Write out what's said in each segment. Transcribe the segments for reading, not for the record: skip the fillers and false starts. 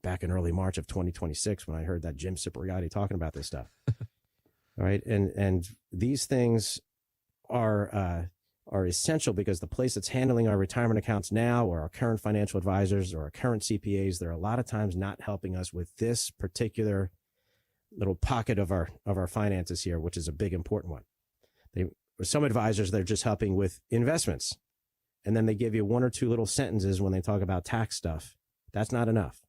back in early March of 2026 when I heard that Jim Cipriotti talking about this stuff. All right. And these things are essential because the place that's handling our retirement accounts now, or our current financial advisors or our current CPAs, they're a lot of times not helping us with this particular little pocket of our finances here, which is a big important one. Some advisors, they're just helping with investments. And then they give you one or two little sentences when they talk about tax stuff. That's not enough.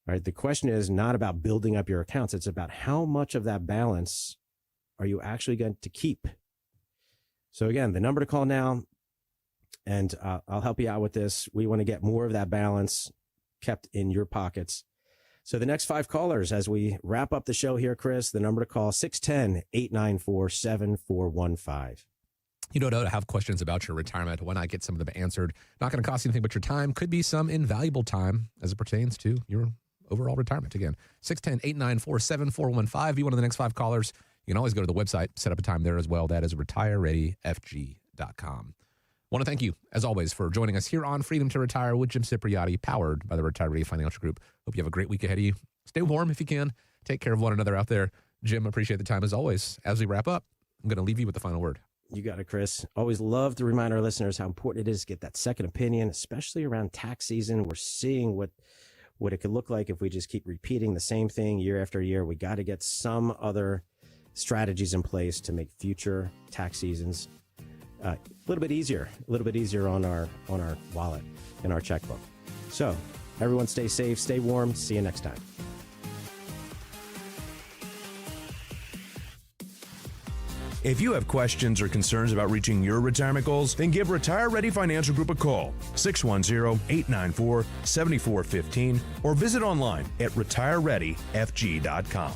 All right. The question is not about building up your accounts. It's about how much of that balance are you actually going to keep? So again, the number to call now, and I'll help you out with this. We want to get more of that balance kept in your pockets. So the next 5 callers, as we wrap up the show here, Chris, the number to call, 610-894-7415. You don't know to have questions about your retirement. Why not get some of them answered? Not going to cost you anything but your time. Could be some invaluable time as it pertains to your overall retirement. Again, 610-894-7415. Be one of the next 5 callers. You can always go to the website, set up a time there as well. That is retirereadyfg.com. Want to thank you, as always, for joining us here on Freedom to Retire with Jim Cipriotti, powered by the Retire Ready Financial Group. Hope you have a great week ahead of you. Stay warm if you can. Take care of one another out there. Jim, appreciate the time as always. As we wrap up, I'm going to leave you with the final word. You got it, Chris. Always love to remind our listeners how important it is to get that second opinion, especially around tax season. We're seeing what it could look like if we just keep repeating the same thing year after year. We got to get some other strategies in place to make future tax seasons a little bit easier on our wallet and our checkbook. So everyone stay safe, stay warm. See you next time. If you have questions or concerns about reaching your retirement goals, then give Retire Ready Financial Group a call, 610-894-7415, or visit online at retirereadyfg.com.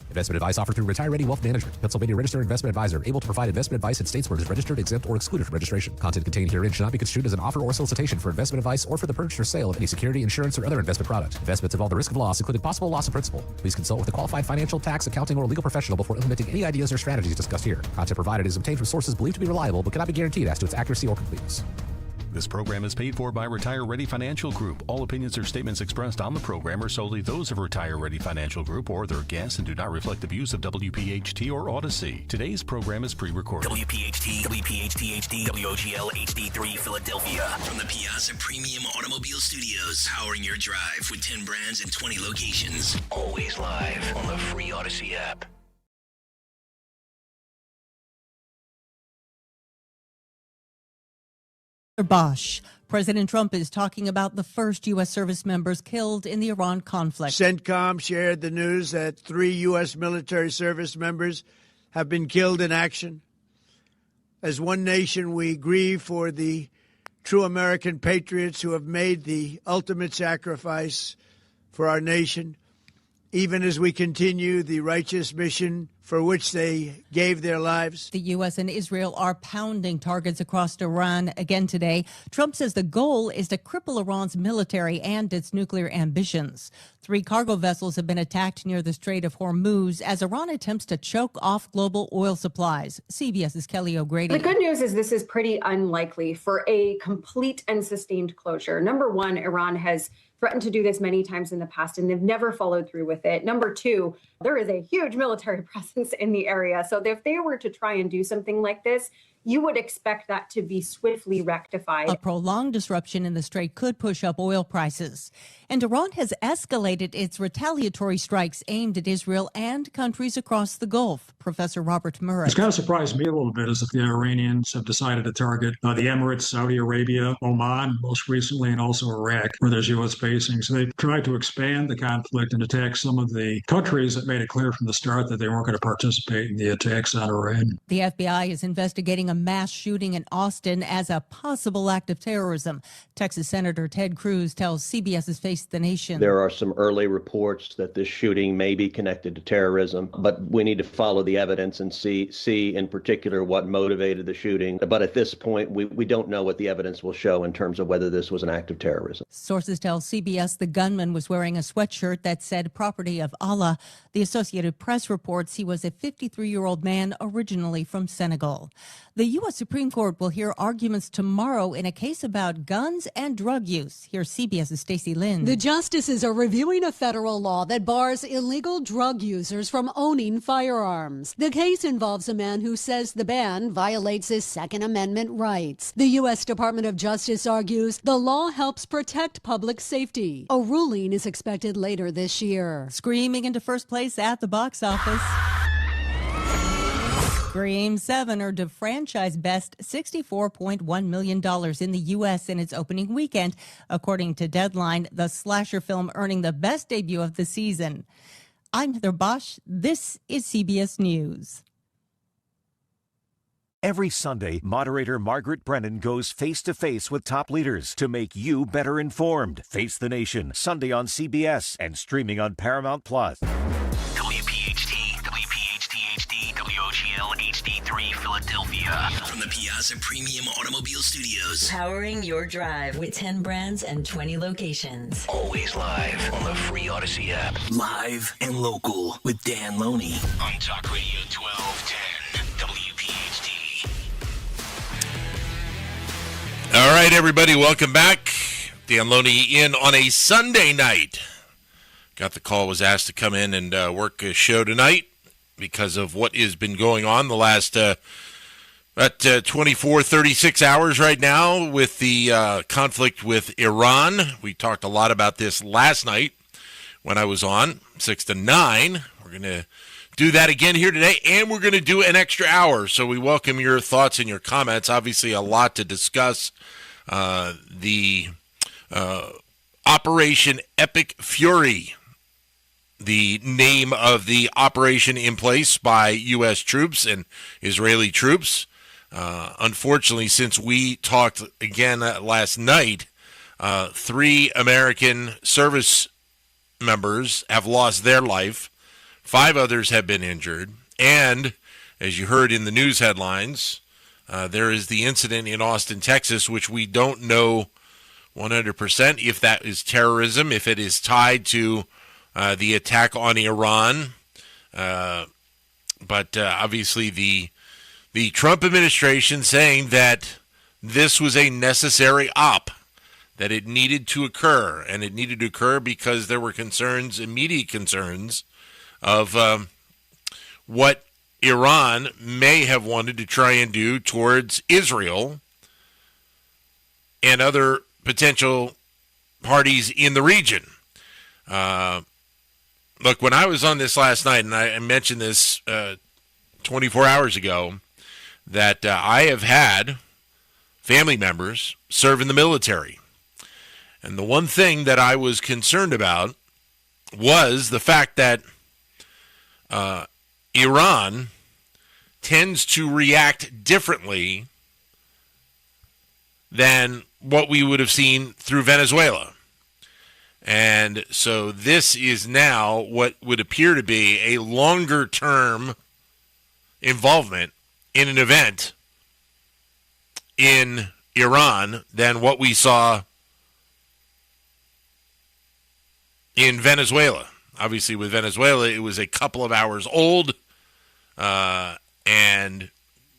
Investment advice offered through Retire Ready Wealth Management, Pennsylvania registered investment advisor, able to provide investment advice in states where it is registered, exempt, or excluded from registration. Content contained herein should not be construed as an offer or solicitation for investment advice or for the purchase or sale of any security, insurance, or other investment product. Investments involve the risk of loss, including possible loss of principal. Please consult with a qualified financial, tax, accounting, or legal professional before implementing any ideas or strategies discussed here. Content provided is obtained from sources believed to be reliable but cannot be guaranteed as to its accuracy or completeness. This program is paid for by Retire Ready Financial Group. All opinions or statements expressed on the program are solely those of Retire Ready Financial Group or their guests and do not reflect the views of Wpht or Odyssey. Today's program is pre-recorded. Wpht, WPHT HD, WOGL HD3 Philadelphia. From the Piazza Premium Automobile Studios, powering your drive with 10 brands and 20 locations. Always live on the free Odyssey app. Bosch. President Trump is talking about the first U.S. service members killed in the Iran conflict. CENTCOM shared the news that 3 U.S. military service members have been killed in action. As one nation, we grieve for the true American patriots who have made the ultimate sacrifice for our nation, even as we continue the righteous mission for which they gave their lives. The U.S. and Israel are pounding targets across Iran again today. Trump says the goal is to cripple Iran's military and its nuclear ambitions. 3 cargo vessels have been attacked near the Strait of Hormuz as Iran attempts to choke off global oil supplies. CBS's Kelly O'Grady. The good news is this is pretty unlikely for a complete and sustained closure. Number one, Iran has threatened to do this many times in the past, and they've never followed through with it. Number two, there is a huge military presence in the area. So if they were to try and do something like this, you would expect that to be swiftly rectified. A prolonged disruption in the strait could push up oil prices. And Iran has escalated its retaliatory strikes aimed at Israel and countries across the Gulf. Professor Robert Murray. It's kind of surprised me a little bit is that the Iranians have decided to target the Emirates, Saudi Arabia, Oman, most recently, and also Iraq, where there's U.S. basing. So they've tried to expand the conflict and attack some of the countries that made it clear from the start that they weren't going to participate in the attacks on Iran. The FBI is investigating a mass shooting in Austin as a possible act of terrorism. Texas Senator Ted Cruz tells CBS's Face the Nation. There are some early reports that this shooting may be connected to terrorism, but we need to follow the evidence and see in particular what motivated the shooting. But at this point, we don't know what the evidence will show in terms of whether this was an act of terrorism. Sources tell CBS the gunman was wearing a sweatshirt that said "Property of Allah." The Associated Press reports he was a 53-year-old man originally from Senegal. The The U.S. Supreme Court will hear arguments tomorrow in a case about guns and drug use. Here's CBS's Stacey Lynn. The justices are reviewing a federal law that bars illegal drug users from owning firearms. The case involves a man who says the ban violates his Second Amendment rights. The U.S. Department of Justice argues the law helps protect public safety. A ruling is expected later this year. Screaming into first place at the box office. Scream 7 earned a franchise best $64.1 million in the U.S. in its opening weekend, according to Deadline, the slasher film earning the best debut of the season. I'm Heather Bosch. This is CBS News. Every Sunday, moderator Margaret Brennan goes face-to-face with top leaders to make you better informed. Face the Nation, Sunday on CBS and streaming on Paramount+. Wpht, WPHT-HD, WOGL HD3 Philadelphia. From the Piazza Premium Automobile Studios. Powering your drive with 10 brands and 20 locations. Always live on the free Odyssey app. Live and local with Dan Loney on Talk Radio 1210 WPHT. All right, everybody, welcome back. Dan Loney in on a Sunday night. Got the call, was asked to come in and work a show tonight because of what has been going on the last about 24, 36 hours right now with the conflict with Iran. We talked a lot about this last night when I was on, 6 to 9. We're going to do that again here today, and we're going to do an extra hour. So we welcome your thoughts and your comments. Obviously, a lot to discuss. The Operation Epic Fury, the name of the operation in place by U.S. troops and Israeli troops. Unfortunately, since we talked again last night, 3 American service members have lost their life. 5 others have been injured. And, as you heard in the news headlines, there is the incident in Austin, Texas, which we don't know 100% if that is terrorism, if it is tied to the attack on Iran. But obviously the Trump administration saying that this was a necessary op, that it needed to occur, and it needed to occur because there were concerns, immediate concerns, of what Iran may have wanted to try and do towards Israel and other potential parties in the region. Look, when I was on this last night, and I mentioned this 24 hours ago, that I have had family members serve in the military. And the one thing that I was concerned about was the fact that Iran tends to react differently than what we would have seen through Venezuela. And so this is now what would appear to be a longer-term involvement in an event in Iran than what we saw in Venezuela. Obviously, with Venezuela, it was a couple of hours old, and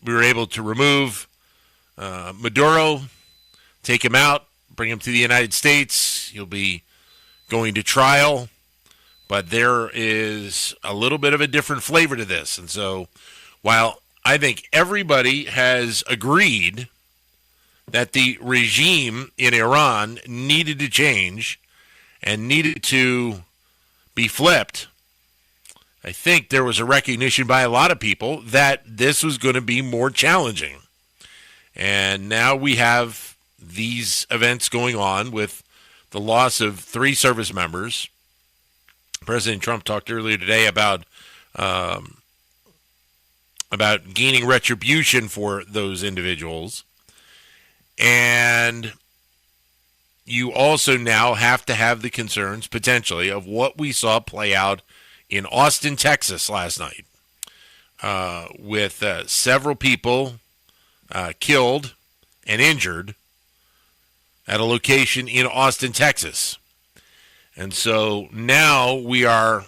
we were able to remove Maduro, take him out, bring him to the United States. He'll be going to trial, but there is a little bit of a different flavor to this. And so while I think everybody has agreed that the regime in Iran needed to change and needed to be flipped, I think there was a recognition by a lot of people that this was going to be more challenging. And now we have these events going on with the loss of 3 service members. President Trump talked earlier today about gaining retribution for those individuals. And you also now have to have the concerns, potentially, of what we saw play out in Austin, Texas last night, with several people killed and injured at a location in Austin, Texas. And so now we are,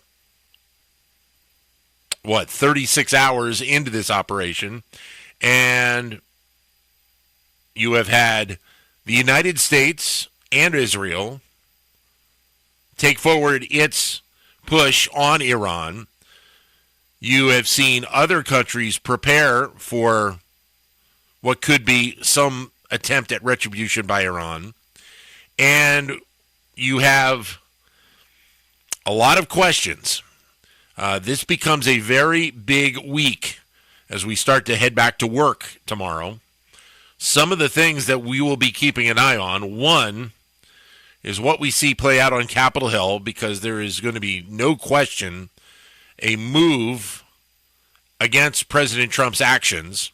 36 hours into this operation, and you have had the United States and Israel take forward its push on Iran. You have seen other countries prepare for what could be some attempt at retribution by Iran. And you have a lot of questions. This becomes a very big week as we start to head back to work tomorrow. Some of the things that we will be keeping an eye on, one is what we see play out on Capitol Hill, because there is going to be no question a move against President Trump's actions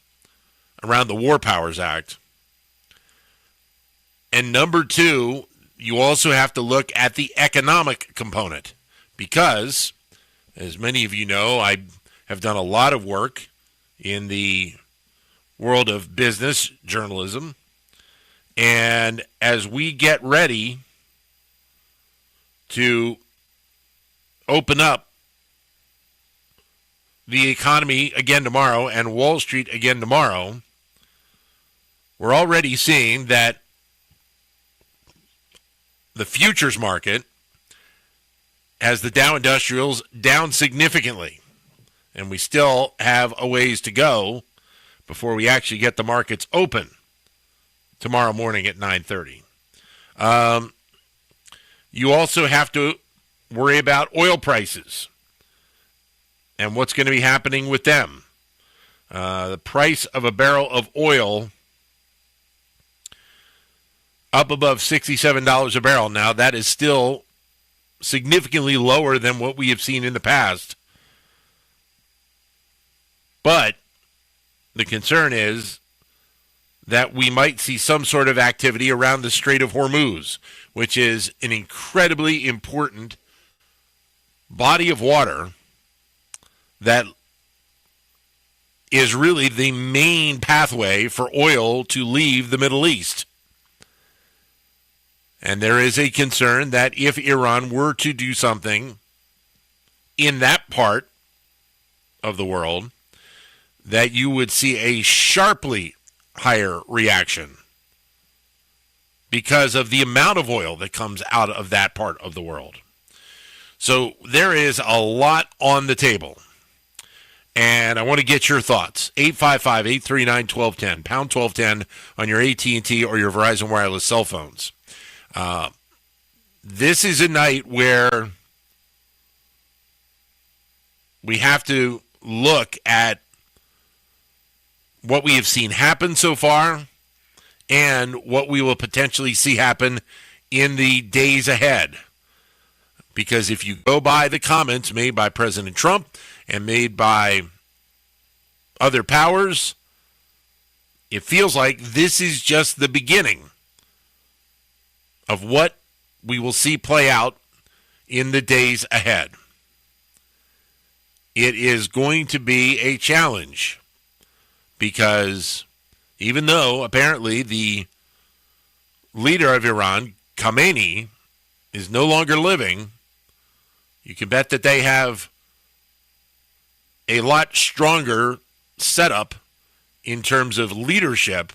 around the War Powers Act. And number two, you also have to look at the economic component, because, as many of you know, I have done a lot of work in the world of business journalism. And as we get ready to open up the economy again tomorrow and Wall Street again tomorrow, we're already seeing that the futures market has the Dow Industrials down significantly. And we still have a ways to go before we actually get the markets open tomorrow morning at 9:30. You also have to worry about oil prices and what's going to be happening with them. The price of a barrel of oil up above $67 a barrel. Now, that is still significantly lower than what we have seen in the past. But the concern is that we might see some sort of activity around the Strait of Hormuz, which is an incredibly important body of water that is really the main pathway for oil to leave the Middle East. And there is a concern that if Iran were to do something in that part of the world, that you would see a sharply higher reaction because of the amount of oil that comes out of that part of the world. So there is a lot on the table. And I want to get your thoughts. 855-839-1210, pound 1210 on your AT&T or your Verizon Wireless cell phones. This is a night where we have to look at what we have seen happen so far and what we will potentially see happen in the days ahead. Because if you go by the comments made by President Trump and made by other powers, it feels like this is just the beginning of what we will see play out in the days ahead. It is going to be a challenge because even though apparently the leader of Iran, Khamenei, is no longer living, you can bet that they have a lot stronger setup in terms of leadership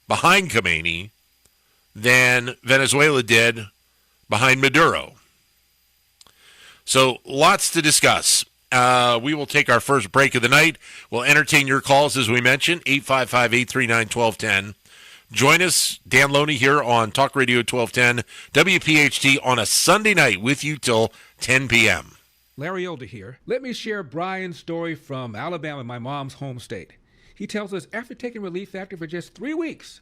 behind Khamenei than Venezuela did behind Maduro. So lots to discuss. We will take our first break of the night. We'll entertain your calls, as we mentioned, 855-839-1210. Join us, Dan Loney, here on Talk Radio 1210, WPHT, on a Sunday night with you till 10 p.m. Larry Older here. Let me share Brian's story from Alabama, my mom's home state. He tells us, after taking Relief Factor for just 3 weeks,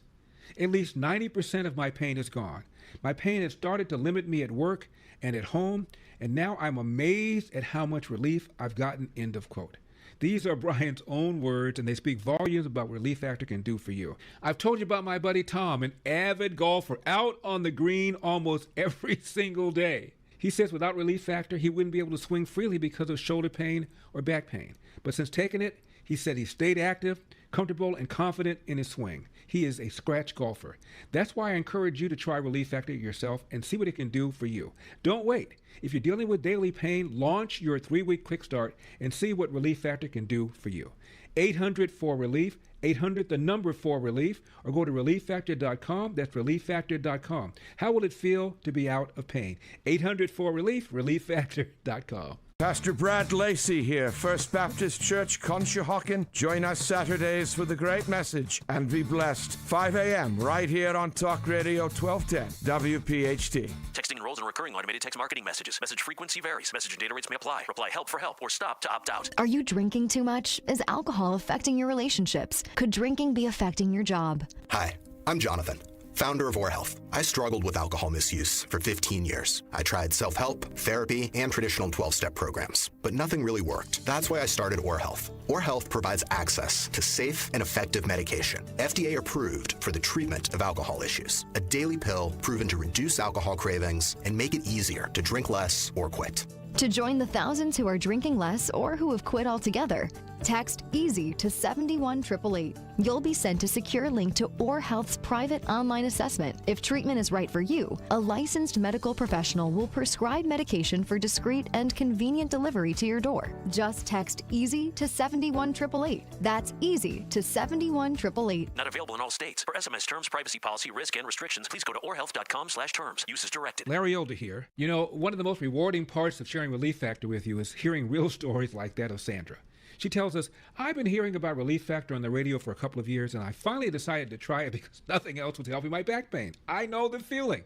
at least 90% of my pain is gone. My pain has started to limit me at work and at home, and now I'm amazed at how much relief I've gotten, end of quote. These are Brian's own words, and they speak volumes about what Relief Factor can do for you. I've told you about my buddy Tom, an avid golfer, out on the green almost every single day. He says without Relief Factor, he wouldn't be able to swing freely because of shoulder pain or back pain. But since taking it, he said he stayed active, comfortable, and confident in his swing. He is a scratch golfer. That's why I encourage you to try Relief Factor yourself and see what it can do for you. Don't wait. If you're dealing with daily pain, launch your 3-week quick start and see what Relief Factor can do for you. 800-4RELIEF, 800 the number 4RELIEF, or go to relieffactor.com. That's relieffactor.com. How will it feel to be out of pain? 800-4RELIEF, relieffactor.com. Pastor Brad Lacey here, First Baptist Church, Conshohocken. Join us Saturdays for the great message and be blessed. 5 a.m. right here on Talk Radio 1210 WPHT. Texting enrolls in recurring automated text marketing messages. Message frequency varies. Message and data rates may apply. Reply HELP for help or stop to opt out. Are you drinking too much? Is alcohol affecting your relationships? Could drinking be affecting your job? Hi, I'm Jonathan, founder of Health. I struggled with alcohol misuse for 15 years. I tried self-help, therapy, and traditional 12-step programs, but nothing really worked. That's why I started Health. Health provides access to safe and effective medication, FDA approved for the treatment of alcohol issues. A daily pill proven to reduce alcohol cravings and make it easier to drink less or quit. To join the thousands who are drinking less or who have quit altogether, text EASY to 71888. You'll be sent a secure link to Health's private online assessment. If treatment is right for you, a licensed medical professional will prescribe medication for discreet and convenient delivery to your door. Just text EASY to 71888. That's EASY to 71888. Not available in all states. For SMS terms, privacy policy, risk, and restrictions, please go to orhealth.com/terms. Use as directed. Larry Older here. You know, one of the most rewarding parts of sharing Relief Factor with you is hearing real stories like that of Sandra. She tells us, I've been hearing about Relief Factor on the radio for a couple of years, and I finally decided to try it because nothing else was helping my back pain. I know the feeling.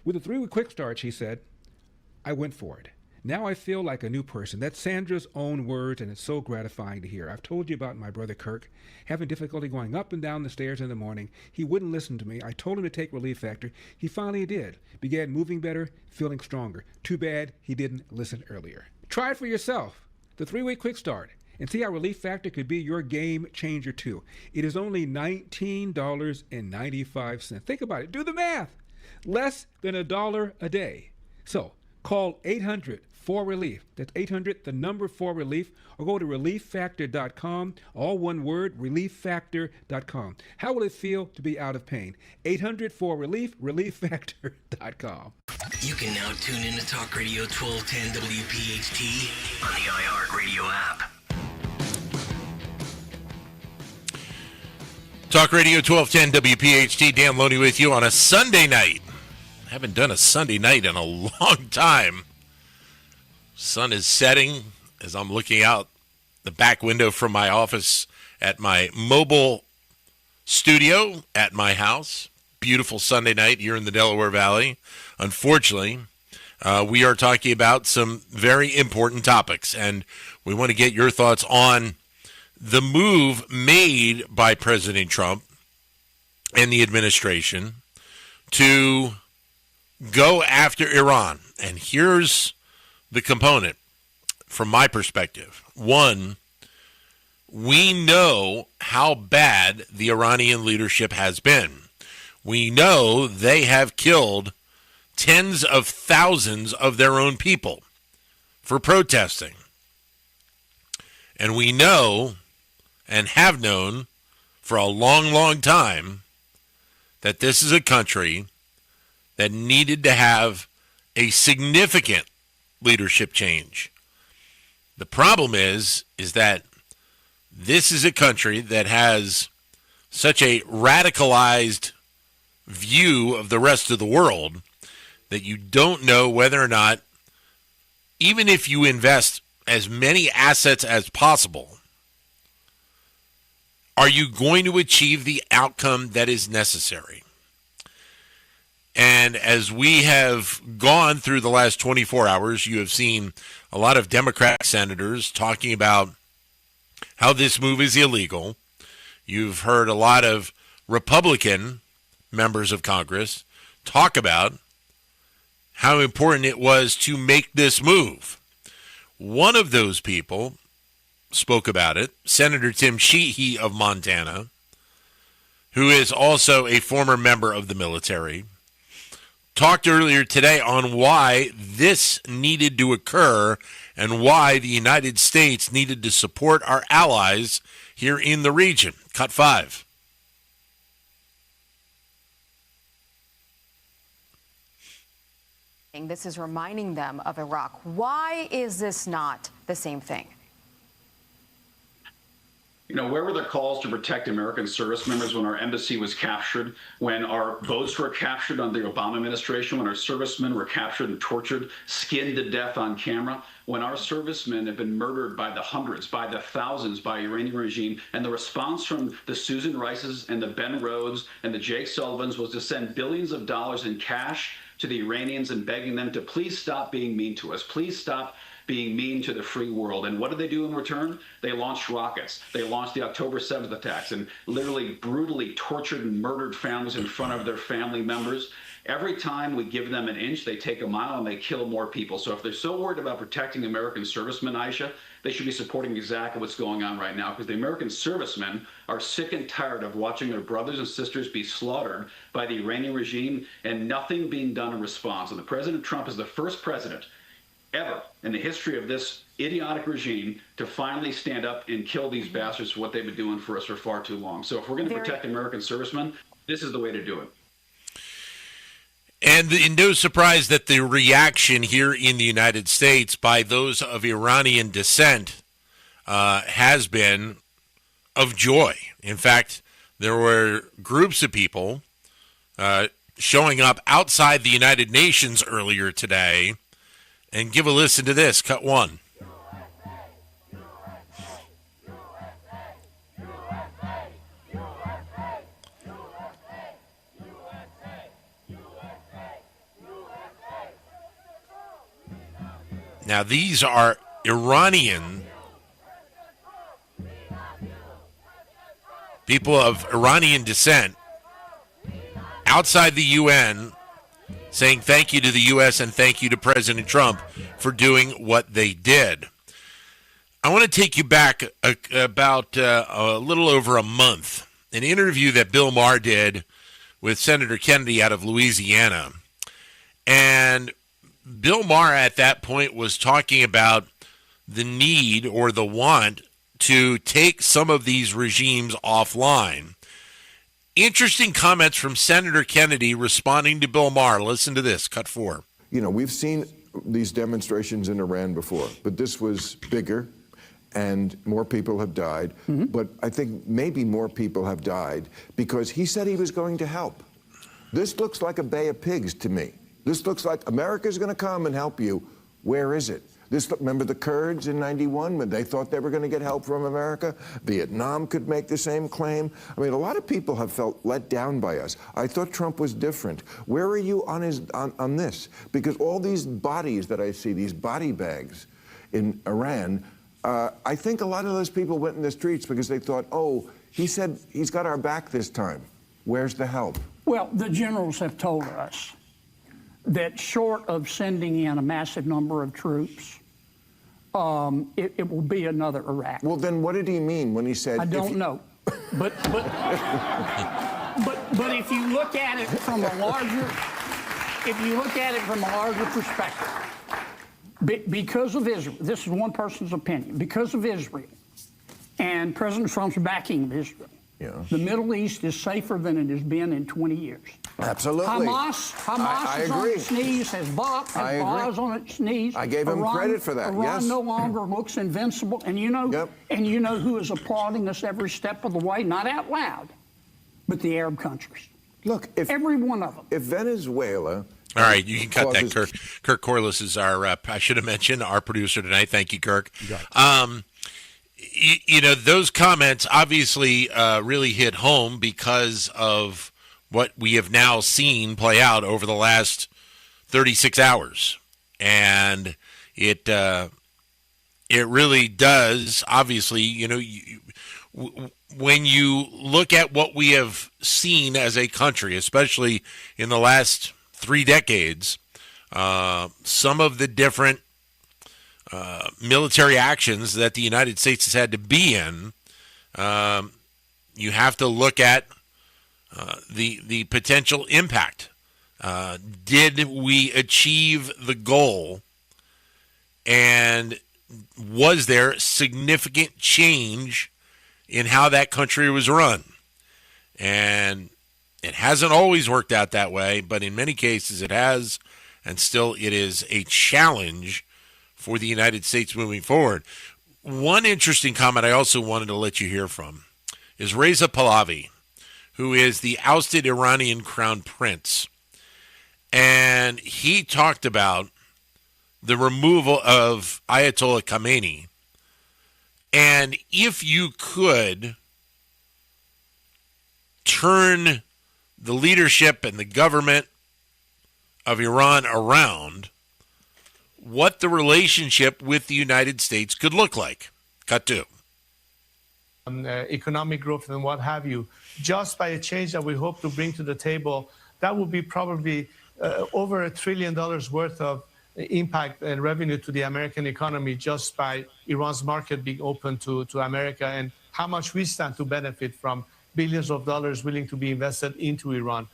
With a 3-week quick start, she said, I went for it. Now I feel like a new person. That's Sandra's own words, and it's so gratifying to hear. I've told you about my brother Kirk, having difficulty going up and down the stairs in the morning. He wouldn't listen to me. I told him to take Relief Factor. He finally did. Began moving better, feeling stronger. Too bad he didn't listen earlier. Try it for yourself. The 3-week quick start. And see how Relief Factor could be your game changer too. It is only $19.95. Think about it. Do the math. Less than $1 a day. So call 800-4RELIEF. That's 800, the number 4RELIEF, or go to relieffactor.com. All one word, relieffactor.com. How will it feel to be out of pain? 800-4RELIEF, relieffactor.com. You can now tune in to Talk Radio 1210 WPHT on the iHeartRadio app. Talk Radio 1210 WPHT. Dan Loney with you on a Sunday night. I haven't done a Sunday night in a long time. Sun is setting as I'm looking out the back window from my office at my mobile studio at my house. Beautiful Sunday night here in the Delaware Valley. Unfortunately, we are talking about some very important topics, and we want to get your thoughts on the move made by President Trump and the administration to go after Iran. And here's the component from my perspective. One, we know how bad the Iranian leadership has been. We know they have killed tens of thousands of their own people for protesting. And we know and have known for a long, long time that this is a country that needed to have a significant leadership change. The problem is that this is a country that has such a radicalized view of the rest of the world that you don't know whether or not, even if you invest as many assets as possible, are you going to achieve the outcome that is necessary? And as we have gone through the last 24 hours, you have seen a lot of Democratic senators talking about how this move is illegal. You've heard a lot of Republican members of Congress talk about how important it was to make this move. One of those people spoke about it, Senator Tim Sheehy of Montana, who is also a former member of the military, talked earlier today on why this needed to occur and why the United States needed to support our allies here in the region. Cut 5. This is reminding them of Iraq. Why is this not the same thing? You know, where were the calls to protect American service members when our embassy was captured, when our boats were captured under the Obama administration, when our servicemen were captured and tortured, skinned to death on camera, when our servicemen have been murdered by the hundreds, by the thousands, by the Iranian regime, and the response from the Susan Rices and the Ben Rhodes and the Jake Sullivans was to send billions of dollars in cash to the Iranians and begging them to please stop being mean to us, please stop being mean to the free world. And what did they do in return? They launched rockets. They launched the October 7th attacks and literally brutally tortured and murdered families in front of their family members. Every time we give them an inch, they take a mile and they kill more people. So if they're so worried about protecting American servicemen, Aisha, they should be supporting exactly what's going on right now, because the American servicemen are sick and tired of watching their brothers and sisters be slaughtered by the Iranian regime and nothing being done in response. And the President Trump is the first president ever in the history of this idiotic regime to finally stand up and kill these bastards for what they've been doing for us for far too long. So if we're going to protect American servicemen, this is the way to do it. And no surprise that the reaction here in the United States by those of Iranian descent has been of joy. In fact, there were groups of people showing up outside the United Nations earlier today. And give a listen to this, cut one. Now, these are Iranian people of Iranian descent outside the UN saying thank you to the U.S. and thank you to President Trump for doing what they did. I want to take you back about a little over a month, an interview that Bill Maher did with Senator Kennedy out of Louisiana. And Bill Maher at that point was talking about the need or the want to take some of these regimes offline. Interesting comments from Senator Kennedy responding to Bill Maher. Listen to this, cut 4. You know, we've seen these demonstrations in Iran before, but this was bigger and more people have died. But I think maybe more people have died because he said he was going to help. This looks like a Bay of Pigs to me. This looks like America's going to come and help you. Where is it? Remember the Kurds in '91 when they thought they were going to get help from America? Vietnam could make the same claim. I mean, a lot of people have felt let down by us. I thought Trump was different. Where are you on this? Because all these bodies that I see, these body bags in Iran, I think a lot of those people went in the streets because they thought, oh, he said he's got our back this time. Where's the help? Well, the generals have told us that short of sending in a massive number of troops, it will be another Iraq. Well, then what did he mean when he said? I don't know, but if you look at it from a larger, perspective, because of Israel, this is one person's opinion. Because of Israel and President Trump's backing of Israel, the Middle East is safer than it has been in 20 years. Absolutely. Hamas is on its knees, Hezbollah is on its knees. I gave him credit for that, Iran no longer looks invincible. And you know who is applauding us every step of the way? Not out loud, but the Arab countries. Look, every one of them. If Venezuela... All right, you can cut that, Kirk. Kirk Corliss is our, I should have mentioned, our producer tonight. Thank you, Kirk. You know, those comments obviously really hit home because of what we have now seen play out over the last 36 hours. And it really does, obviously, you know, when you look at what we have seen as a country, especially in the last 3 decades, some of the different military actions that the United States has had to be in, you have to look at the potential impact. Did we achieve the goal, and was there significant change in how that country was run? And it hasn't always worked out that way, but in many cases it has, and still it is a challenge for the United States moving forward. One interesting comment I also wanted to let you hear from is Reza Pahlavi, who is the ousted Iranian crown prince. And he talked about the removal of Ayatollah Khamenei. And if you could turn the leadership and the government of Iran around, what the relationship with the United States could look like. Cut to. Economic growth and what have you, just by a change that we hope to bring to the table, that would be probably over $1 trillion worth of impact and revenue to the American economy just by Iran's market being open to America, and how much we stand to benefit from billions of dollars willing to be invested into Iran.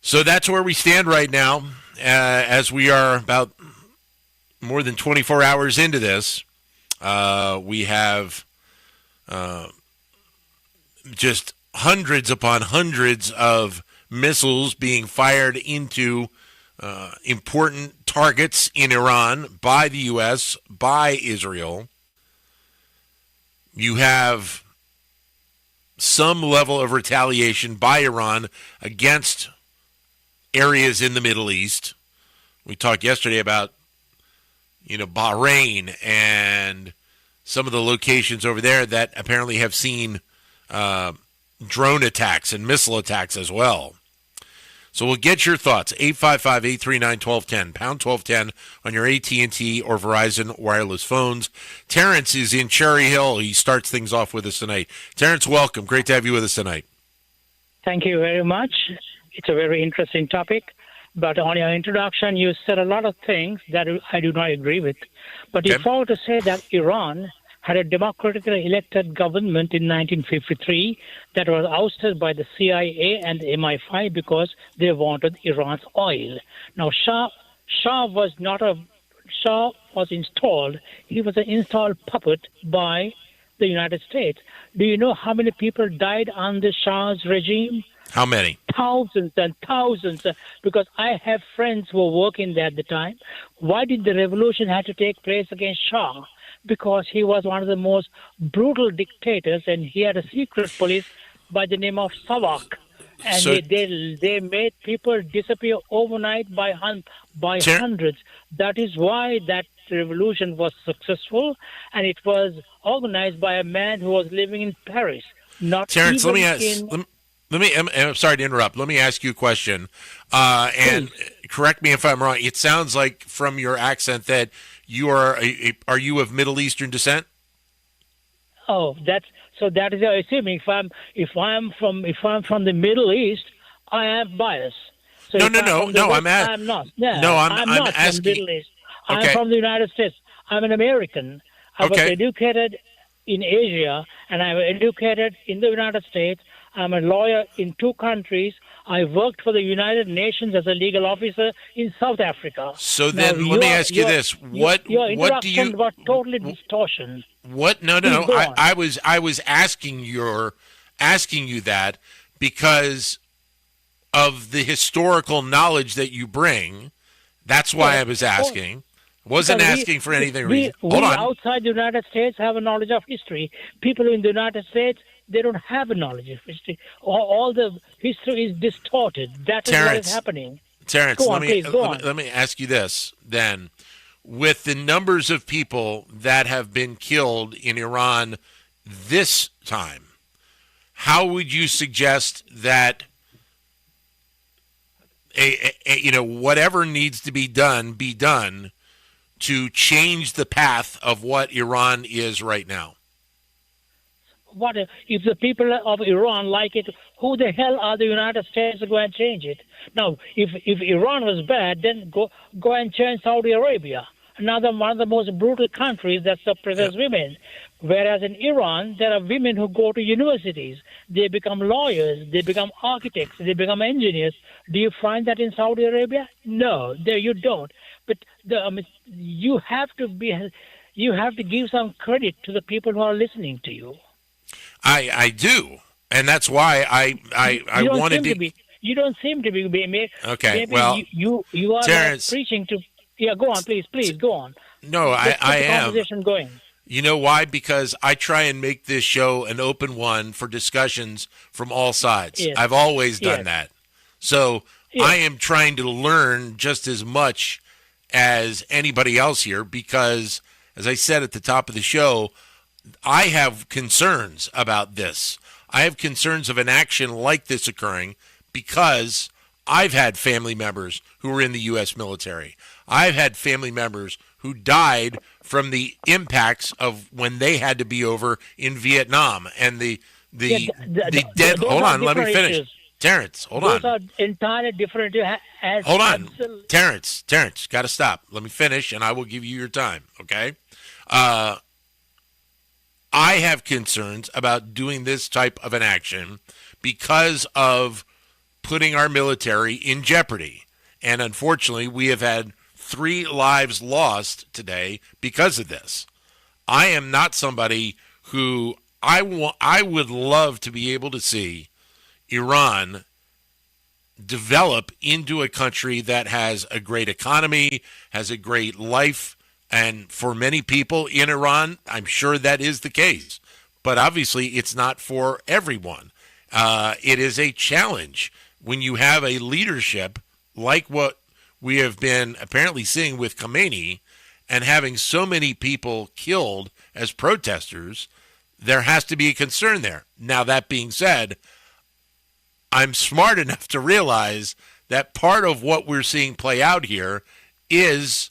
So that's where we stand right now, as we are about more than 24 hours into this. We have just hundreds upon hundreds of missiles being fired into important targets in Iran by the U.S., by Israel. You have some level of retaliation by Iran against areas in the Middle East. We talked yesterday about, Bahrain and some of the locations over there that apparently have seen drone attacks and missile attacks as well. So we'll get your thoughts. 855-839-1210, pound 1210 on your AT&T or Verizon wireless phones. Terrence is in Cherry Hill. He starts things off with us tonight. Terrence, welcome. Great to have you with us tonight. Thank you very much. It's a very interesting topic. But on your introduction, you said a lot of things that I do not agree with. But if I were to say that Iran had a democratically elected government in 1953 that was ousted by the CIA and MI5 because they wanted Iran's oil. Now, Shah was installed. He was an installed puppet by the United States. Do you know how many people died under Shah's regime? How many? Thousands and thousands, because I have friends who were working there at the time. Why did the revolution have to take place against Shah? Because he was one of the most brutal dictators, and he had a secret police by the name of Savak. And So- they made people disappear overnight by hundreds. That is why that revolution was successful, and it was organized by a man who was living in Paris. Not Terrence, let even me ask. I'm sorry to interrupt. Let me ask you a question, and correct me if I'm wrong. It sounds like from your accent that you are you of Middle Eastern descent? Oh, that is assuming if I'm from the Middle East, I am biased. So No, if no, I'm no, from the no, West, I'm at- I'm not. no, I'm not from asking- the Middle East. I'm Okay. from the United States. I'm an American. I was Okay. educated in Asia, and I was educated in the United States. I'm a lawyer in 2 countries. I worked for the United Nations as a legal officer in South Africa. So Now, then, let me your- ask you your- this: your what do you? introduction was totally distortion. What? No. Please go on. I was asking you that because of the historical knowledge that you bring. That's why I was asking. Wasn't Because asking for anything. We Hold on. outside the United States have a knowledge of history. People in the United States, they don't have a knowledge of history. All the history is distorted. That is what Terrence, is happening. Terrence, Go on, please, go on. let me ask you this then. With the numbers of people that have been killed in Iran this time, how would you suggest that whatever needs to be done to change the path of what Iran is right now? What if the people of Iran like it? Who the hell are the United States to go and change it? Now, if Iran was bad, then go and change Saudi Arabia, one of the most brutal countries that suppresses women. Whereas in Iran, there are women who go to universities. They become lawyers. They become architects. They become engineers. Do you find that in Saudi Arabia? No, there you don't. But you have to give some credit to the people who are listening to you. I do, and that's why I wanted to. You don't seem to be. Okay, maybe well, you are Terrence, preaching to. Yeah, go on, please, go on. No, Let's I keep the am. conversation going. You know why? Because I try and make this show an open one for discussions from all sides. Yes. I've always done Yes. that. So I am trying to learn just as much as anybody else here because, as I said at the top of the show, I have concerns about this. I have concerns of an action like this occurring because I've had family members who were in the U.S. military. I've had family members who died from the impacts of when they had to be over in Vietnam and the dead. Hold on, let me finish. Issues. Terrence, hold Those on. are entirely different. Hold on. Terrence, got to stop. Let me finish, and I will give you your time, okay? I have concerns about doing this type of an action because of putting our military in jeopardy. And unfortunately, we have had 3 lives lost today because of this. I am not somebody who I would love to be able to see Iran develop into a country that has a great economy, has a great life, and for many people in Iran, I'm sure that is the case. But obviously, it's not for everyone. It is a challenge when you have a leadership like what we have been apparently seeing with Khomeini and having so many people killed as protesters. There has to be a concern there. Now, that being said, I'm smart enough to realize that part of what we're seeing play out here is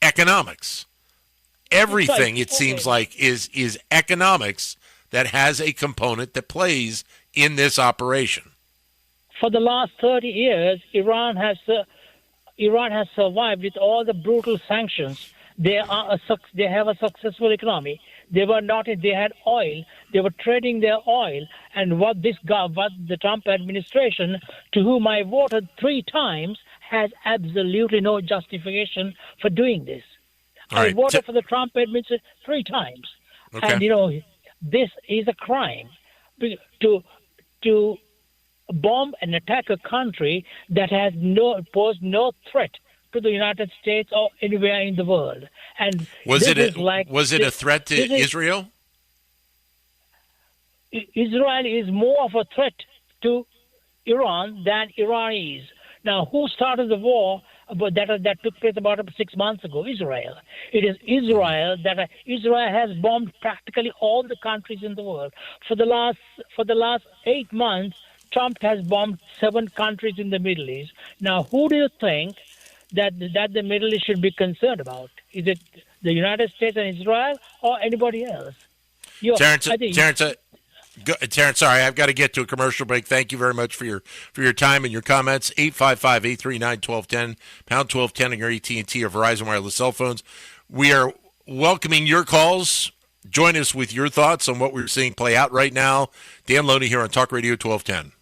economics. Everything, it seems like, is economics that has a component that plays in this operation. For the last 30 years, Iran has survived with all the brutal sanctions. They have a successful economy. They had oil. They were trading their oil. And what the Trump administration, to whom I voted 3 times, has absolutely no justification for doing this. I voted for the Trump administration 3 times. Okay. And, this is a crime. To bomb and attack a country that has posed no threat to the United States or anywhere in the world. And was it a threat to Israel? Israel is more of a threat to Iran than Iran is. Now, who started the war that took place about 6 months ago? Israel. It is Israel Israel has bombed practically all the countries in the world. For the last 8 months, Trump has bombed 7 countries in the Middle East. Now, who do you think that the Middle East should be concerned about? Is it the United States and Israel or anybody else? Terrence, sorry, I've got to get to a commercial break. Thank you very much for your time and your comments. 855-839-1210, pound 1210 on your AT&T or Verizon wireless cell phones. We are welcoming your calls. Join us with your thoughts on what we're seeing play out right now. Dan Loney here on Talk Radio 1210.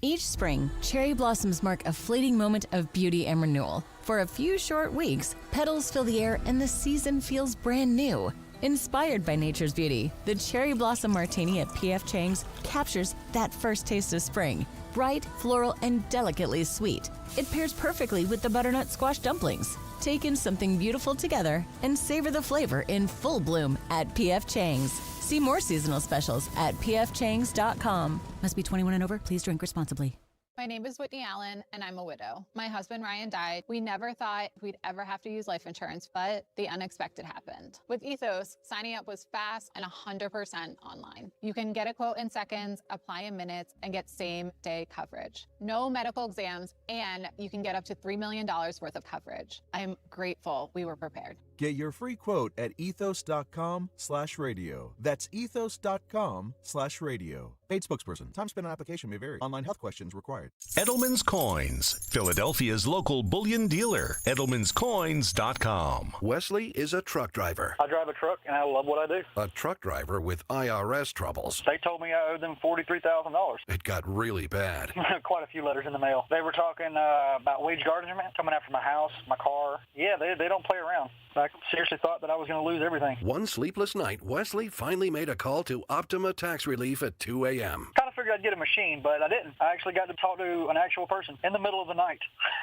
Each spring, cherry blossoms mark a fleeting moment of beauty and renewal. For a few short weeks, petals fill the air and the season feels brand new. Inspired by nature's beauty, the Cherry Blossom Martini at P.F. Chang's captures that first taste of spring. Bright, floral, and delicately sweet. It pairs perfectly with the butternut squash dumplings. Take in something beautiful together and savor the flavor in full bloom at P.F. Chang's. See more seasonal specials at pfchangs.com. Must be 21 and over. Please drink responsibly. My name is Whitney Allen, and I'm a widow. My husband, Ryan, died. We never thought we'd ever have to use life insurance, but the unexpected happened. With Ethos, signing up was fast and 100% online. You can get a quote in seconds, apply in minutes, and get same-day coverage. No medical exams, and you can get up to $3 million worth of coverage. I'm grateful we were prepared. Get your free quote at ethos.com/radio. That's ethos.com/radio. Paid spokesperson. Time spent on application may vary. Online health questions required. Edelman's Coins, Philadelphia's local bullion dealer. Edelman'sCoins.com. Wesley is a truck driver. I drive a truck, and I love what I do. A truck driver with IRS troubles. They told me I owed them $43,000. It got really bad. Quite a few letters in the mail. They were talking about wage garnishment coming after my house, my car. Yeah, they don't play around. I seriously thought that I was going to lose everything. One sleepless night, Wesley finally made a call to Optima Tax Relief at 2 a.m. Kind of figured I'd get a machine, but I didn't. I actually got to talk to an actual person in the middle of the night.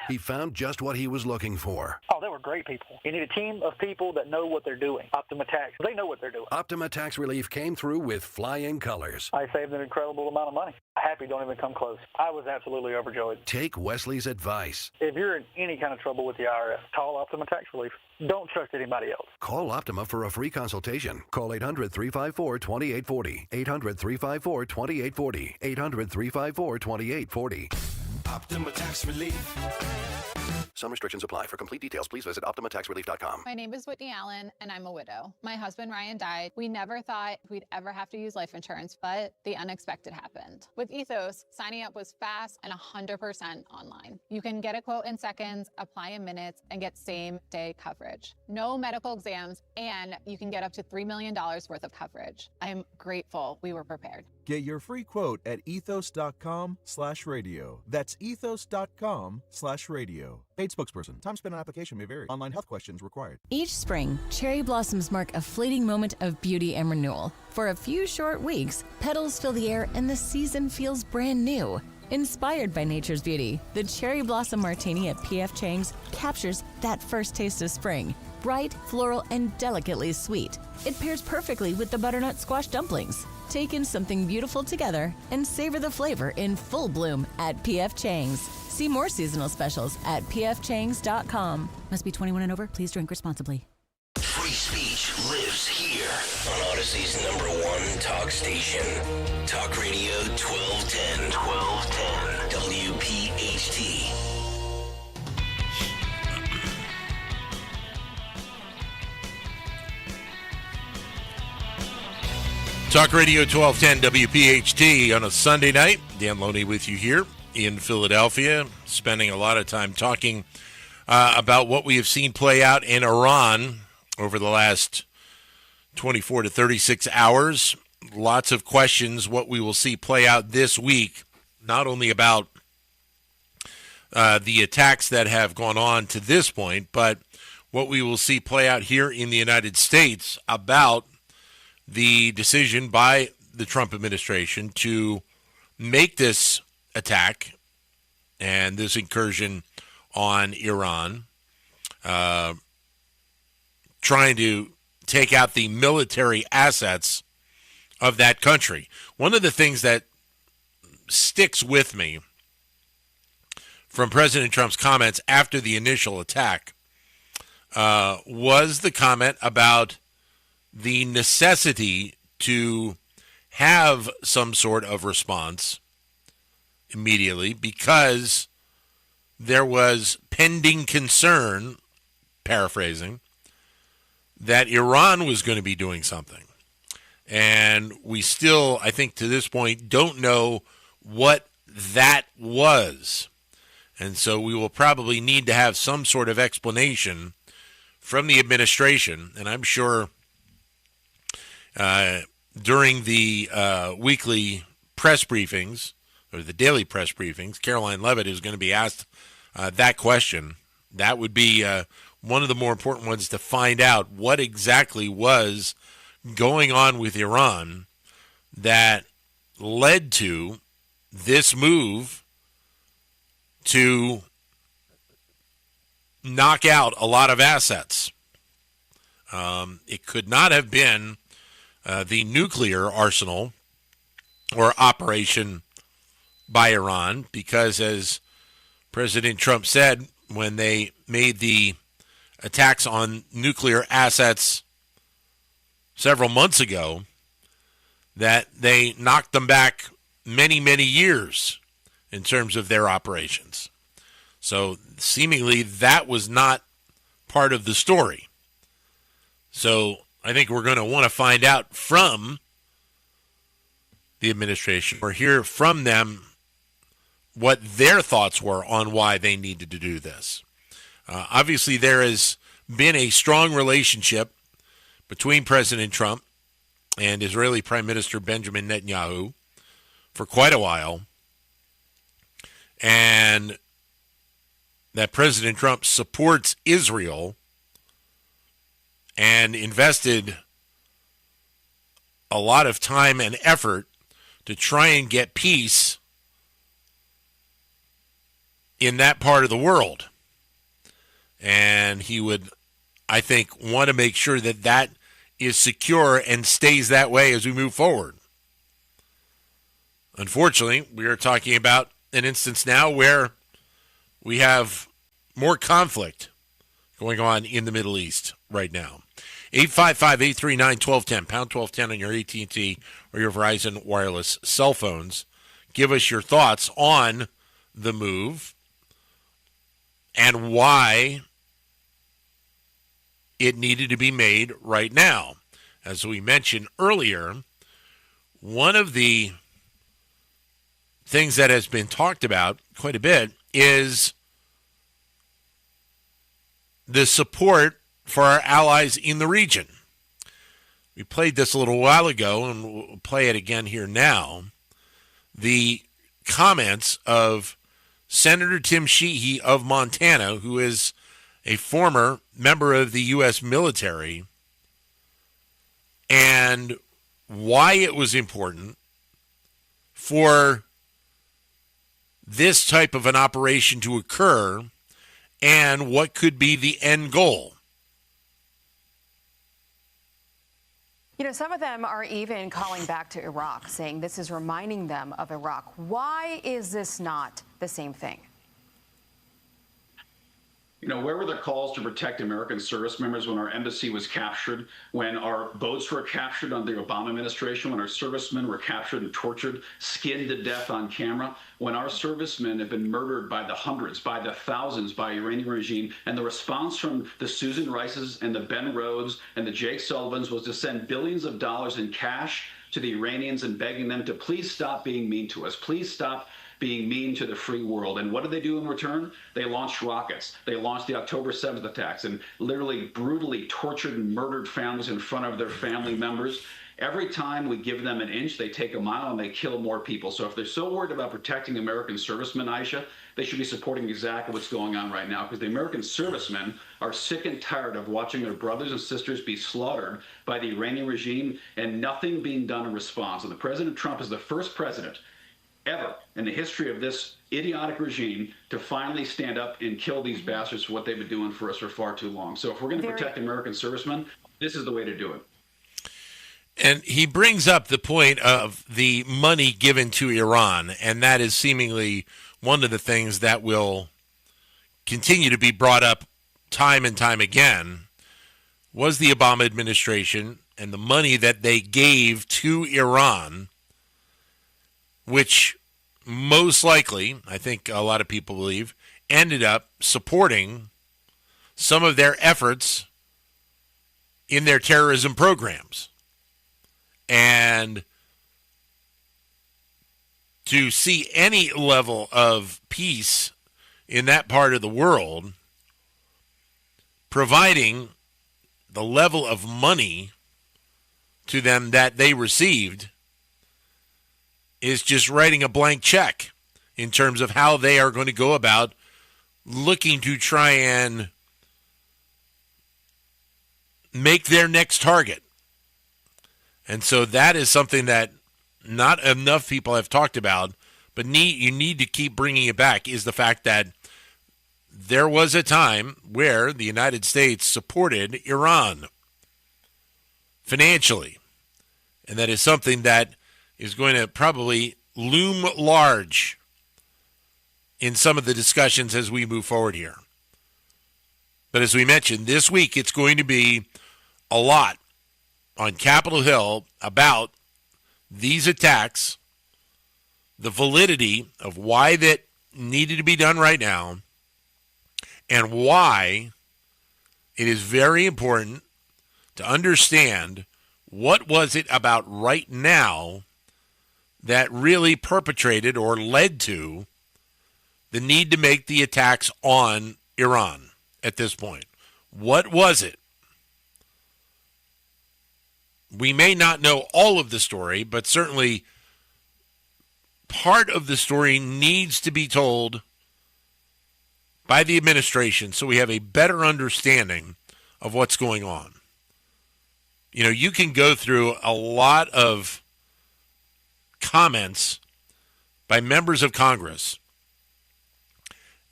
He found just what he was looking for. Oh, they were great people. You need a team of people that know what they're doing. Optima Tax, they know what they're doing. Optima Tax Relief came through with flying colors. I saved an incredible amount of money. Happy don't even come close. I was absolutely overjoyed. Take Wesley's advice. If you're in any kind of trouble with the IRS, call Optima Tax Relief. Don't trust anybody else. Call Optima for a free consultation. Call 800-354-2840. 800-354-2840. 800-354-2840. Optima Tax Relief. Some restrictions apply. For complete details, please visit OptimaTaxRelief.com. My name is Whitney Allen, and I'm a widow. My husband, Ryan, died. We never thought we'd ever have to use life insurance, but the unexpected happened. With Ethos, signing up was fast and 100% online. You can get a quote in seconds, apply in minutes, and get same-day coverage. No medical exams, and you can get up to $3 million worth of coverage. I'm grateful we were prepared. Get your free quote at ethos.com/radio. That's ethos.com/radio. Paid spokesperson. Time spent on application may vary. Online health questions required. Each spring, cherry blossoms mark a fleeting moment of beauty and renewal. For a few short weeks, petals fill the air and the season feels brand new. Inspired by nature's beauty, the Cherry Blossom Martini at P.F. Chang's captures that first taste of spring. Bright, floral, and delicately sweet. It pairs perfectly with the butternut squash dumplings. Take in something beautiful together and savor the flavor in full bloom at P.F. Chang's. See more seasonal specials at pfchangs.com. Must be 21 and over. Please drink responsibly. Free speech lives here on Odyssey's #1 talk station. Talk Radio 1210. 1210. WPHT. Talk Radio 1210 WPHT on a Sunday night. Dan Loney with you here in Philadelphia, spending a lot of time talking about what we have seen play out in Iran over the last 24 to 36 hours. Lots of questions, what we will see play out this week, not only about the attacks that have gone on to this point, but what we will see play out here in the United States about the decision by the Trump administration to make this attack and this incursion on Iran, trying to take out the military assets of that country. One of the things that sticks with me from President Trump's comments after the initial attack was the comment about the necessity to have some sort of response immediately because there was pending concern, paraphrasing, that Iran was going to be doing something. And we still, I think to this point, don't know what that was. And so we will probably need to have some sort of explanation from the administration, and I'm sure during the weekly press briefings, or the daily press briefings, Caroline Leavitt is going to be asked that question. That would be one of the more important ones to find out what exactly was going on with Iran that led to this move to knock out a lot of assets. It could not have been the nuclear arsenal or operation by Iran, because as President Trump said when they made the attacks on nuclear assets several months ago, that they knocked them back many, many years in terms of their operations. So seemingly that was not part of the story. So I think we're going to want to find out from the administration or hear from them what their thoughts were on why they needed to do this. Obviously, there has been a strong relationship between President Trump and Israeli Prime Minister Benjamin Netanyahu for quite a while, and that President Trump supports Israel and invested a lot of time and effort to try and get peace in that part of the world. And he would, I think, want to make sure that that is secure and stays that way as we move forward. Unfortunately, we are talking about an instance now where we have more conflict going on in the Middle East right now. 855-839-1210, pound 1210 on your AT&T or your Verizon wireless cell phones. Give us your thoughts on the move and why it needed to be made right now. As we mentioned earlier, one of the things that has been talked about quite a bit is the support for our allies in the region. We played this a little while ago, and we'll play it again here now. The comments of Senator Tim Sheehy of Montana, who is a former member of the U.S. military, and why it was important for this type of an operation to occur and what could be the end goal. You know, some of them are even calling back to Iraq, saying this is reminding them of Iraq. Why is this not the same thing? You know, where were the calls to protect American service members when our embassy was captured, when our boats were captured under the Obama administration, when our servicemen were captured and tortured, skinned to death on camera, when our servicemen have been murdered by the hundreds, by the thousands, by the Iranian regime, and the response from the Susan Rices and the Ben Rhodes and the Jake Sullivans was to send billions of dollars in cash to the Iranians and begging them to please stop being mean to us, please stop being mean to the free world. And what did they do in return? They launched rockets. They launched the October 7th attacks and literally brutally tortured and murdered families in front of their family members. Every time we give them an inch, they take a mile and they kill more people. So if they're so worried about protecting American servicemen, Aisha, they should be supporting exactly what's going on right now, because the American servicemen are sick and tired of watching their brothers and sisters be slaughtered by the Iranian regime and nothing being done in response. And the President Trump is the first president ever in the history of this idiotic regime to finally stand up and kill these bastards for what they've been doing for us for far too long. So if we're going to protect American servicemen, this is the way to do it. And he brings up the point of the money given to Iran, and that is seemingly one of the things that will continue to be brought up time and time again, was the Obama administration and the money that they gave to Iran, which most likely, I think a lot of people believe, ended up supporting some of their efforts in their terrorism programs. And to see any level of peace in that part of the world, providing the level of money to them that they received, is just writing a blank check in terms of how they are going to go about looking to try and make their next target. And so that is something that not enough people have talked about, but you need to keep bringing it back, is the fact that there was a time where the United States supported Iran financially. And that is something that is going to probably loom large in some of the discussions as we move forward here. But as we mentioned, this week it's going to be a lot on Capitol Hill about these attacks, the validity of why that needed to be done right now, and why it is very important to understand what was it about right now that really perpetrated or led to the need to make the attacks on Iran at this point. What was it? We may not know all of the story, but certainly part of the story needs to be told by the administration so we have a better understanding of what's going on. You know, you can go through a lot of comments by members of Congress,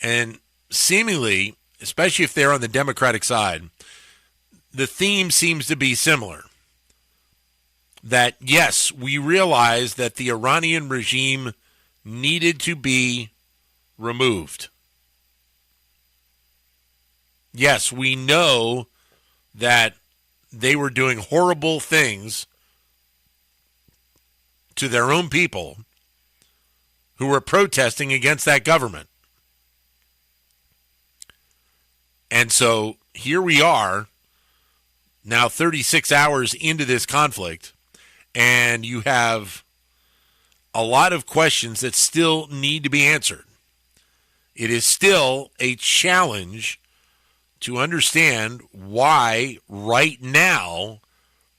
and seemingly, especially if they're on the Democratic side, the theme seems to be similar. That, yes, we realize that the Iranian regime needed to be removed. Yes, we know that they were doing horrible things to their own people who were protesting against that government. And so here we are, now 36 hours into this conflict, and you have a lot of questions that still need to be answered. It is still a challenge to understand why right now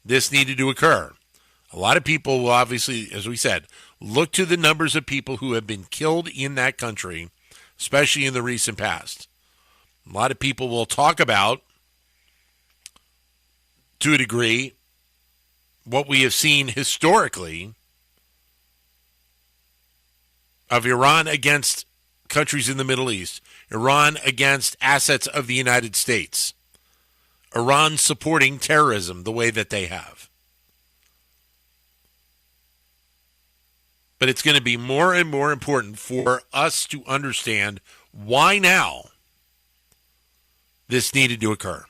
this needed to occur. A lot of people will obviously, as we said, look to the numbers of people who have been killed in that country, especially in the recent past. A lot of people will talk about, to a degree, what we have seen historically of Iran against countries in the Middle East, Iran against assets of the United States, Iran supporting terrorism the way that they have. But it's going to be more and more important for us to understand why now this needed to occur.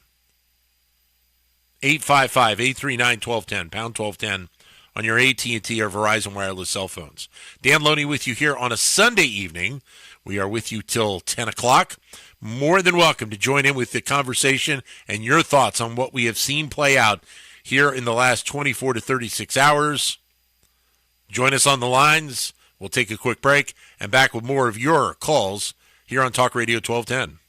855-839-1210, pound 1210 on your AT&T or Verizon wireless cell phones. Dan Loney with you here on a Sunday evening. We are with you till 10 o'clock. More than welcome to join in with the conversation and your thoughts on what we have seen play out here in the last 24 to 36 hours. Join us on the lines. We'll take a quick break and back with more of your calls here on Talk Radio 1210.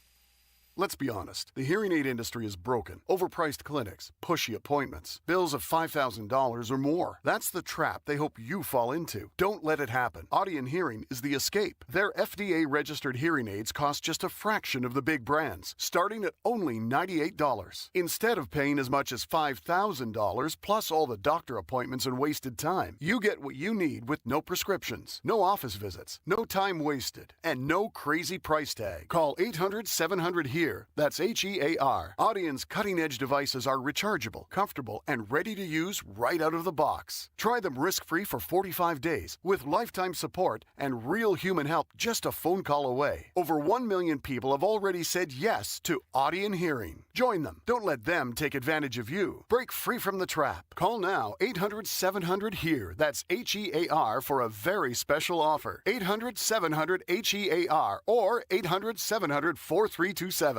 Let's be honest, the hearing aid industry is broken. Overpriced clinics, pushy appointments, bills of $5,000 or more. That's the trap they hope you fall into. Don't let it happen. Audien Hearing is the escape. Their FDA-registered hearing aids cost just a fraction of the big brands, starting at only $98. Instead of paying as much as $5,000 plus all the doctor appointments and wasted time, you get what you need with no prescriptions, no office visits, no time wasted, and no crazy price tag. Call 800-700-HEAR. That's HEAR. Audien's cutting-edge devices are rechargeable, comfortable, and ready to use right out of the box. Try them risk-free for 45 days with lifetime support and real human help just a phone call away. Over 1 million people have already said yes to Audien Hearing. Join them. Don't let them take advantage of you. Break free from the trap. Call now 800-700-HEAR. That's HEAR for a very special offer. 800-700-HEAR or 800-700-4327.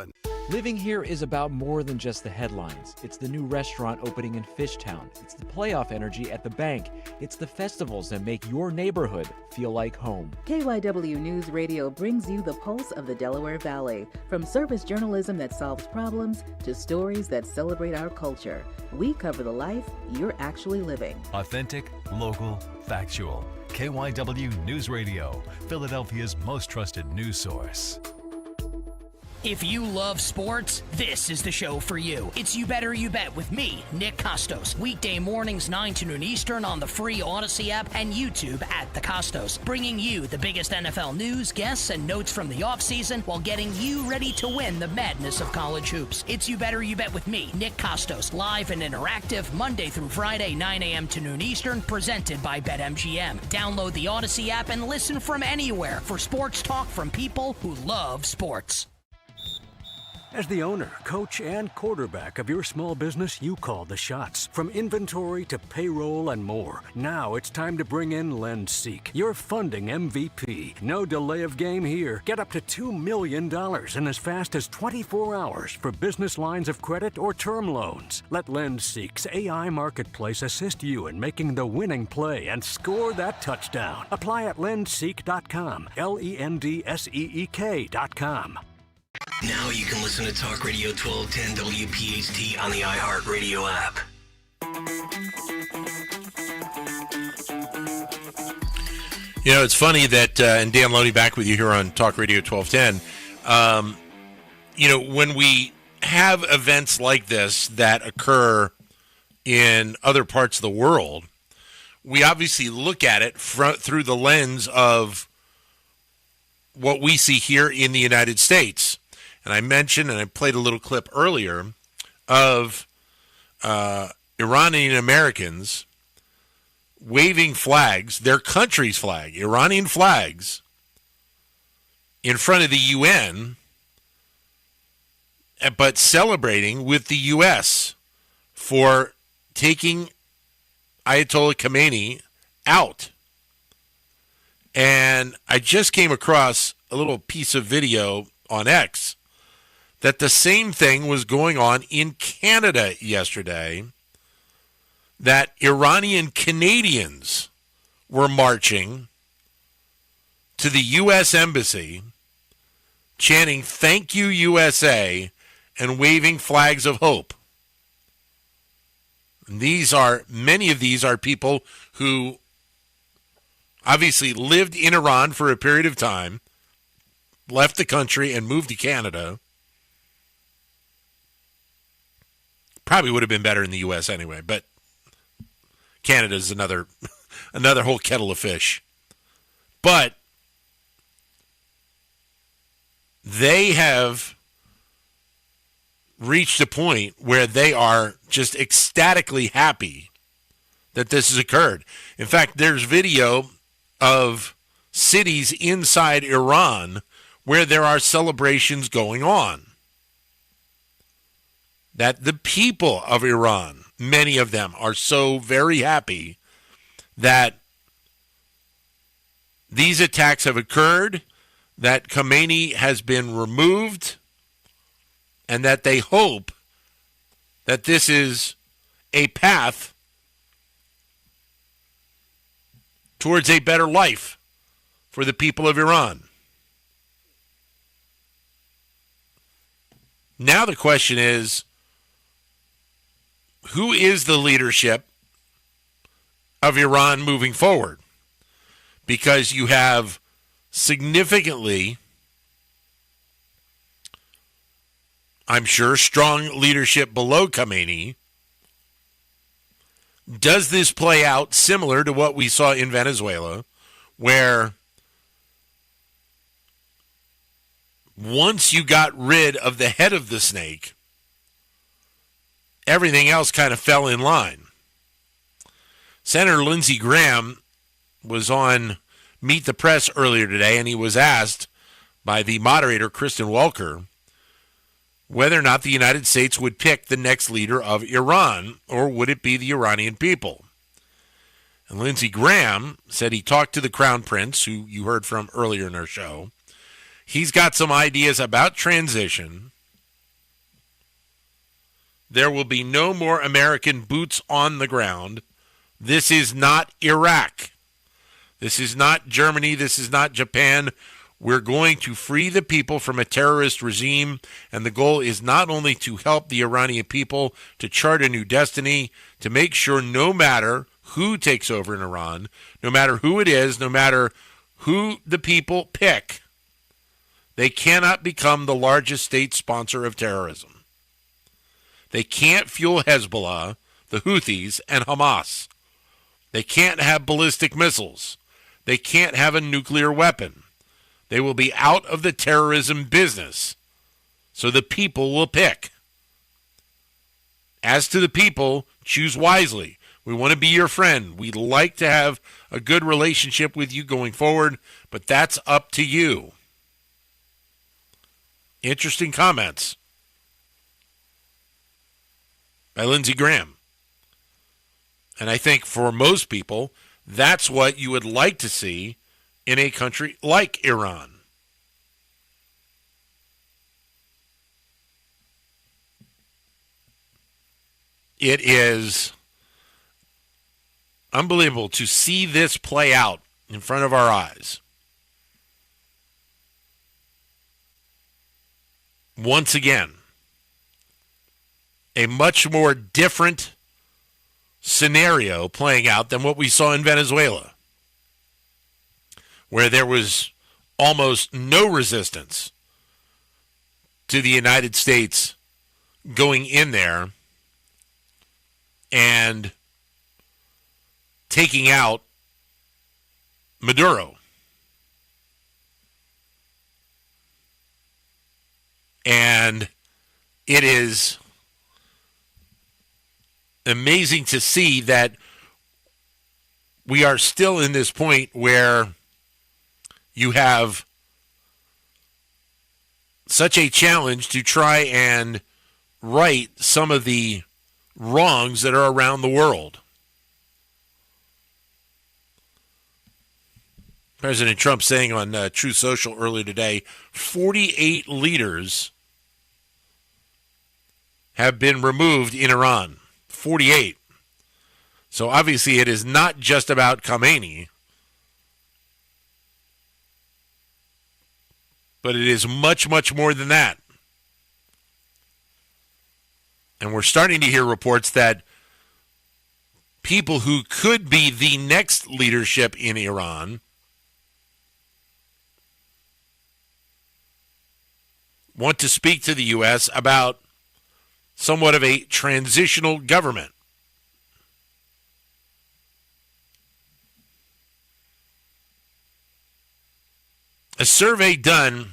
Living here is about more than just the headlines. It's the new restaurant opening in Fishtown. It's the playoff energy at the bank. It's the festivals that make your neighborhood feel like home. KYW News Radio brings you the pulse of the Delaware Valley. From service journalism that solves problems to stories that celebrate our culture. We cover the life you're actually living. Authentic, local, factual. KYW News Radio, Philadelphia's most trusted news source. If you love sports, this is the show for you. It's You Better You Bet with me, Nick Costos. Weekday mornings 9 to noon Eastern on the free Odyssey app and YouTube at The Costos. Bringing you the biggest NFL news, guests, and notes from the offseason while getting you ready to win the madness of college hoops. It's You Better You Bet with me, Nick Costos. Live and interactive Monday through Friday, 9 a.m. to noon Eastern. Presented by BetMGM. Download the Odyssey app and listen from anywhere for sports talk from people who love sports. As the owner, coach, and quarterback of your small business, you call the shots. From inventory to payroll and more. Now it's time to bring in LendSeek, your funding MVP. No delay of game here. Get up to $2 million in as fast as 24 hours for business lines of credit or term loans. Let LendSeek's AI marketplace assist you in making the winning play and score that touchdown. Apply at lendseek.com, LENDSEEK.com. Now you can listen to Talk Radio 1210 WPHT on the iHeartRadio app. You know, it's funny that, and Dan Loney back with you here on Talk Radio 1210, you know, when we have events like this that occur in other parts of the world, we obviously look at it through the lens of what we see here in the United States. And I mentioned, and I played a little clip earlier, of Iranian Americans waving flags, their country's flag, Iranian flags, in front of the UN, but celebrating with the U.S. for taking Ayatollah Khamenei out. And I just came across a little piece of video on X that the same thing was going on in Canada yesterday, that Iranian Canadians were marching to the U.S. Embassy, chanting, "Thank you, USA," and waving flags of hope. And many of these are people who obviously lived in Iran for a period of time, left the country and moved to Canada. Probably would have been better in the U.S. anyway, but Canada's another whole kettle of fish. But they have reached a point where they are just ecstatically happy that this has occurred. In fact, there's video of cities inside Iran where there are celebrations going on. That the people of Iran, many of them, are so very happy that these attacks have occurred, that Khamenei has been removed, and that they hope that this is a path towards a better life for the people of Iran. Now the question is, who is the leadership of Iran moving forward? Because you have significantly, I'm sure, strong leadership below Khamenei. Does this play out similar to what we saw in Venezuela, where once you got rid of the head of the snake, everything else kind of fell in line? Senator Lindsey Graham was on Meet the Press earlier today, and he was asked by the moderator, Kristen Welker, whether or not the United States would pick the next leader of Iran, or would it be the Iranian people? And Lindsey Graham said he talked to the Crown Prince, who you heard from earlier in our show. He's got some ideas about transition. There will be no more American boots on the ground. This is not Iraq. This is not Germany. This is not Japan. We're going to free the people from a terrorist regime, and the goal is not only to help the Iranian people to chart a new destiny, to make sure no matter who takes over in Iran, no matter who it is, no matter who the people pick, they cannot become the largest state sponsor of terrorism. They can't fuel Hezbollah, the Houthis, and Hamas. They can't have ballistic missiles. They can't have a nuclear weapon. They will be out of the terrorism business. So the people will pick. As to the people, choose wisely. We want to be your friend. We'd like to have a good relationship with you going forward, but that's up to you. Interesting comments by Lindsey Graham. And I think for most people, that's what you would like to see in a country like Iran. It is unbelievable to see this play out in front of our eyes. Once again, a much more different scenario playing out than what we saw in Venezuela, where there was almost no resistance to the United States going in there and taking out Maduro. And it is amazing to see that we are still in this point where you have such a challenge to try and right some of the wrongs that are around the world. President Trump saying on Truth Social earlier today, 48 leaders have been removed in Iran. 48. So obviously it is not just about Khamenei, but it is much, much more than that. And we're starting to hear reports that people who could be the next leadership in Iran want to speak to the U.S. about somewhat of a transitional government. A survey done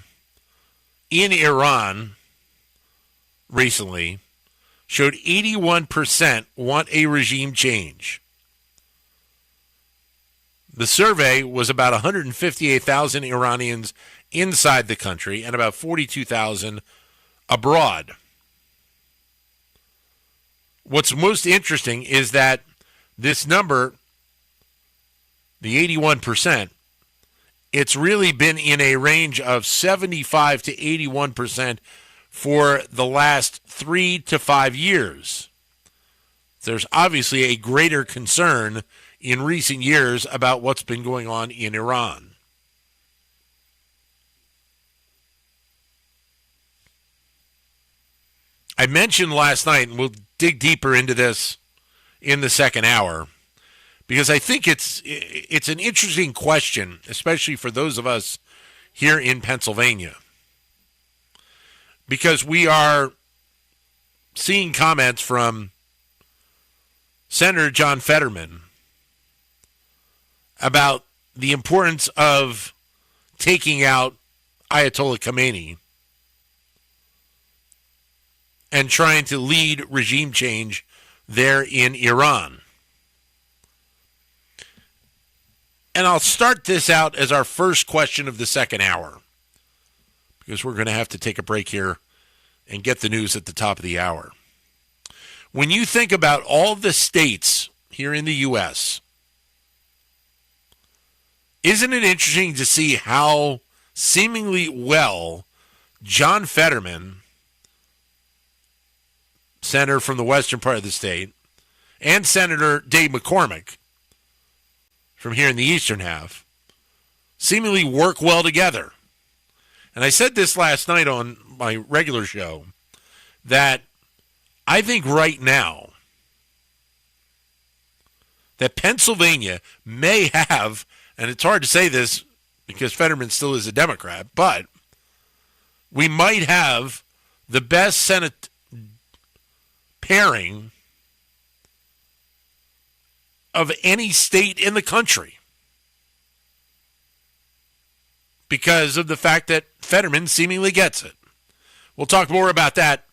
in Iran recently showed 81% want a regime change. The survey was about 158,000 Iranians inside the country and about 42,000 abroad. What's most interesting is that this number, the 81%, it's really been in a range of 75 to 81% for the last 3 to 5 years. There's obviously a greater concern in recent years about what's been going on in Iran. I mentioned last night, and we'll dig deeper into this in the second hour, because I think it's an interesting question, especially for those of us here in Pennsylvania, because we are seeing comments from Senator John Fetterman about the importance of taking out Ayatollah Khamenei and trying to lead regime change there in Iran. And I'll start this out as our first question of the second hour, because we're going to have to take a break here and get the news at the top of the hour. When you think about all the states here in the U.S., isn't it interesting to see how seemingly well John Fetterman, senator from the western part of the state, and Senator Dave McCormick from here in the eastern half, seemingly work well together? And I said this last night on my regular show, that I think right now that Pennsylvania may have, and it's hard to say this because Fetterman still is a Democrat, but we might have the best Senate pairing of any state in the country, because of the fact that Fetterman seemingly gets it. We'll talk more about that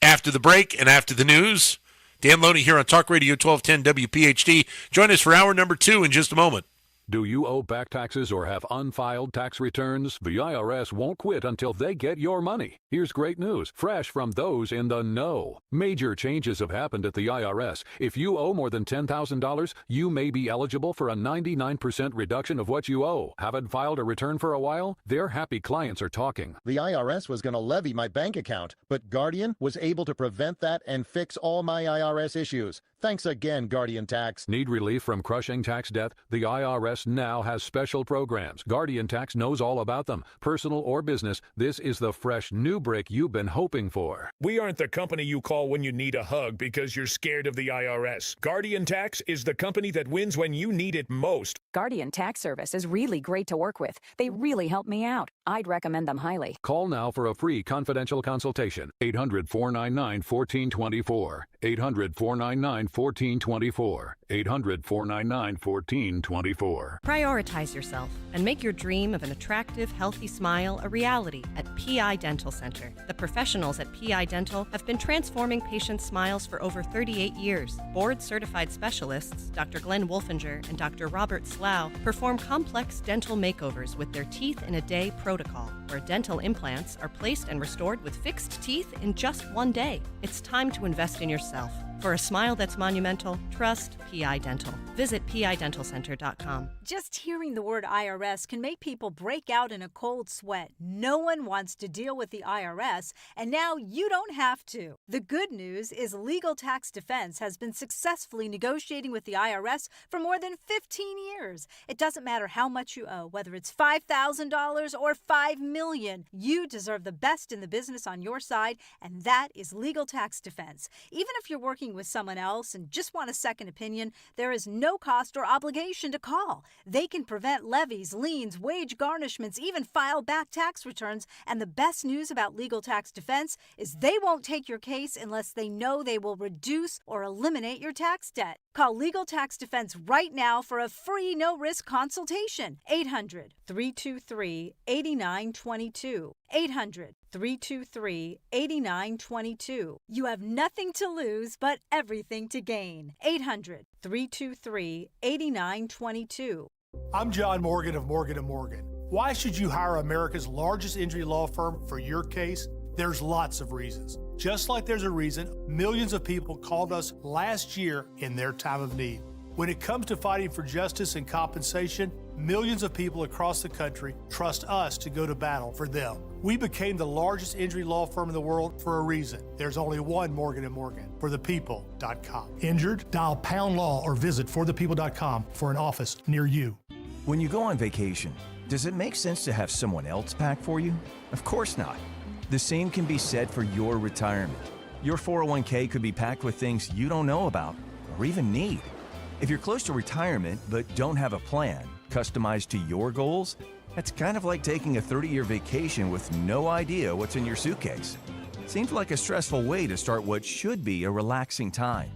after the break and after the news. Dan Loney here on Talk Radio 1210 WPHT. Join us for hour number 2 in just a moment. Do you owe back taxes or have unfiled tax returns? The IRS won't quit until they get your money. Here's great news, fresh from those in the know. Major changes have happened at the IRS. If you owe more than $10,000, you may be eligible for a 99% reduction of what you owe. Haven't filed a return for a while? Their happy clients are talking. The IRS was going to levy my bank account, but Guardian was able to prevent that and fix all my IRS issues. Thanks again, Guardian Tax. Need relief from crushing tax debt? The IRS now has special programs. Guardian Tax knows all about them. Personal or business, this is the fresh new break you've been hoping for. We aren't the company you call when you need a hug because you're scared of the IRS. Guardian Tax is the company that wins when you need it most. Guardian Tax Service is really great to work with. They really help me out. I'd recommend them highly. Call now for a free confidential consultation. 800-499-1424. 800-499-1424. 800-499-1424. Prioritize yourself and make your dream of an attractive, healthy smile a reality at PI Dental Center. The professionals at PI Dental have been transforming patients' smiles for over 38 years. Board-certified specialists, Dr. Glenn Wolfinger and Dr. Robert Slough, perform complex dental makeovers with their teeth-in-a-day protocol, where dental implants are placed and restored with fixed teeth in just one day. It's time to invest in yourself. For a smile that's monumental, trust PI Dental. Visit pidentalcenter.com. Just hearing the word IRS can make people break out in a cold sweat. No one wants to deal with the IRS, and now you don't have to. The good news is Legal Tax Defense has been successfully negotiating with the IRS for more than 15 years. It doesn't matter how much you owe, whether it's $5,000 or $5 million. You deserve the best in the business on your side, and that is Legal Tax Defense. Even if you're working with someone else and just want a second opinion, there is no cost or obligation to call. They can prevent levies, liens, wage garnishments, even file back tax returns. And the best news about Legal Tax Defense is they won't take your case unless they know they will reduce or eliminate your tax debt. Call Legal Tax Defense right now for a free no-risk consultation. 800-323-8922. 800-323-8922. You have nothing to lose but everything to gain. 800-323-8922. I'm John Morgan of Morgan & Morgan. Why should you hire America's largest injury law firm for your case? There's lots of reasons. Just like there's a reason millions of people called us last year in their time of need. When it comes to fighting for justice and compensation, millions of people across the country trust us to go to battle for them. We became the largest injury law firm in the world for a reason. There's only one Morgan & Morgan, forthepeople.com. Injured? Dial #law or visit forthepeople.com for an office near you. When you go on vacation, does it make sense to have someone else pack for you? Of course not. The same can be said for your retirement. Your 401k could be packed with things you don't know about or even need. If you're close to retirement but don't have a plan customized to your goals, that's kind of like taking a 30-year vacation with no idea what's in your suitcase. Seems like a stressful way to start what should be a relaxing time.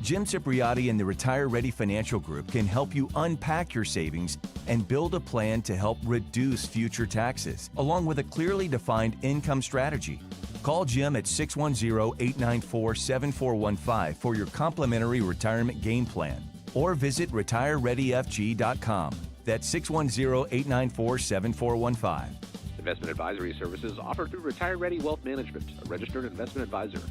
Jim Cipriotti and the Retire Ready Financial Group can help you unpack your savings and build a plan to help reduce future taxes, along with a clearly defined income strategy. Call Jim at 610-894-7415 for your complimentary retirement game plan, or visit retirereadyfg.com. That's 610-894-7415. Investment advisory services offered through Retire Ready Wealth Management, a registered investment advisor.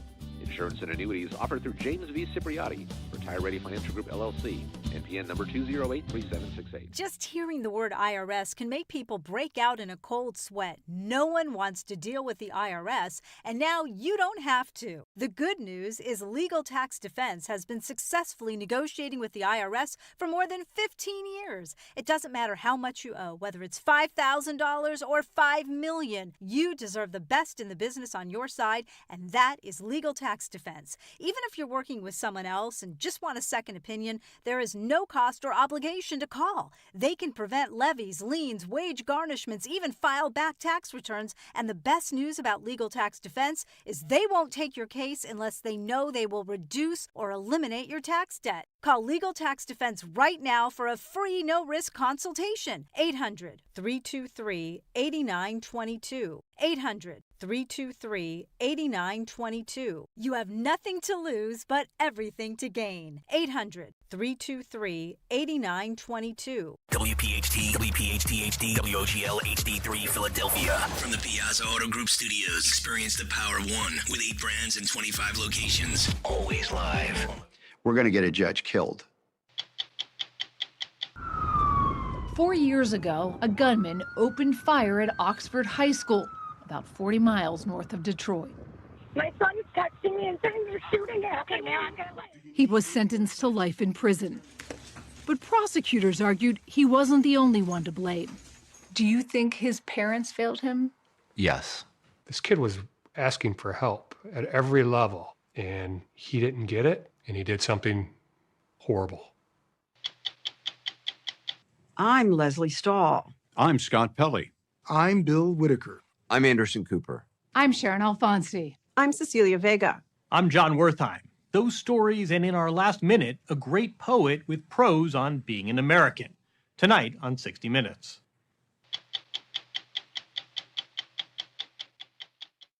Insurance and annuities offered through James V. Cipriotti, Retire Ready Financial Group, LLC, NPN number 2083768. Just hearing the word IRS can make people break out in a cold sweat. No one wants to deal with the IRS, and now you don't have to. The good news is Legal Tax Defense has been successfully negotiating with the IRS for more than 15 years. It doesn't matter how much you owe, whether it's $5,000 or $5 million. You deserve the best in the business on your side, and that is Legal Tax Defense. Even if you're working with someone else and just want a second opinion, there is no cost or obligation to call. They can prevent levies, liens, wage garnishments, even file back tax returns. And the best news about Legal Tax Defense is they won't take your case unless they know they will reduce or eliminate your tax debt. Call Legal Tax Defense right now for a free no-risk consultation. 800-323-8922. 800-323-8922. You have nothing to lose but everything to gain. 800-323-8922. WPHT, WPHT HD, WOGL HD3 Philadelphia. From the Piazza Auto Group Studios, experience the power of one with 8 brands and 25 locations. Always live. We're going to get a judge killed. 4 years ago, a gunman opened fire at Oxford High School, about 40 miles north of Detroit. My son's texting me and saying they're shooting at me. He was sentenced to life in prison. But prosecutors argued he wasn't the only one to blame. Do you think his parents failed him? Yes. This kid was asking for help at every level, and he didn't get it, and he did something horrible. I'm Leslie Stahl. I'm Scott Pelley. I'm Bill Whitaker. I'm Anderson Cooper. I'm Sharon Alfonsi. I'm Cecilia Vega. I'm John Wertheim. Those stories, and in our last minute, a great poet with prose on being an American. Tonight on 60 Minutes.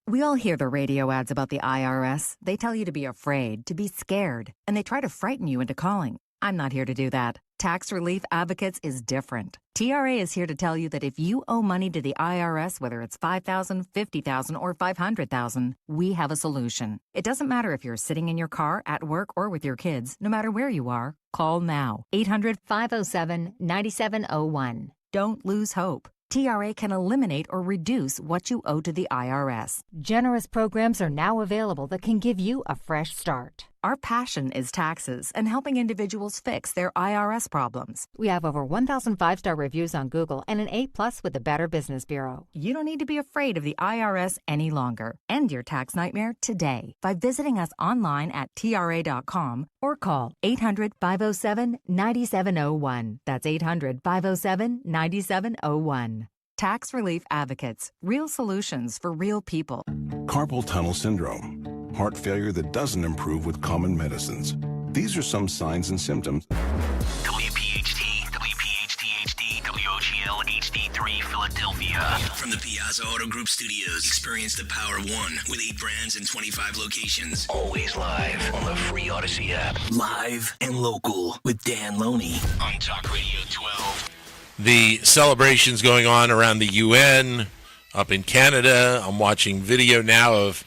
We all hear the radio ads about the IRS. They tell you to be afraid, to be scared, and they try to frighten you into calling. I'm not here to do that. Tax Relief Advocates is different. TRA is here to tell you that if you owe money to the IRS, whether it's $5,000, $50,000, or $500,000, we have a solution. It doesn't matter if you're sitting in your car, at work, or with your kids. No matter where you are, call now. 800-507-9701. Don't lose hope. TRA can eliminate or reduce what you owe to the IRS. Generous programs are now available that can give you a fresh start. Our passion is taxes and helping individuals fix their IRS problems. We have over 1,000 5-star reviews on Google and an A+ with the Better Business Bureau. You don't need to be afraid of the IRS any longer. End your tax nightmare today by visiting us online at TRA.com or call 800-507-9701. That's 800-507-9701. Tax Relief Advocates. Real solutions for real people. Carpal tunnel syndrome. Heart failure that doesn't improve with common medicines. These are some signs and symptoms. WPHT, WPHT-HD, WOGL HD3 Philadelphia. From the Piazza Auto Group Studios, experience the power of one with 8 brands and 25 locations. Always live on the free Odyssey app. Live and local with Dan Loney on Talk Radio 12. The celebrations going on around the UN, up in Canada. I'm watching video now of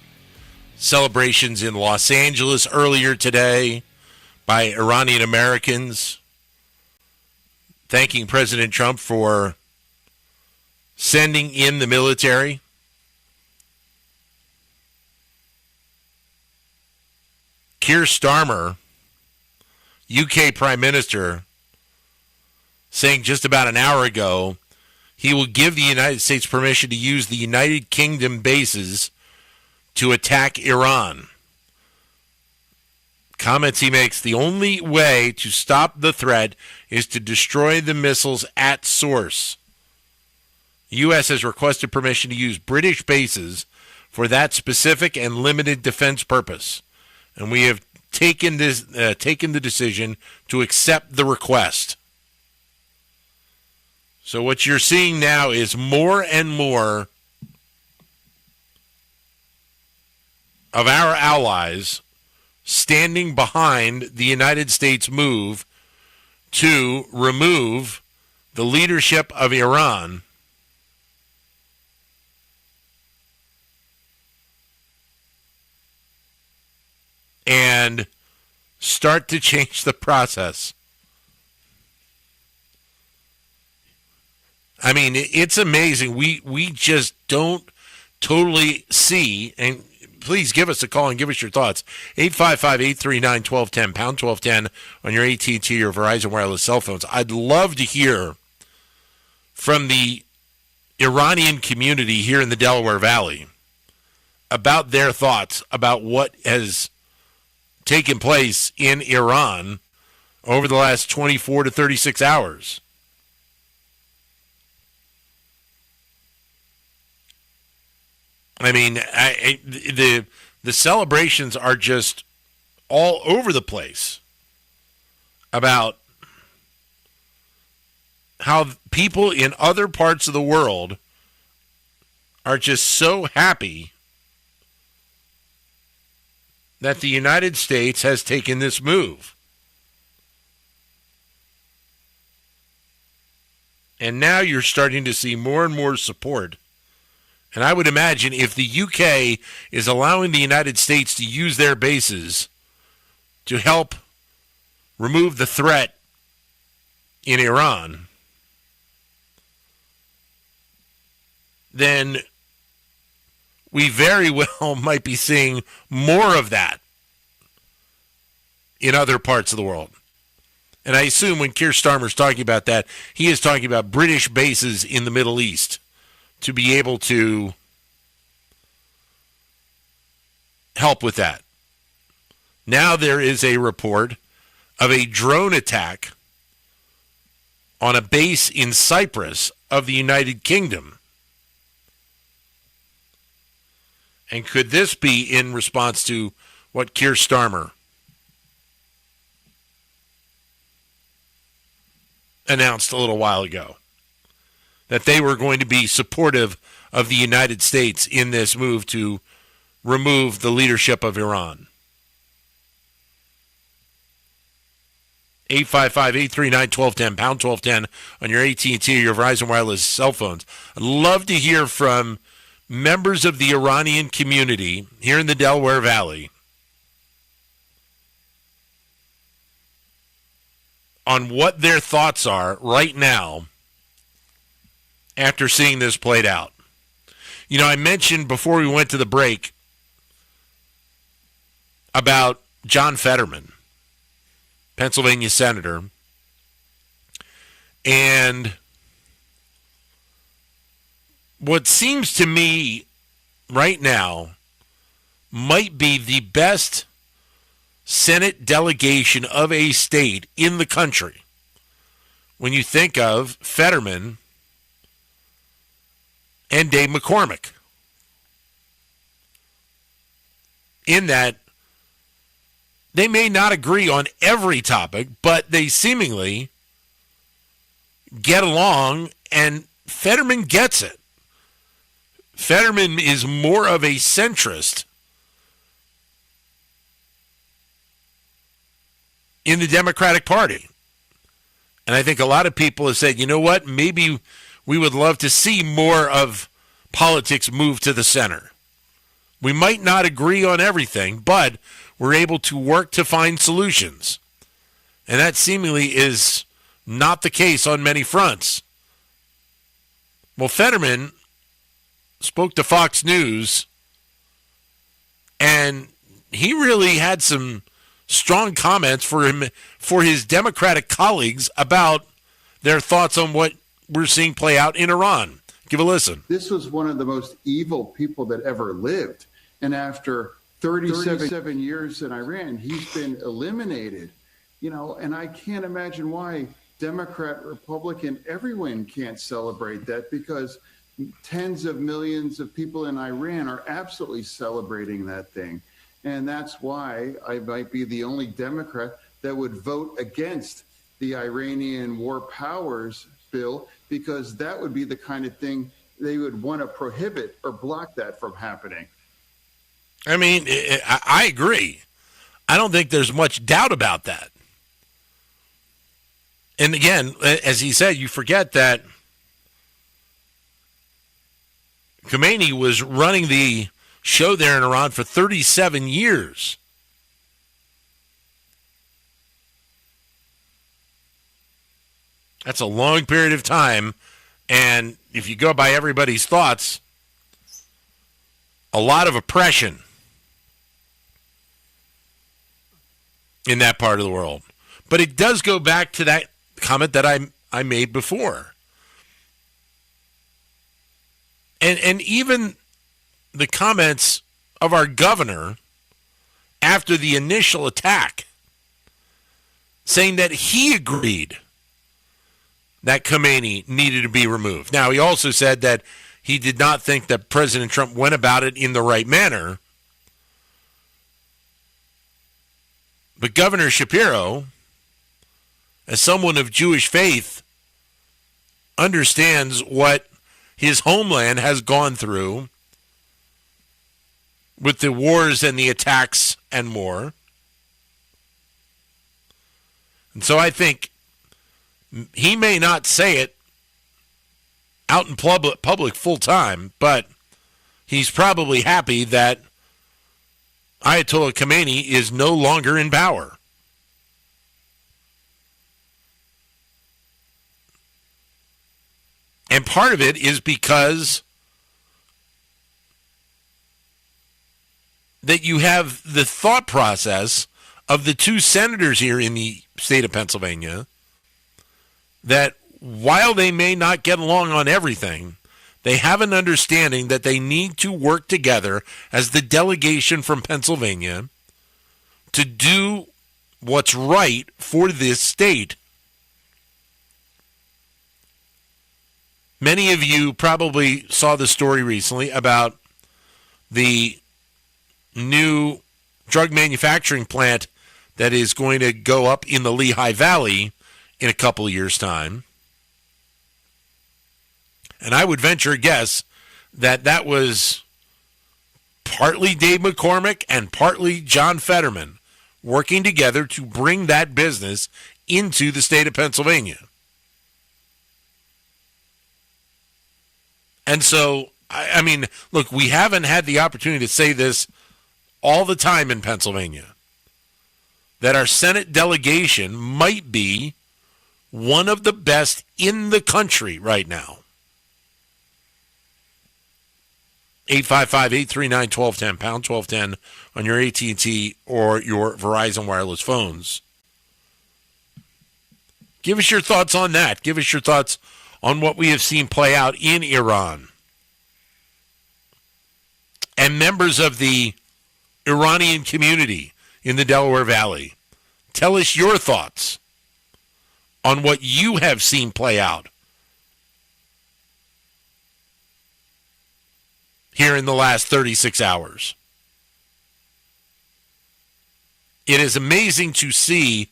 celebrations in Los Angeles earlier today by Iranian Americans, thanking President Trump for sending in the military. Keir Starmer, UK Prime Minister, saying just about an hour ago he will give the United States permission to use the United Kingdom bases to attack Iran. Comments he makes, the only way to stop the threat is to destroy the missiles at source. The U.S. has requested permission to use British bases for that specific and limited defense purpose, and we have taken the decision to accept the request. So what you're seeing now is more and more of our allies standing behind the United States move to remove the leadership of Iran and start to change the process. I mean, it's amazing. We just don't totally see, and please give us a call and give us your thoughts. 855-839-1210, pound 1210 on your AT&T or Verizon wireless cell phones. I'd love to hear from the Iranian community here in the Delaware Valley about their thoughts about what has taken place in Iran over the last 24 to 36 hours. I mean, the celebrations are just all over the place about how people in other parts of the world are just so happy that the United States has taken this move. And now you're starting to see more and more support. And I would imagine if the UK is allowing the United States to use their bases to help remove the threat in Iran, then we very well might be seeing more of that in other parts of the world. And I assume when Keir Starmer's talking about that, he is talking about British bases in the Middle East to be able to help with that. Now there is a report of a drone attack on a base in Cyprus of the United Kingdom. And could this be in response to what Keir Starmer announced a little while ago that they were going to be supportive of the United States in this move to remove the leadership of Iran. 855-839-1210, pound 1210 on your AT&T or your Verizon Wireless cell phones. I'd love to hear from members of the Iranian community here in the Delaware Valley on what their thoughts are right now after seeing this played out. You know, I mentioned before we went to the break about John Fetterman, Pennsylvania senator, and what seems to me right now might be the best Senate delegation of a state in the country when you think of Fetterman and Dave McCormick. In that they may not agree on every topic, but they seemingly get along, and Fetterman gets it. Fetterman is more of a centrist in the Democratic Party. And I think a lot of people have said, you know what, maybe we would love to see more of politics move to the center. We might not agree on everything, but we're able to work to find solutions. And that seemingly is not the case on many fronts. Well, Fetterman spoke to Fox News, and he really had some strong comments for his Democratic colleagues about their thoughts on what we're seeing play out in Iran. Give a listen. This was one of the most evil people that ever lived. And after 37 years in Iran, he's been eliminated. You know, and I can't imagine why Democrat, Republican, everyone can't celebrate that, because tens of millions of people in Iran are absolutely celebrating that thing. And that's why I might be the only Democrat that would vote against the Iranian War Powers Bill, because that would be the kind of thing they would want to prohibit or block that from happening. I mean, I agree. I don't think there's much doubt about that. And again, as he said, you forget that Khomeini was running the show there in Iran for 37 years. That's a long period of time. And if you go by everybody's thoughts, a lot of oppression in that part of the world. But it does go back to that comment that I made before. And even the comments of our governor after the initial attack, saying that he agreed that Khomeini needed to be removed. Now, he also said that he did not think that President Trump went about it in the right manner. But Governor Shapiro, as someone of Jewish faith, understands what his homeland has gone through with the wars and the attacks and more. And so I think he may not say it out in public full time, but he's probably happy that Ayatollah Khomeini is no longer in power. And part of it is because that you have the thought process of the two senators here in the state of Pennsylvania that while they may not get along on everything, they have an understanding that they need to work together as the delegation from Pennsylvania to do what's right for this state. Many of you probably saw the story recently about the new drug manufacturing plant that is going to go up in the Lehigh Valley in a couple of years' time. And I would venture a guess that that was partly Dave McCormick and partly John Fetterman working together to bring that business into the state of Pennsylvania. And so, I mean, look, we haven't had the opportunity to say this all the time in Pennsylvania, that our Senate delegation might be one of the best in the country right now. 855-839-1210, pound 1210 on your AT&T or your Verizon wireless phones. Give us your thoughts on that. Give us your thoughts on what we have seen play out in Iran. And members of the Iranian community in the Delaware Valley, tell us your thoughts on what you have seen play out here in the last 36 hours. It is amazing to see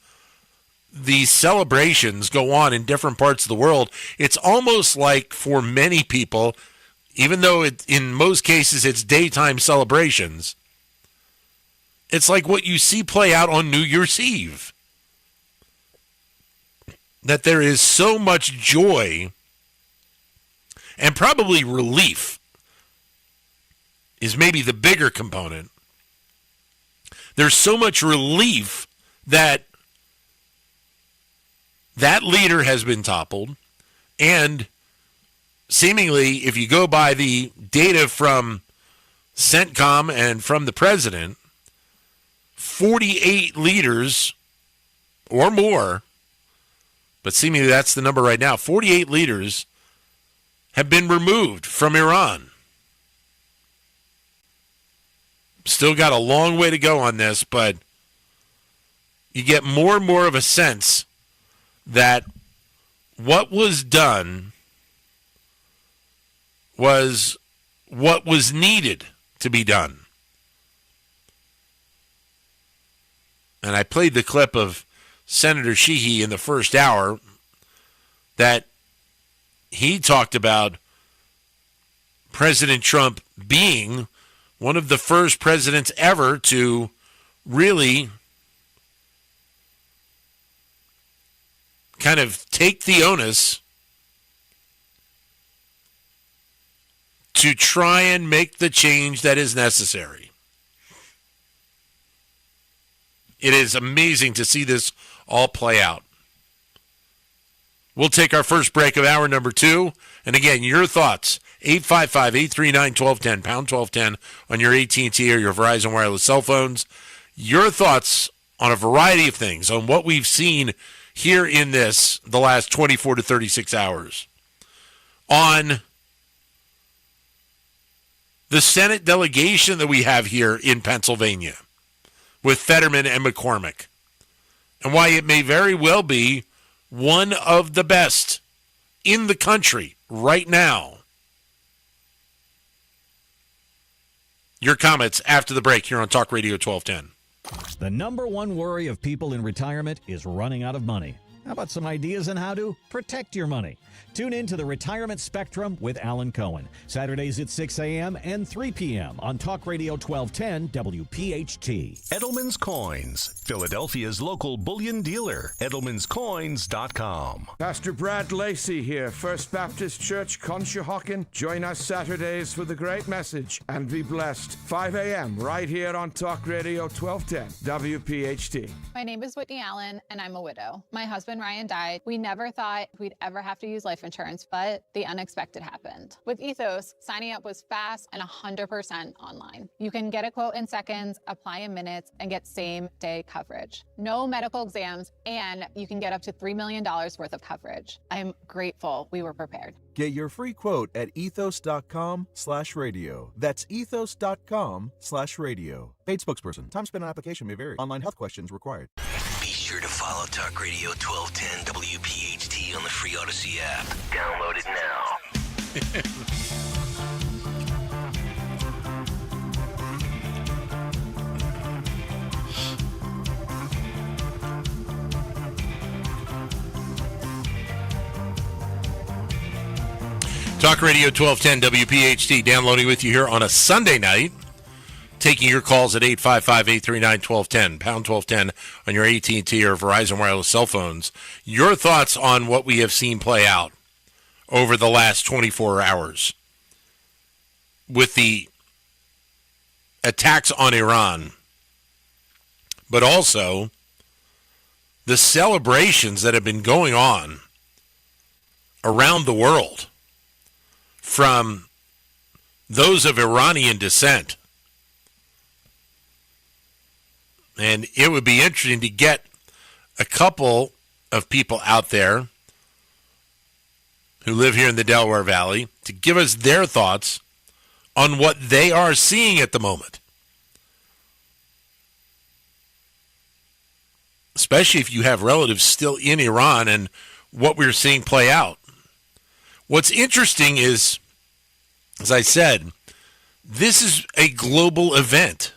these celebrations go on in different parts of the world. It's almost like for many people, even though in most cases it's daytime celebrations, it's like what you see play out on New Year's Eve. That there is so much joy and probably relief is maybe the bigger component. There's so much relief that that leader has been toppled, and seemingly, if you go by the data from CENTCOM and from the president, 48 leaders or more, but seemingly that's the number right now, 48 leaders have been removed from Iran. Still got a long way to go on this, but you get more and more of a sense that what was done was what was needed to be done. And I played the clip of Senator Sheehy in the first hour that he talked about President Trump being one of the first presidents ever to really kind of take the onus to try and make the change that is necessary. It is amazing to see this all play out. We'll take our first break of hour number 2. And again, your thoughts, 855-839-1210, pound 1210 on your AT&T or your Verizon wireless cell phones. Your thoughts on a variety of things, on what we've seen here in the last 24 to 36 hours. On the Senate delegation that we have here in Pennsylvania with Fetterman and McCormick, and why it may very well be one of the best in the country right now. Your comments after the break here on Talk Radio 1210. The number one worry of people in retirement is running out of money. How about some ideas on how to protect your money? Tune in to the Retirement Spectrum with Alan Cohen, Saturdays at 6 a.m. and 3 p.m. on Talk Radio 1210 WPHT. Edelman's Coins, Philadelphia's local bullion dealer. Edelman'sCoins.com. Pastor Brad Lacey here, First Baptist Church, Conshohocken. Join us Saturdays for the great message and be blessed. 5 a.m. right here on Talk Radio 1210 WPHT. My name is Whitney Allen, and I'm a widow. My husband Ryan died. We never thought we'd ever have to use life insurance, but the unexpected happened. With Ethos, signing up was fast and 100% online. You can get a quote in seconds, apply in minutes, and get same-day coverage. No medical exams, and you can get up to $3 million worth of coverage. I'm grateful we were prepared. Get your free quote at ethos.com/radio. That's ethos.com/radio. Paid spokesperson. Time spent on application may vary. Online health questions required. Be sure to follow Talk Radio 1210 WPHT on the free Odyssey app. Download it now. Talk Radio 1210 WPHT. Dan Loney with you here on a Sunday night. Taking your calls at 855-839-1210, pound 1210 on your AT&T or Verizon wireless cell phones. Your thoughts on what we have seen play out over the last 24 hours with the attacks on Iran, but also the celebrations that have been going on around the world from those of Iranian descent. And it would be interesting to get a couple of people out there who live here in the Delaware Valley to give us their thoughts on what they are seeing at the moment. Especially if you have relatives still in Iran and what we're seeing play out. What's interesting is, as I said, this is a global event.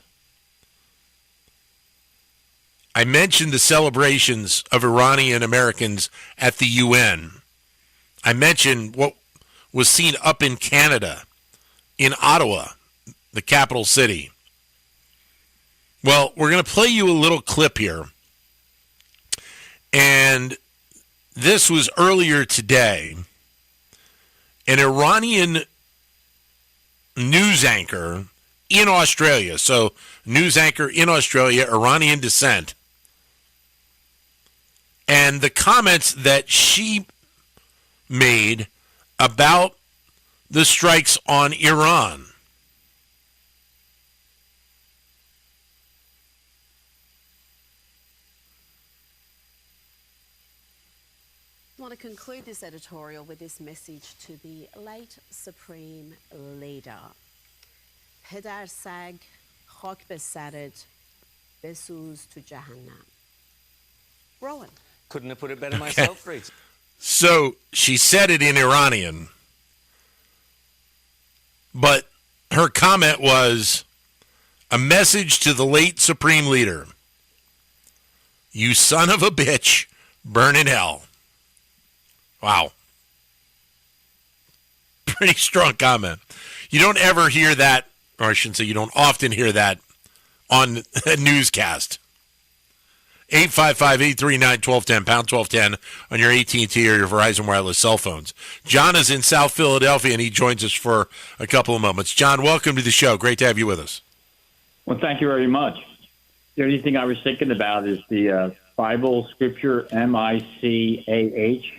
I mentioned the celebrations of Iranian Americans at the UN. I mentioned what was seen up in Canada, in Ottawa, the capital city. Well, we're going to play you a little clip here. And this was earlier today. An Iranian news anchor in Australia, so news anchor in Australia, Iranian descent, and the comments that she made about the strikes on Iran. I want to conclude this editorial with this message to the late Supreme Leader. پدر سگ خاک به سرت بسوز تو جهنم. Rowan. Couldn't have put it better myself, Reed. So she said it in Iranian, but her comment was a message to the late Supreme Leader. You son of a bitch, burn in hell. Wow. Pretty strong comment. You don't ever hear that, or I shouldn't say you don't often hear that on a newscast. 855-839-1210, pound 1210 on your AT&T or your Verizon wireless cell phones. John is in South Philadelphia, and he joins us for a couple of moments. John, welcome to the show. Great to have you with us. Well, thank you very much. The only thing I was thinking about is the Bible scripture, Michah.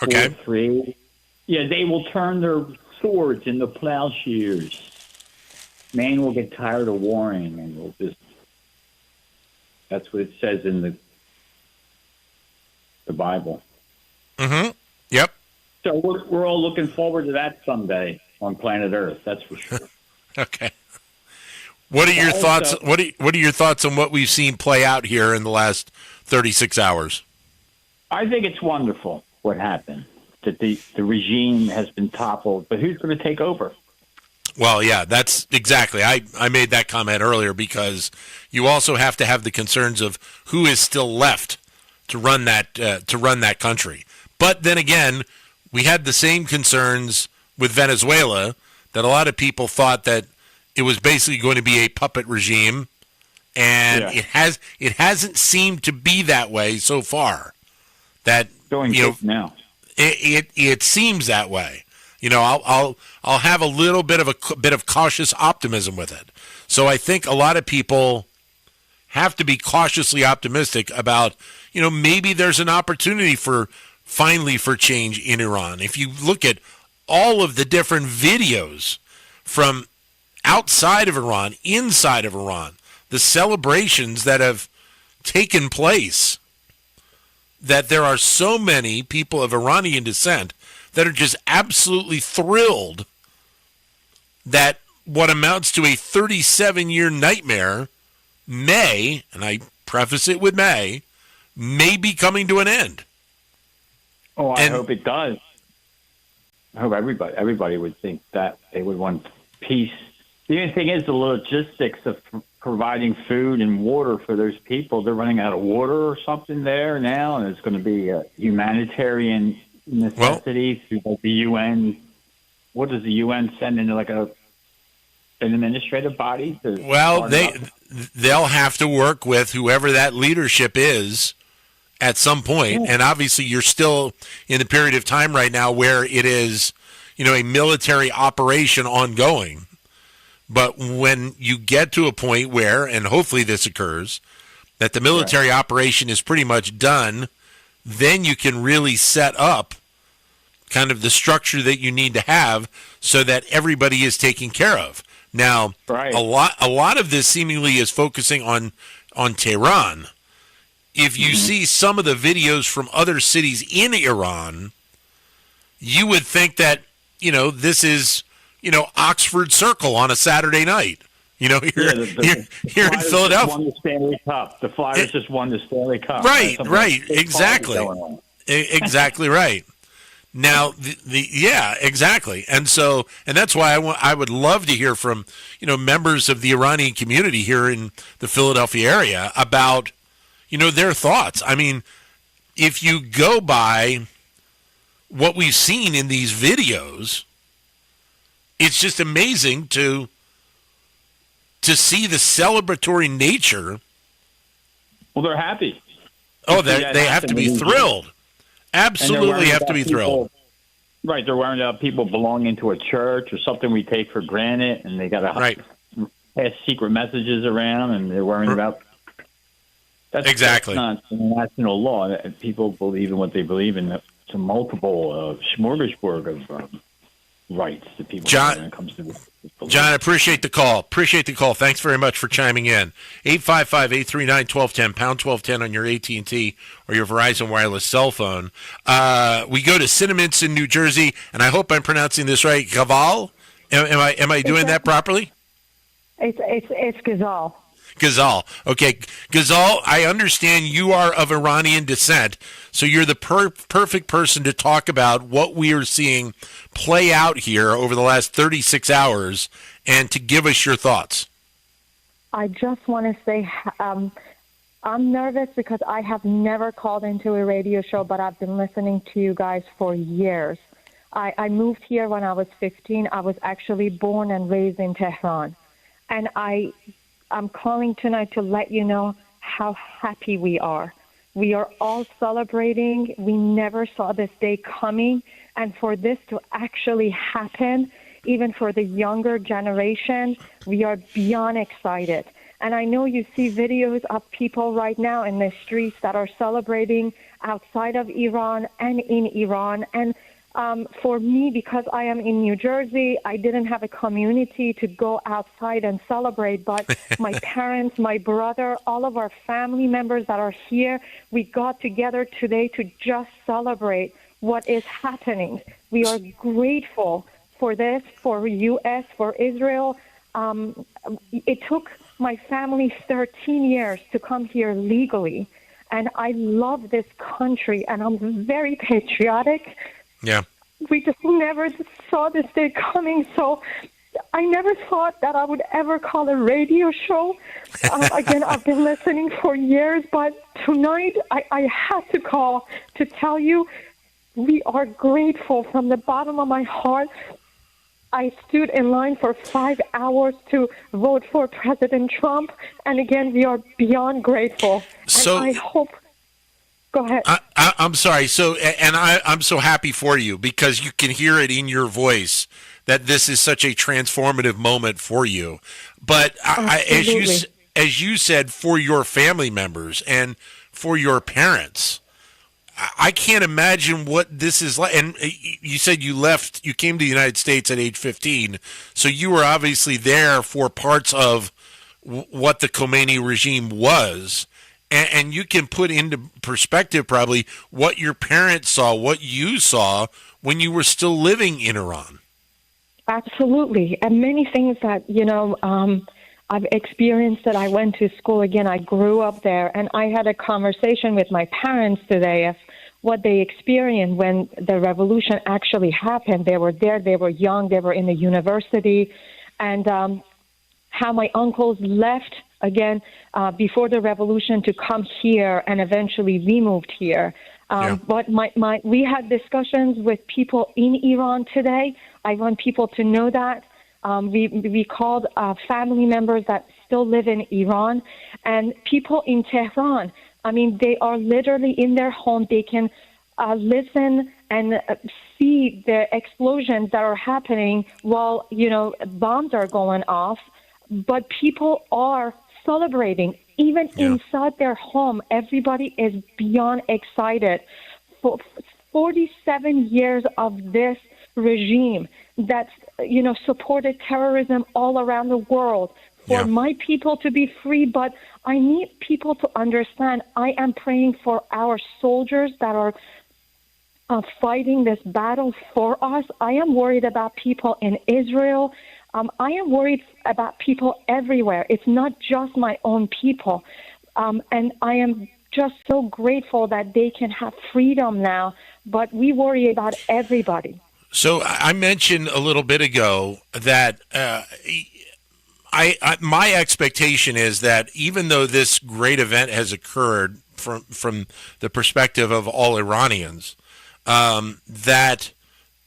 Okay. 4:3. Yeah, they will turn their swords into plowshares. Man will get tired of warring, and will just. That's what it says in the Bible. Mm-hmm. Yep. So we're all looking forward to that someday on planet Earth. That's for sure. Okay. What are your thoughts? What are your thoughts on what we've seen play out here in the last 36 hours? I think it's wonderful what happened. That the regime has been toppled, but who's going to take over? Well, yeah, that's exactly. I made that comment earlier because you also have to have the concerns of who is still left to run that country. But then again, we had the same concerns with Venezuela, that a lot of people thought that it was basically going to be a puppet regime, and it hasn't seemed to be that way so far. That going now. It seems that way. I'll have a little bit of cautious optimism with it. So I think a lot of people have to be cautiously optimistic about, maybe there's an opportunity for change in Iran. If you look at all of the different videos from outside of Iran, inside of Iran, the celebrations that have taken place, that there are so many people of Iranian descent that are just absolutely thrilled that what amounts to a 37-year nightmare may, and I preface it with may be coming to an end. Oh, I hope it does. I hope everybody would think that they would want peace. The only thing is the logistics of providing food and water for those people. They're running out of water or something there now, and it's going to be a humanitarian necessity through the UN what does the UN send into like an administrative body? Well, they'll have to work with whoever that leadership is at some point. And obviously you're still in the period of time right now where it is, a military operation ongoing. But when you get to a point where, and hopefully this occurs, that the military operation is pretty much done, then you can really set up kind of the structure that you need to have so that everybody is taken care of. Now, a lot of this seemingly is focusing on Tehran. If you see some of the videos from other cities in Iran, you would think that, this is, Oxford Circle on a Saturday night. Here in Philadelphia. Won the Stanley Cup. The Flyers just won the Stanley Cup. Right, exactly. Exactly right. Now, exactly. And that's why I would love to hear from, members of the Iranian community here in the Philadelphia area about, their thoughts. I mean, if you go by what we've seen in these videos, it's just amazing to see the celebratory nature. Well, they're happy. Oh, they have to be thrilled. Absolutely have to be thrilled. Right, they're worried about people belonging to a church or something we take for granted, and they got to pass secret messages around, and they're worrying about. That's not international law. People believe in what they believe in. It's a multiple smorgasbord of rights that people have when it comes to this. John, I appreciate the call. Thanks very much for chiming in. 855-839-1210, pound 1210 on your AT&T or your Verizon wireless cell phone. We go to Cinnamints in New Jersey, and I hope I'm pronouncing this right. Gaval? Am I doing that properly? It's Gazal. Gazal. Okay, Gazal, I understand you are of Iranian descent, so you're the perfect person to talk about what we are seeing play out here over the last 36 hours and to give us your thoughts. I just want to say I'm nervous because I have never called into a radio show, but I've been listening to you guys for years. I moved here when I was 15. I was actually born and raised in Tehran. And I'm calling tonight to let you know how happy we are. We are all celebrating. We never saw this day coming. And for this to actually happen, even for the younger generation, we are beyond excited. And I know you see videos of people right now in the streets that are celebrating outside of Iran and in Iran. And for me, because I am in New Jersey, I didn't have a community to go outside and celebrate, but my parents, my brother, all of our family members that are here, we got together today to just celebrate what is happening. We are grateful for this, for U.S., for Israel. It took my family 13 years to come here legally, and I love this country, and I'm very patriotic. Yeah. We just never saw this day coming, so I never thought that I would ever call a radio show. Again, I've been listening for years, but tonight I had to call to tell you we are grateful from the bottom of my heart. I stood in line for 5 hours to vote for President Trump, and again, we are beyond grateful. So, and I hope... Go ahead. I'm sorry. So, and I'm so happy for you because you can hear it in your voice that this is such a transformative moment for you. But as you said, for your family members and for your parents, I can't imagine what this is like. And you said you came to the United States at age 15. So you were obviously there for parts of what the Khomeini regime was. And you can put into perspective probably what your parents saw, what you saw when you were still living in Iran. Absolutely. And many things that, I've experienced that I went to school. Again, I grew up there. And I had a conversation with my parents today of what they experienced when the revolution actually happened. They were there. They were young. They were in the university. And how my uncles left again, before the revolution to come here, and eventually we moved here. But we had discussions with people in Iran today. I want people to know that. We called family members that still live in Iran, and people in Tehran. I mean, they are literally in their home. They can listen and see the explosions that are happening while, bombs are going off. But people are celebrating. Even inside their home, everybody is beyond excited. For 47 years of this regime that's, supported terrorism all around the world, for my people to be free. But I need people to understand, I am praying for our soldiers that are fighting this battle for us. I am worried about people in Israel. I am worried about people everywhere. It's not just my own people. And I am just so grateful that they can have freedom now, but we worry about everybody. So I mentioned a little bit ago that my expectation is that even though this great event has occurred from the perspective of all Iranians, that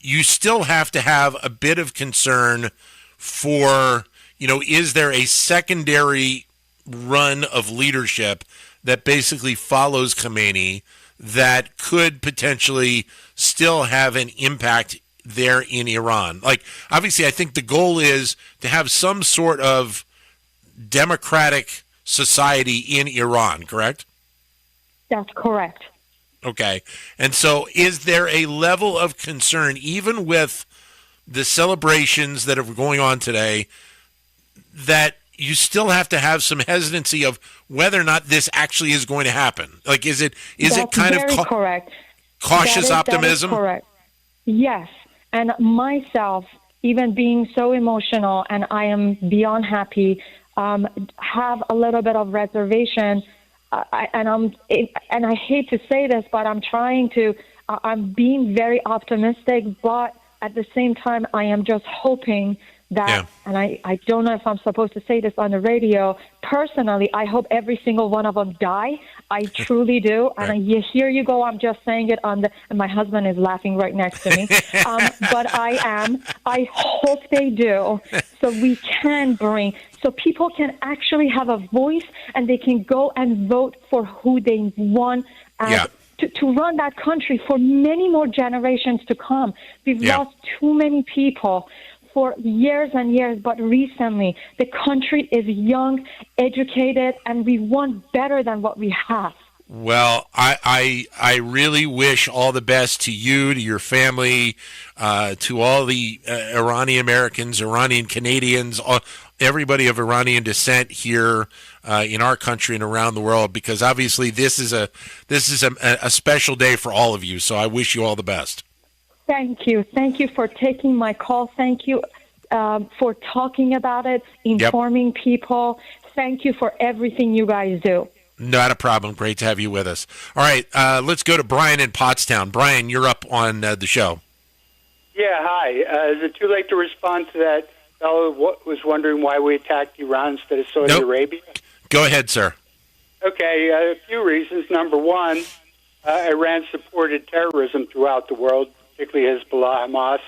you still have to have a bit of concern for, is there a secondary run of leadership that basically follows Khamenei that could potentially still have an impact there in Iran? Like, obviously, I think the goal is to have some sort of democratic society in Iran, correct? That's correct. Okay. And so is there a level of concern, even with the celebrations that are going on today, that you still have to have some hesitancy of whether or not this actually is going to happen? Like, is it kind of correct. Cautious optimism? That is correct. Yes. And myself, even being so emotional, and I am beyond happy, have a little bit of reservation. And I hate to say this, but I'm being very optimistic, but at the same time, I am just hoping that, and I don't know if I'm supposed to say this on the radio, personally, I hope every single one of them die. I truly do. And here you go, I'm just saying it and my husband is laughing right next to me. But I hope they do, so we can so people can actually have a voice and they can go and vote for who they want to run that country for many more generations to come. We've lost too many people for years and years, but recently the country is young, educated, and we want better than what we have. Well, I really wish all the best to you, to your family, to all the Iranian Americans, Iranian Canadians, everybody of Iranian descent here in our country and around the world, because obviously this is a special day for all of you. So I wish you all the best. Thank you. Thank you for taking my call. Thank you for talking about it, informing people. Thank you for everything you guys do. Not a problem. Great to have you with us. All right, let's go to Brian in Pottstown. Brian, you're up on the show. Yeah, hi. Is it too late to respond to that fellow was wondering why we attacked Iran instead of Saudi Arabia? Go ahead, sir. Okay, a few reasons. Number one, Iran supported terrorism throughout the world, particularly Hezbollah,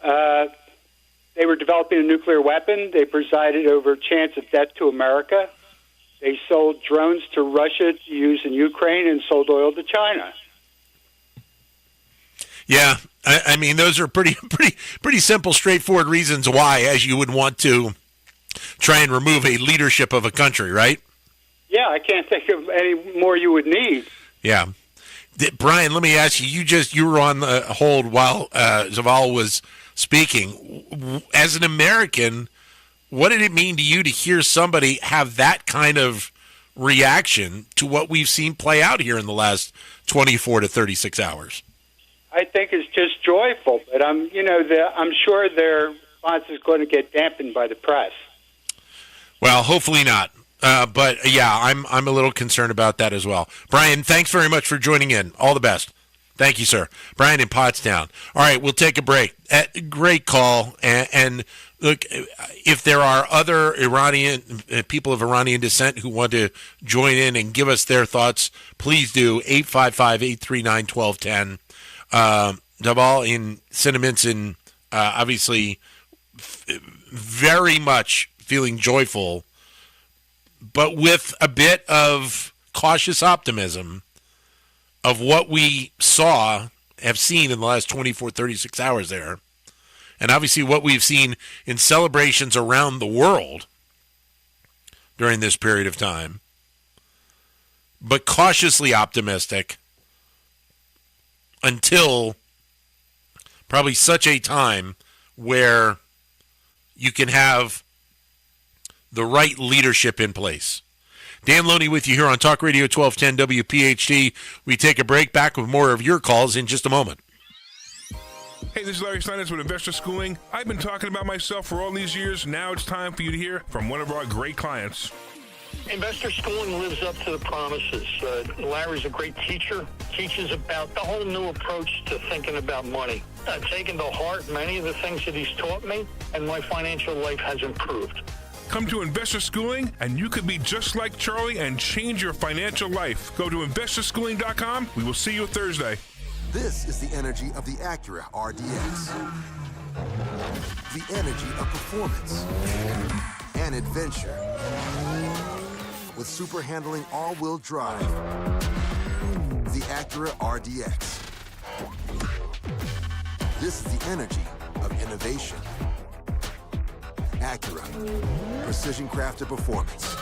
Hamas. They were developing a nuclear weapon. They presided over a chance of death to America. They sold drones to Russia to use in Ukraine and sold oil to China. Yeah, I mean, those are pretty simple, straightforward reasons why, as you would want to try and remove a leadership of a country, right? Yeah, I can't think of any more you would need. Yeah. Brian, let me ask you, you were on the hold while Zaval was speaking. As an American, what did it mean to you to hear somebody have that kind of reaction to what we've seen play out here in the last 24 to 36 hours? I think it's just joyful, but I'm sure their response is going to get dampened by the press. Well, hopefully not. But yeah, I'm a little concerned about that as well. Brian, thanks very much for joining in. All the best. Thank you, sir. Brian in Pottstown. All right, we'll take a break. Great call. And look, if there are other Iranian people of Iranian descent who want to join in and give us their thoughts, please do. 855-839-1210. Dabal in sentiments and obviously very much feeling joyful, but with a bit of cautious optimism of what we have seen in the last 24, 36 hours there. And obviously what we've seen in celebrations around the world during this period of time. But cautiously optimistic until probably such a time where you can have the right leadership in place. Dan Loney with you here on Talk Radio 1210 WPHT. We take a break, back with more of your calls in just a moment. Hey, this is Larry Steinitz with Investor Schooling. I've been talking about myself for all these years. Now it's time for you to hear from one of our great clients. Investor Schooling lives up to the promises. Larry's a great teacher, teaches about the whole new approach to thinking about money. I've taken to heart many of the things that he's taught me, and my financial life has improved. Come to Investor Schooling, and you could be just like Charlie and change your financial life. Go to investorschooling.com. We will see you Thursday. This is the energy of the Acura RDX. The energy of performance and adventure. With super handling all-wheel drive. The Acura RDX. This is the energy of innovation. Acura. Precision crafted performance.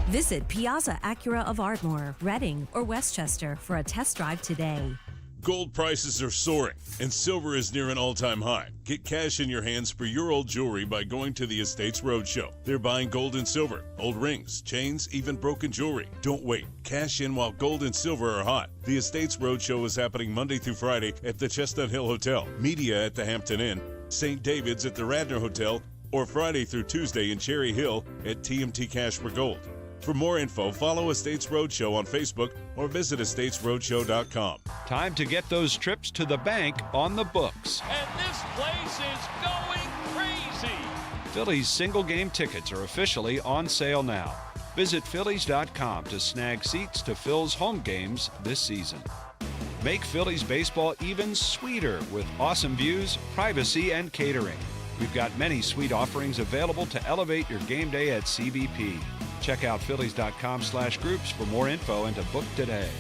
Visit Piazza Acura of Ardmore, Reading, or Westchester for a test drive today. Gold prices are soaring, and silver is near an all-time high. Get cash in your hands for your old jewelry by going to the Estates Roadshow. They're buying gold and silver, old rings, chains, even broken jewelry. Don't wait. Cash in while gold and silver are hot. The Estates Roadshow is happening Monday through Friday at the Chestnut Hill Hotel, Media at the Hampton Inn, St. David's at the Radnor Hotel, or Friday through Tuesday in Cherry Hill at TMT Cash for Gold. For more info, follow Estates Roadshow on Facebook or visit estatesroadshow.com. Time to get those trips to the bank on the books. And this place is going crazy. Phillies single game tickets are officially on sale now. Visit Phillies.com to snag seats to Phil's home games this season. Make Phillies baseball even sweeter with awesome views, privacy, and catering. We've got many sweet offerings available to elevate your game day at CBP. Check out Phillies.com/groups for more info and to book today.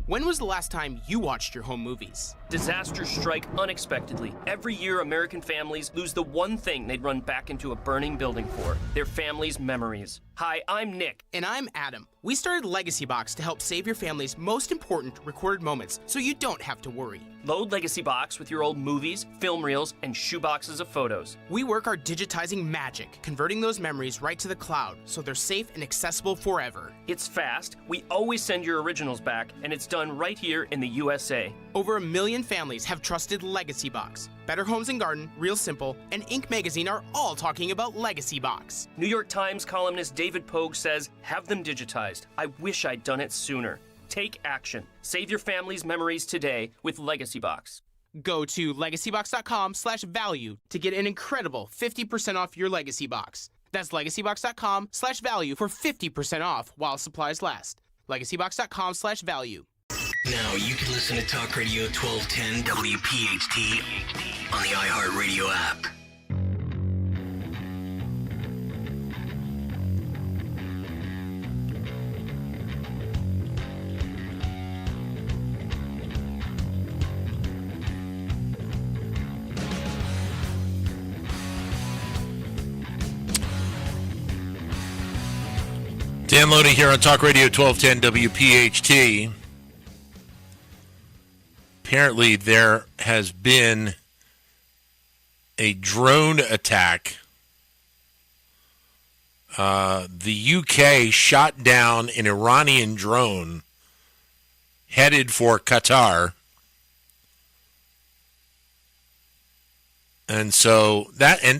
When was the last time you watched your home movies? Disasters strike unexpectedly. Every year, American families lose the one thing they'd run back into a burning building for: their family's memories. Hi, I'm Nick. And I'm Adam. We started Legacy Box to help save your family's most important recorded moments so you don't have to worry. Load Legacy Box with your old movies, film reels, and shoeboxes of photos. We work our digitizing magic, converting those memories right to the cloud so they're safe and accessible forever. It's fast, we always send your originals back, and it's done right here in the USA. Over 1 million families have trusted Legacy Box. Better Homes and Garden, Real Simple, and Inc. magazine are all talking about Legacy Box. New York Times columnist David Pogue says, "Have them digitized. I wish I'd done it sooner." Take action. Save your family's memories today with Legacy Box. Go to legacybox.com/value to get an incredible 50% off your Legacy Box. That's legacybox.com/value for 50% off while supplies last. legacybox.com/value. Now you can listen to Talk Radio 1210 WPHT on the iHeartRadio app. Dan Loney here on Talk Radio 1210 WPHT. Apparently there has been a drone attack. The UK shot down an Iranian drone headed for Qatar. And so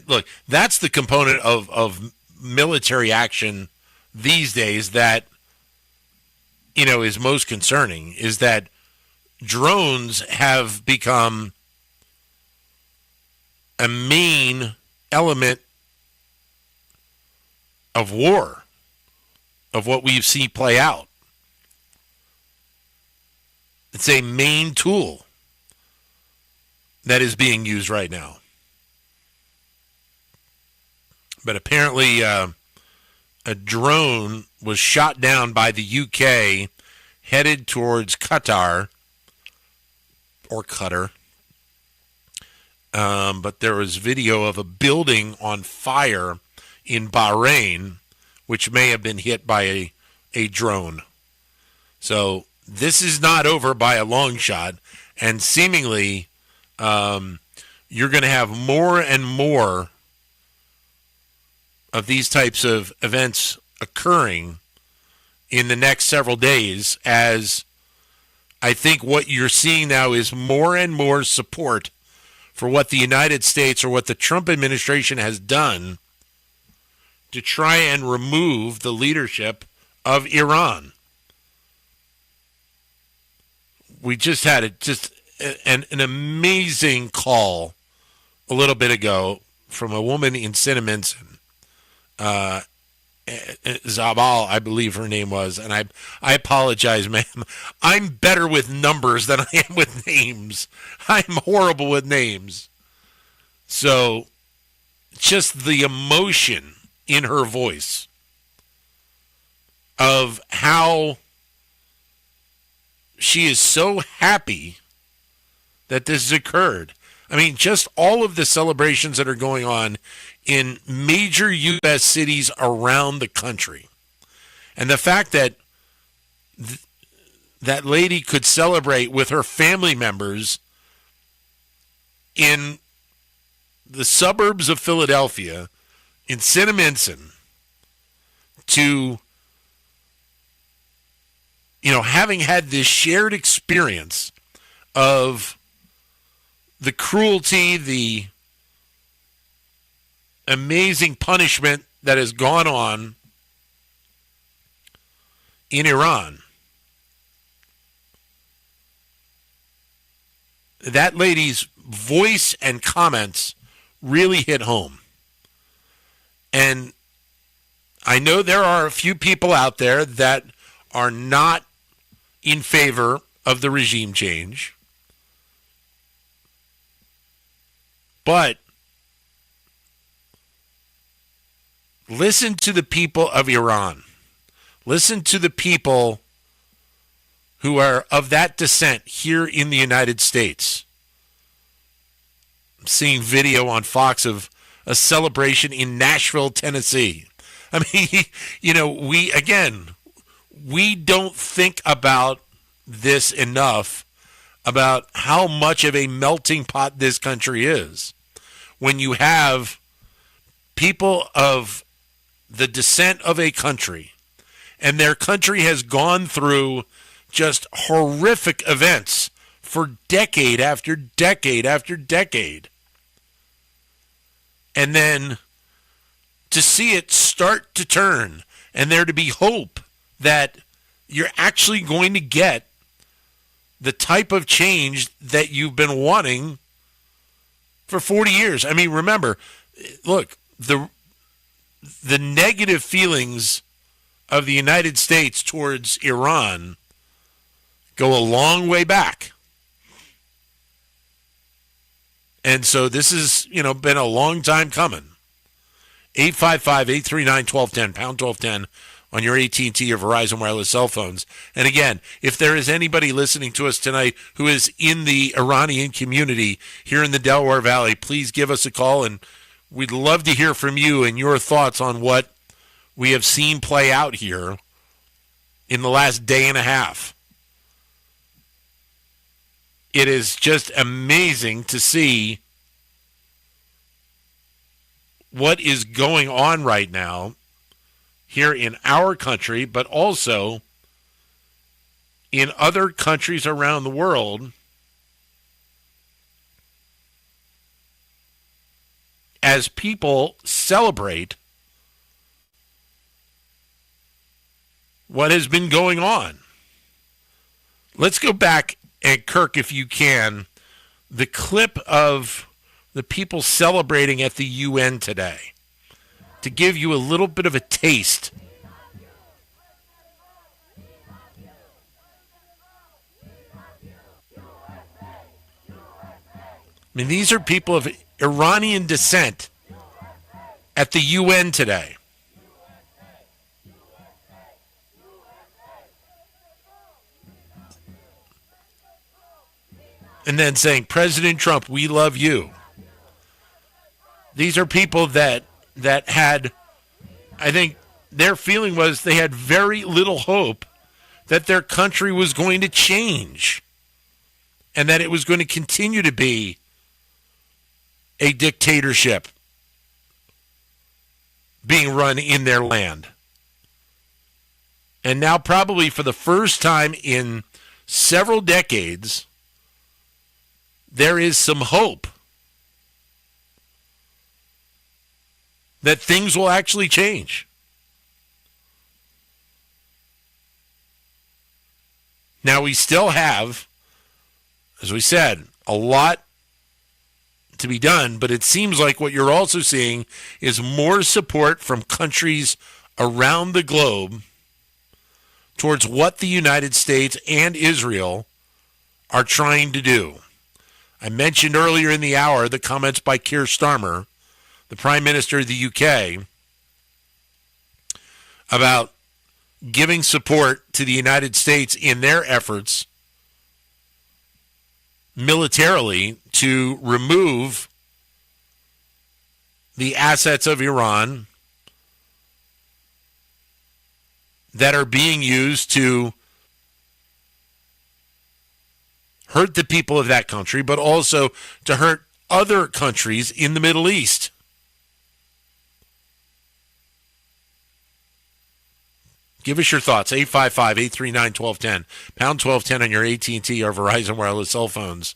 look, that's the component of military action these days that, is most concerning, is that drones have become a main element of war, of what we've seen play out. It's a main tool that is being used right now. But apparently a drone was shot down by the UK headed towards Qatar, or Qatar. But there was video of a building on fire in Bahrain, which may have been hit by a drone. So this is not over by a long shot, and seemingly you're going to have more and more of these types of events occurring in the next several days, as I think what you're seeing now is more and more support for what the United States or what the Trump administration has done to try and remove the leadership of Iran. We just had an amazing call a little bit ago from a woman in Cinnamon, Zabal, I believe her name was, and I apologize, ma'am. I'm better with numbers than I am with names. I'm horrible with names. So, just the emotion in her voice of how she is so happy that this has occurred. I mean, just all of the celebrations that are going on in major U.S. cities around the country. And the fact that that lady could celebrate with her family members in the suburbs of Philadelphia, in Cinnaminson, to, having had this shared experience of the cruelty, the amazing punishment that has gone on in Iran. That lady's voice and comments really hit home. And I know there are a few people out there that are not in favor of the regime change. But listen to the people of Iran. Listen to the people who are of that descent here in the United States. I'm seeing video on Fox of a celebration in Nashville, Tennessee. I mean, we don't think about this enough, about how much of a melting pot this country is. When you have people of the descent of a country, and their country has gone through just horrific events for decade after decade after decade. And then to see it start to turn, and there to be hope that you're actually going to get the type of change that you've been wanting for 40 years. I mean, remember, look, the negative feelings of the United States towards Iran go a long way back. And so this has, been a long time coming. 855-839-1210, pound 1210 on your AT&T or Verizon wireless cell phones. And again, if there is anybody listening to us tonight who is in the Iranian community here in the Delaware Valley, please give us a call, and we'd love to hear from you and your thoughts on what we have seen play out here in the last day and a half. It is just amazing to see what is going on right now here in our country, but also in other countries around the world, as people celebrate what has been going on. Let's go back and Kirk, if you can, the clip of the people celebrating at the UN today to give you a little bit of a taste. I mean, these are people of Iranian descent at the UN today. And then saying, President Trump, we love you. These are people that had, I think their feeling was they had very little hope that their country was going to change and that it was going to continue to be a dictatorship being run in their land. And now, probably for the first time in several decades, there is some hope that things will actually change. Now, we still have, as we said, a lot to be done, but it seems like what you're also seeing is more support from countries around the globe towards what the United States and Israel are trying to do. I mentioned earlier in the hour the comments by Keir Starmer, the Prime Minister of the UK, about giving support to the United States in their efforts militarily to remove the assets of Iran that are being used to hurt the people of that country, but also to hurt other countries in the Middle East. Give us your thoughts, 855-839-1210, pound 1210 on your AT&T or Verizon wireless cell phones.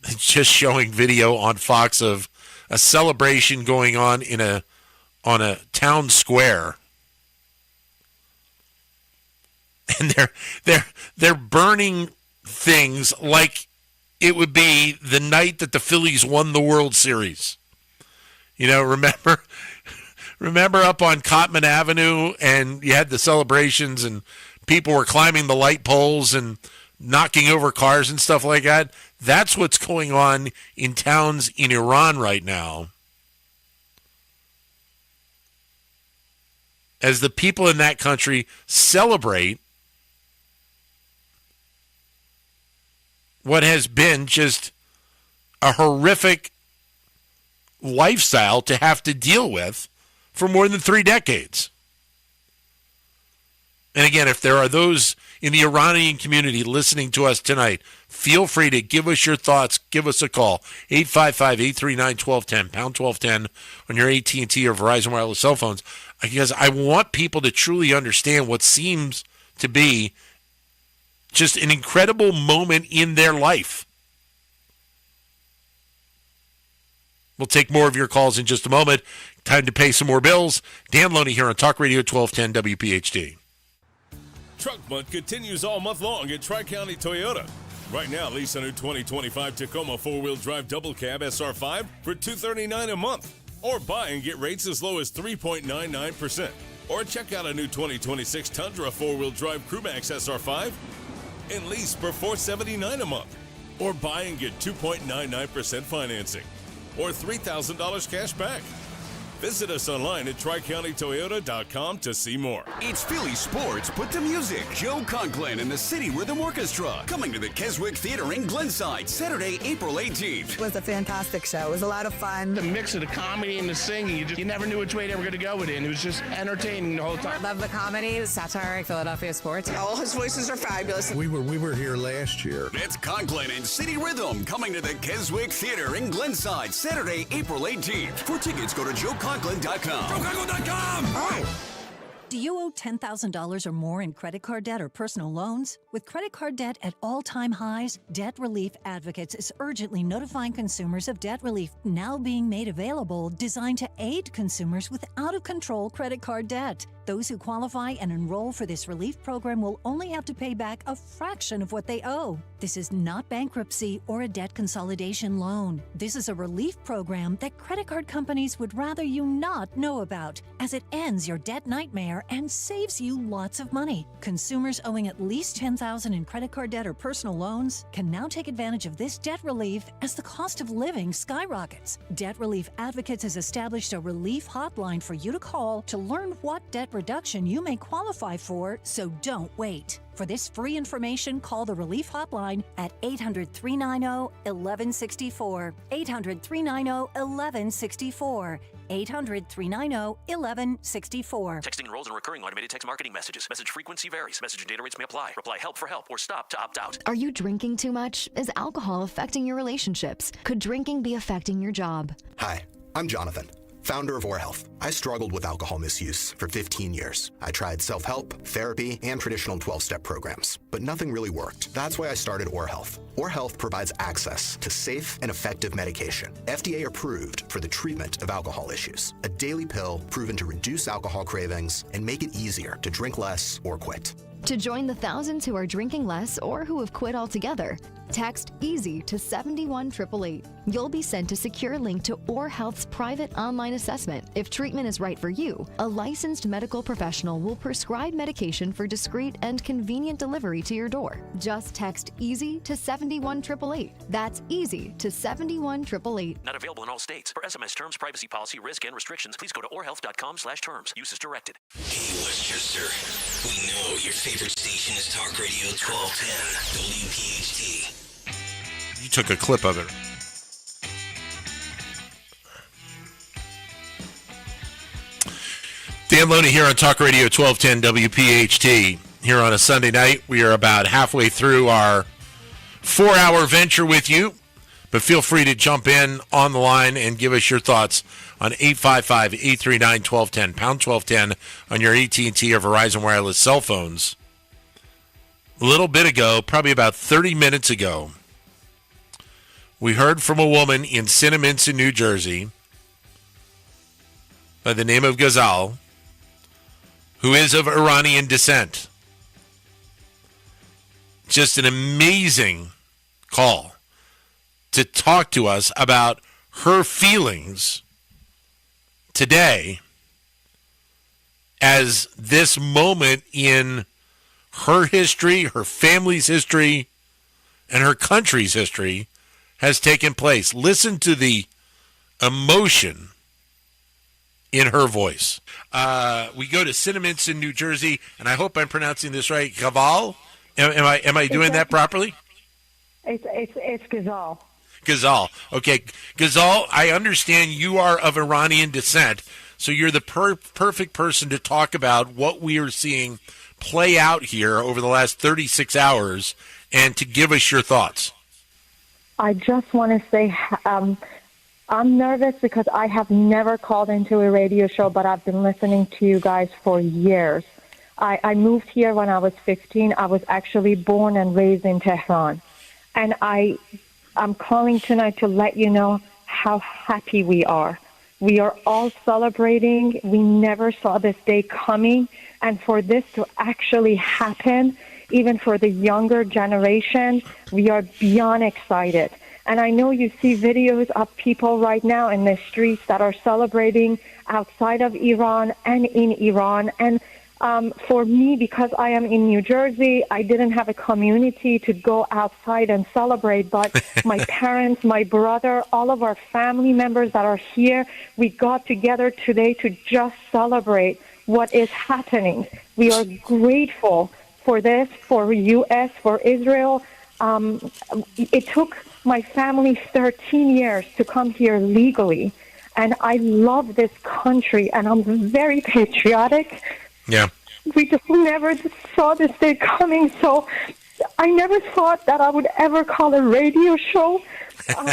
It's just showing video on Fox of a celebration going on on a town square. And they're burning things like it would be the night that the Phillies won the World Series. You know, remember up on Cottman Avenue, and you had the celebrations and people were climbing the light poles and knocking over cars and stuff like that? That's what's going on in towns in Iran right now, as the people in that country celebrate what has been just a horrific lifestyle to have to deal with for more than 3 decades. And again, if there are those in the Iranian community listening to us tonight, feel free to give us your thoughts. Give us a call, 855-839-1210, pound 1210 on your AT&T or Verizon wireless cell phones, because I want people to truly understand what seems to be just an incredible moment in their life. We'll take more of your calls in just a moment. Time to pay some more bills. Dan Loney here on Talk Radio 1210 WPHT. Truck Month continues all month long at Tri-County Toyota. Right now, lease a new 2025 Tacoma 4-wheel drive double cab SR5 for $239 a month. Or buy and get rates as low as 3.99%. Or check out a new 2026 Tundra 4-wheel drive Crewmax SR5 and lease for $479 a month. Or buy and get 2.99% financing. Or $3,000 cash back. Visit us online at TriCountyToyota.com to see more. It's Philly sports, but to music. Joe Conklin and the City Rhythm Orchestra coming to the Keswick Theater in Glenside, Saturday, April 18th. It was a fantastic show. It was a lot of fun. The mix of the comedy and the singing, you never knew which way they were going to go with it, and it was just entertaining the whole time. Love the comedy, satire, Philadelphia sports. All his voices are fabulous. We were here last year. It's Conklin and City Rhythm coming to the Keswick Theater in Glenside, Saturday, April 18th. For tickets, go to JoeConklin.com. JoeConklin.com! Oh. Do you owe $10,000 or more in credit card debt or personal loans? With credit card debt at all-time highs, Debt Relief Advocates is urgently notifying consumers of debt relief now being made available, designed to aid consumers with out-of-control credit card debt. Those who qualify and enroll for this relief program will only have to pay back a fraction of what they owe. This is not bankruptcy or a debt consolidation loan. This is a relief program that credit card companies would rather you not know about, as it ends your debt nightmare and saves you lots of money. Consumers owing at least $10,000 in credit card debt or personal loans can now take advantage of this debt relief as the cost of living skyrockets. Debt Relief Advocates has established a relief hotline for you to call to learn what debt reduction you may qualify for, so don't wait. For this free information, call the Relief Hotline at 800-390-1164. 800-390-1164. 800-390-1164. Texting enrolls in recurring automated text marketing messages. Message frequency varies. Message and data rates may apply. Reply help for help or stop to opt out. Are you drinking too much? Is alcohol affecting your relationships? Could drinking be affecting your job? Hi, I'm Jonathan, founder of Health. I struggled with alcohol misuse for 15 years. I tried self-help, therapy, and traditional 12-step programs, but nothing really worked. That's why I started Health. Health provides access to safe and effective medication, FDA approved for the treatment of alcohol issues. A daily pill proven to reduce alcohol cravings and make it easier to drink less or quit. To join the thousands who are drinking less or who have quit altogether, text EASY to 71888. You'll be sent a secure link to Health's private online assessment. If treatment is right for you, a licensed medical professional will prescribe medication for discreet and convenient delivery to your door. Just text EASY to 71888. That's EASY to 71888. Not available in all states. For SMS terms, privacy policy, risk, and restrictions, please go to orhealth.com/terms. Use as directed. Hey, Westchester. We know your favorite station is Talk Radio 1210, WPHT. You took a clip of it. Dan Loney here on Talk Radio 1210 WPHT. Here on a Sunday night, we are about halfway through our 4-hour venture with you. But feel free to jump in on the line and give us your thoughts on 855-839-1210, pound 1210 on your AT&T or Verizon Wireless cell phones. A little bit ago, probably about 30 minutes ago, we heard from a woman in Cinnaminson, New Jersey, by the name of Ghazal, who is of Iranian descent. Just an amazing call to talk to us about her feelings today as this moment in her history, her family's history, and her country's history has taken place. Listen to the emotion in her voice. We go to Cinnaminson, New Jersey, and I hope I'm pronouncing this right. Gaval? Am I doing that properly? It's Ghazal. Ghazal. Okay. Ghazal, I understand you are of Iranian descent, so you're the perfect person to talk about what we are seeing play out here over the last 36 hours and to give us your thoughts. I just want to say I'm nervous because I have never called into a radio show, but I've been listening to you guys for years. I moved here when I was 15. I was actually born and raised in Tehran. And I'm calling tonight to let you know how happy we are. We are all celebrating. We never saw this day coming. And for this to actually happen, even for the younger generation, we are beyond excited. And I know you see videos of people right now in the streets that are celebrating outside of Iran and in Iran. And for me, because I am in New Jersey, I didn't have a community to go outside and celebrate. But my parents, my brother, all of our family members that are here, we got together today to just celebrate what is happening. We are grateful for this, for U.S., for Israel. It took my family 13 years to come here legally. And I love this country, and I'm very patriotic. Yeah. We just never saw this day coming, so I never thought that I would ever call a radio show.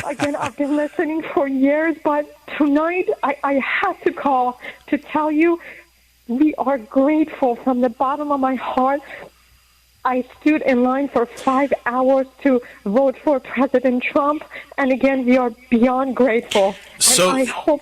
Again, I've been listening for years, but tonight I had to call to tell you we are grateful from the bottom of my heart. I stood in line for 5 hours to vote for President Trump, and again, we are beyond grateful. So, and I hope.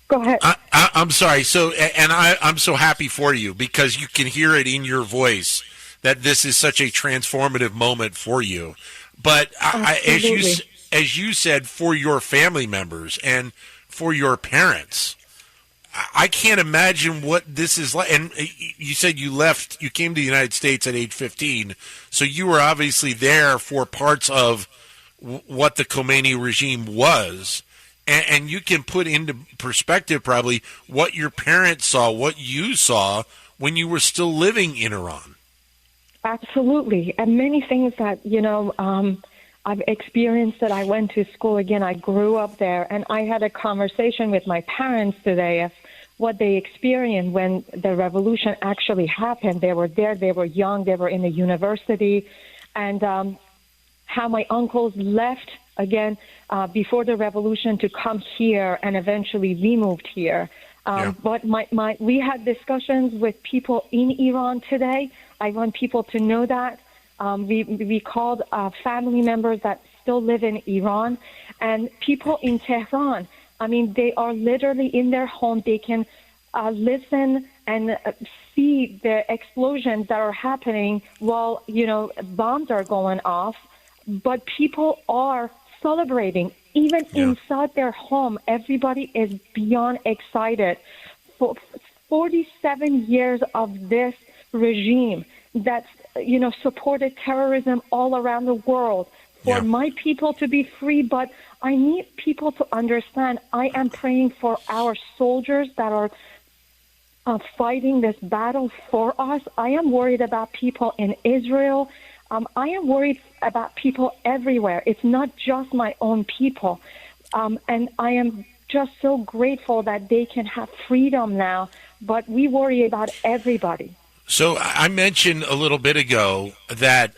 Go ahead. I'm sorry. So, and I'm so happy for you because you can hear it in your voice that this is such a transformative moment for you. But as you said, for your family members and for your parents, I can't imagine what this is like. And you said you came to the United States at age 15, so you were obviously there for parts of what the Khomeini regime was. And you can put into perspective probably what your parents saw, what you saw when you were still living in Iran. Absolutely. And many things that, I've experienced that I went to school. Again, I grew up there, and I had a conversation with my parents today of what they experienced when the revolution actually happened. They were there, they were young, they were in the university, and how my uncles left, again, before the revolution to come here, and eventually we moved here. But we had discussions with people in Iran today. I want people to know that. We called family members that still live in Iran, and people in Tehran. I mean, they are literally in their home. They can listen and see the explosions that are happening while, bombs are going off. But people are celebrating. Even inside their home, everybody is beyond excited. For 47 years of this regime that's, supported terrorism all around the world, for my people to be free. But I need people to understand, I am praying for our soldiers that are fighting this battle for us. I am worried about people in Israel. I am worried about people everywhere. It's not just my own people. And I am just so grateful that they can have freedom now, but we worry about everybody. So I mentioned a little bit ago that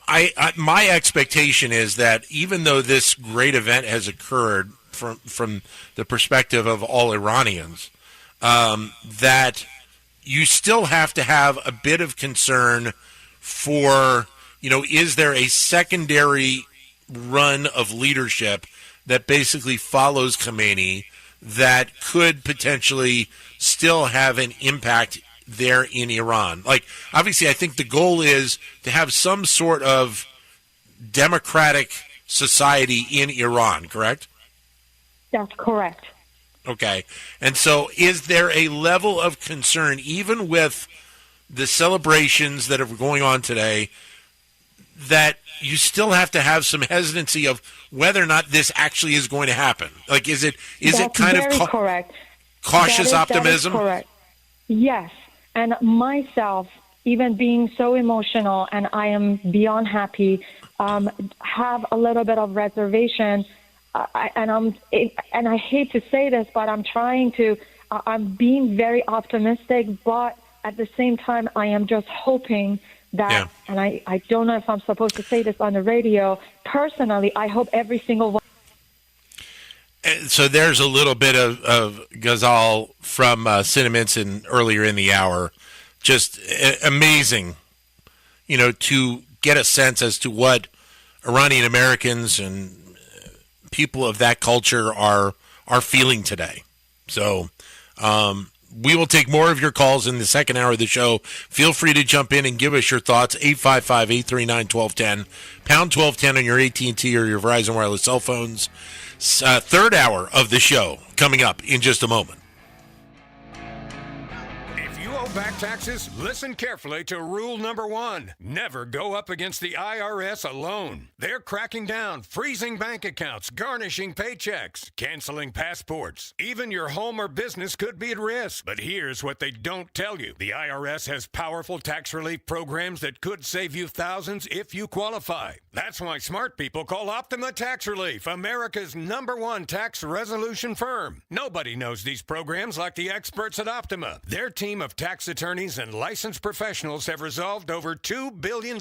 my expectation is that even though this great event has occurred from the perspective of all Iranians, that you still have to have a bit of concern for, is there a secondary run of leadership that basically follows Khomeini that could potentially still have an impact there in Iran? Like, obviously, I think the goal is to have some sort of democratic society in Iran, correct? That's correct. Okay. And so is there a level of concern, even with the celebrations that are going on today, that you still have to have some hesitancy of whether or not this actually is going to happen? Like, is it kind of correct. Cautious optimism? That is correct. Yes. And myself, even being so emotional, and I am beyond happy, have a little bit of reservation. And I hate to say this, but I'm being very optimistic, but at the same time, I am just hoping that, and I don't know if I'm supposed to say this on the radio, personally, I hope every single one. So there's a little bit of ghazal from Cinnamon earlier in the hour. Just amazing, to get a sense as to what Iranian Americans and people of that culture are feeling today. So we will take more of your calls in the second hour of the show. Feel free to jump in and give us your thoughts. 855-839-1210, pound 1210 on your AT&T or your Verizon wireless cell phones. Third hour of the show coming up in just a moment. If you owe back taxes, listen carefully to rule number 1. Never go up against the IRS alone. They're cracking down, freezing bank accounts, garnishing paychecks, canceling passports. Even your home or business could be at risk. But here's what they don't tell you. The IRS has powerful tax relief programs that could save you thousands if you qualify. That's why smart people call Optima Tax Relief, America's #1 tax resolution firm. Nobody knows these programs like the experts at Optima. Their team of tax attorneys and licensed professionals have resolved over $2 billion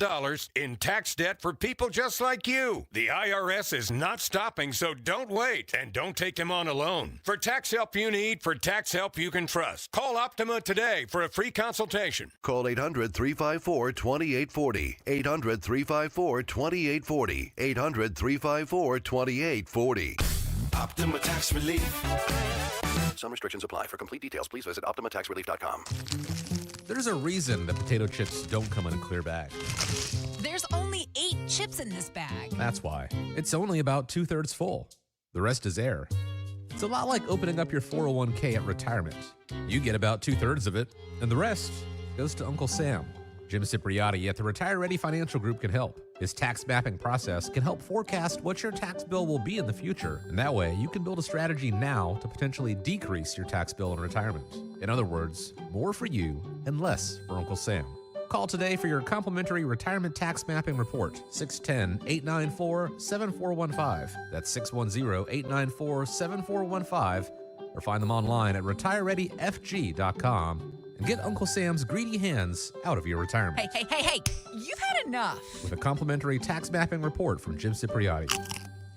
in tax debt for people just like you. The IRS is not stopping, so don't wait and don't take them on alone. For tax help you need, for tax help you can trust, call Optima today for a free consultation. Call 800-354-2840. 800-354-2840. 800-354-2840. Optima Tax Relief. Some restrictions apply. For complete details, please visit OptimaTaxRelief.com. There's a reason that potato chips don't come in a clear bag. There's only 8 chips in this bag. That's why. It's only about 2/3 full. The rest is air. It's a lot like opening up your 401k at retirement. You get about 2/3 of it, and the rest goes to Uncle Sam. Jim Cipriotti at the Retire Ready Financial Group can help. His tax mapping process can help forecast what your tax bill will be in the future, and that way you can build a strategy now to potentially decrease your tax bill in retirement. In other words, more for you and less for Uncle Sam. Call today for your complimentary retirement tax mapping report, 610-894-7415. That's 610-894-7415, or find them online at retirereadyfg.com. And get Uncle Sam's greedy hands out of your retirement. Hey, you've had enough. With a complimentary tax mapping report from Jim Cipriotti.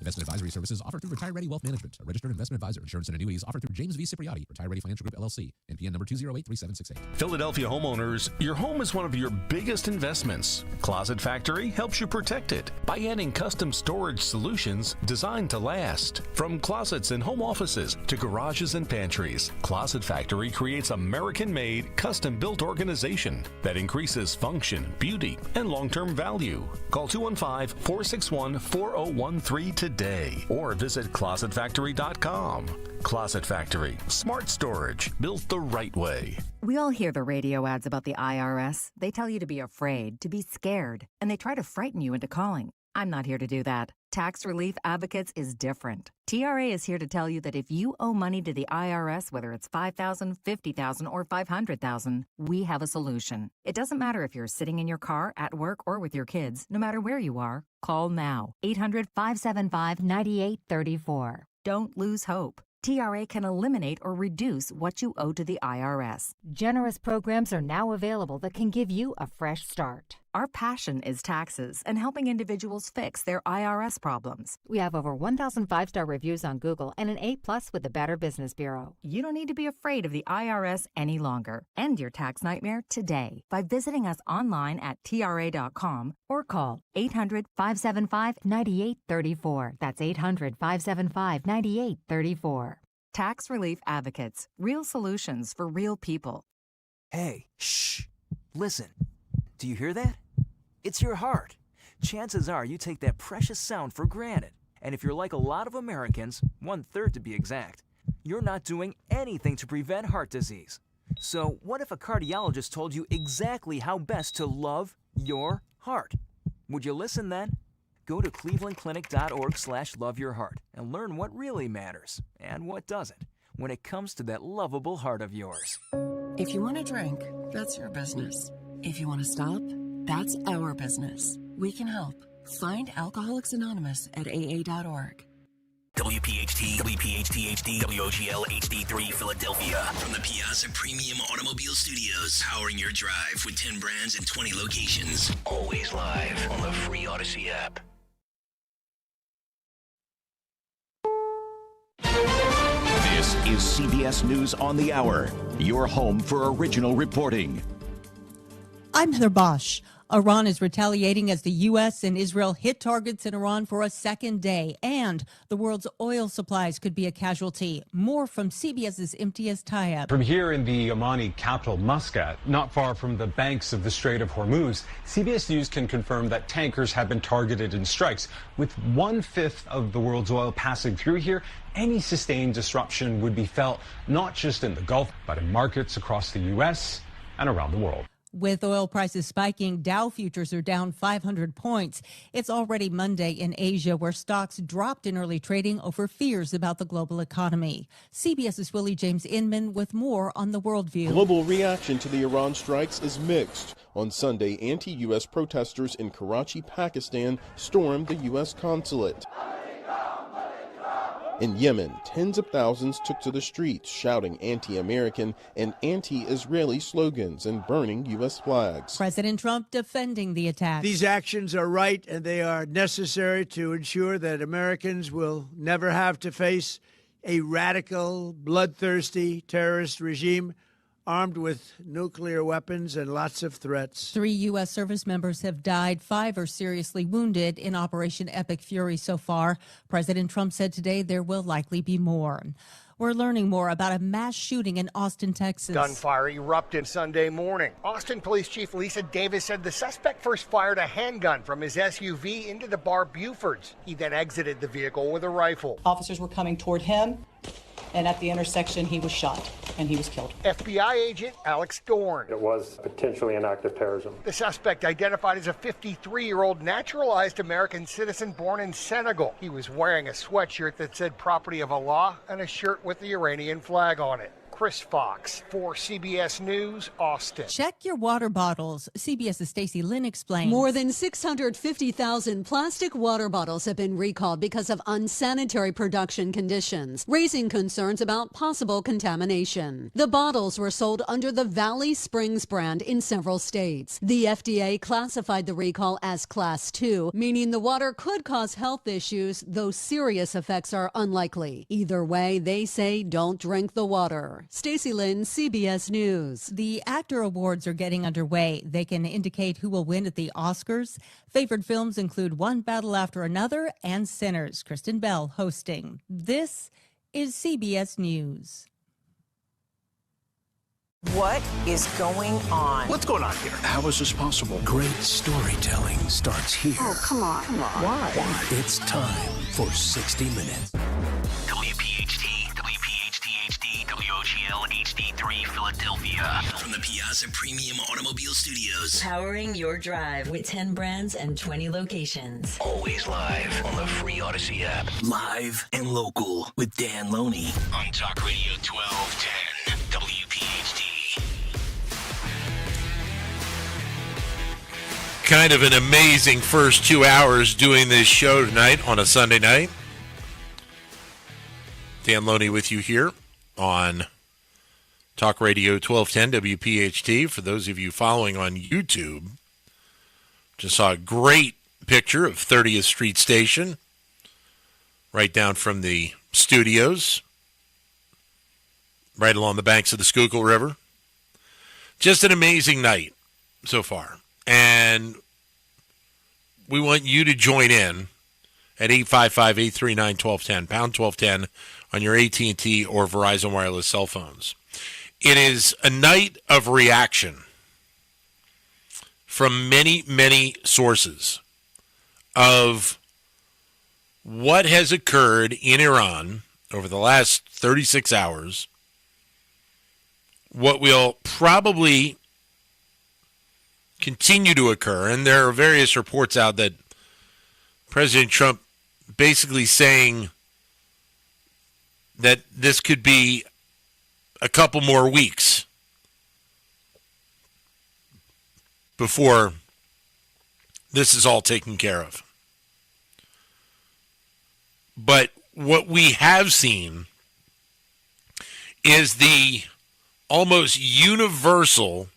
Investment advisory services offered through Retire Ready Wealth Management, a registered investment advisor. Insurance and annuities offered through James V. Cipriotti, Retire Ready Financial Group, LLC. NPN number 2083768. Philadelphia homeowners, your home is one of your biggest investments. Closet Factory helps you protect it by adding custom storage solutions designed to last. From closets and home offices to garages and pantries, Closet Factory creates American-made, custom-built organization that increases function, beauty, and long-term value. Call 215-461-4013 today or visit closetfactory.com. Closet Factory, smart storage built the right way. We all hear the radio ads about the IRS. They tell you to be afraid, to be scared, and they try to frighten you into calling. I'm not here to do that. Tax Relief Advocates is different. TRA is here to tell you that if you owe money to the IRS, whether it's $5,000, $50,000, or $500,000, we have a solution. It doesn't matter if you're sitting in your car, at work, or with your kids. No matter where you are, call now. 800-575-9834. Don't lose hope. TRA can eliminate or reduce what you owe to the IRS. Generous programs are now available that can give you a fresh start. Our passion is taxes and helping individuals fix their IRS problems. We have over 1,000 5-star reviews on Google and an A+ with the Better Business Bureau. You don't need to be afraid of the IRS any longer. End your tax nightmare today by visiting us online at TRA.com or call 800-575-9834. That's 800-575-9834. Tax Relief Advocates. Real solutions for real people. Hey, shh. Listen. Do you hear that? It's your heart. Chances are you take that precious sound for granted. And if you're like a lot of Americans, 1/3 to be exact, you're not doing anything to prevent heart disease. So what if a cardiologist told you exactly how best to love your heart? Would you listen then? Go to clevelandclinic.org/loveyourheart and learn what really matters and what doesn't when it comes to that lovable heart of yours. If you want to drink, that's your business. If you want to stop, that's our business. We can help. Find Alcoholics Anonymous at AA.org. WPHT, WPHT-HD, WOGL HD3 Philadelphia. From the Piazza Premium Automobile Studios, powering your drive with 10 brands and 20 locations. Always live on the free Odyssey app. This is CBS News on the Hour, your home for original reporting. I'm Heather Bosch. Iran is retaliating as the U.S. and Israel hit targets in Iran for a second day, and the world's oil supplies could be a casualty. More from CBS's Imtiaz Tayeb. From here in the Omani capital, Muscat, not far from the banks of the Strait of Hormuz, CBS News can confirm that tankers have been targeted in strikes. With 1/5 of the world's oil passing through here, any sustained disruption would be felt not just in the Gulf, but in markets across the U.S. and around the world. With oil prices spiking, Dow futures are down 500 points. It's already Monday in Asia, where stocks dropped in early trading over fears about the global economy. CBS's Willie James Inman with more on the worldview. Global reaction to the Iran strikes is mixed. On Sunday, anti-U.S. protesters in Karachi, Pakistan, stormed the U.S. consulate. In Yemen, tens of thousands took to the streets, shouting anti-American and anti-Israeli slogans and burning U.S. flags. President Trump defending the attack. These actions are right and they are necessary to ensure that Americans will never have to face a radical, bloodthirsty terrorist regime armed with nuclear weapons and lots of threats. 3 U.S. service members have died. 5 are seriously wounded in Operation Epic Fury so far. President Trump said today there will likely be more. We're learning more about a mass shooting in Austin, Texas. Gunfire erupted Sunday morning. Austin Police Chief Lisa Davis said the suspect first fired a handgun from his SUV into the bar Buford's. He then exited the vehicle with a rifle. Officers were coming toward him, and at the intersection, he was shot, and he was killed. FBI agent Alex Dorn. It was potentially an act of terrorism. The suspect, identified as a 53-year-old naturalized American citizen born in Senegal. He was wearing a sweatshirt that said "Property of Allah" and a shirt with the Iranian flag on it. Chris Fox for CBS News, Austin. Check your water bottles. CBS's Stacey Lynn explains. More than 650,000 plastic water bottles have been recalled because of unsanitary production conditions, raising concerns about possible contamination. The bottles were sold under the Valley Springs brand in several states. The FDA classified the recall as Class 2, meaning the water could cause health issues, though serious effects are unlikely. Either way, they say don't drink the water. Stacey Lynn, CBS News. The actor awards are getting underway. They can indicate who will win at the Oscars. Favored films include One Battle After Another and Sinners. Kristen Bell hosting. This is CBS News. What is going on? What's going on here? How is this possible? Great storytelling starts here. Oh, come on. Why? It's time for 60 Minutes. Wpht, WPHT-HD, WOGL HD3 Philadelphia. From the Piazza Premium Automobile Studios. Powering your drive with 10 brands and 20 locations. Always live on the free Odyssey app. Live and local with Dan Loney on Talk Radio 1210 WPHT. Kind of an amazing first 2 hours doing this show tonight on a Sunday night. Dan Loney with you here on Talk Radio 1210 WPHT. For those of you following on YouTube, just saw a great picture of 30th Street Station right down from the studios, right along the banks of the Schuylkill River. Just an amazing night so far. And we want you to join in at 855-839-1210, pound 1210 on your AT&T or Verizon wireless cell phones. It is a night of reaction from many, many sources of what has occurred in Iran over the last 36 hours, what will probably continue to occur, and there are various reports out that President Trump basically saying that this could be a couple more weeks before this is all taken care of. But what we have seen is the almost universal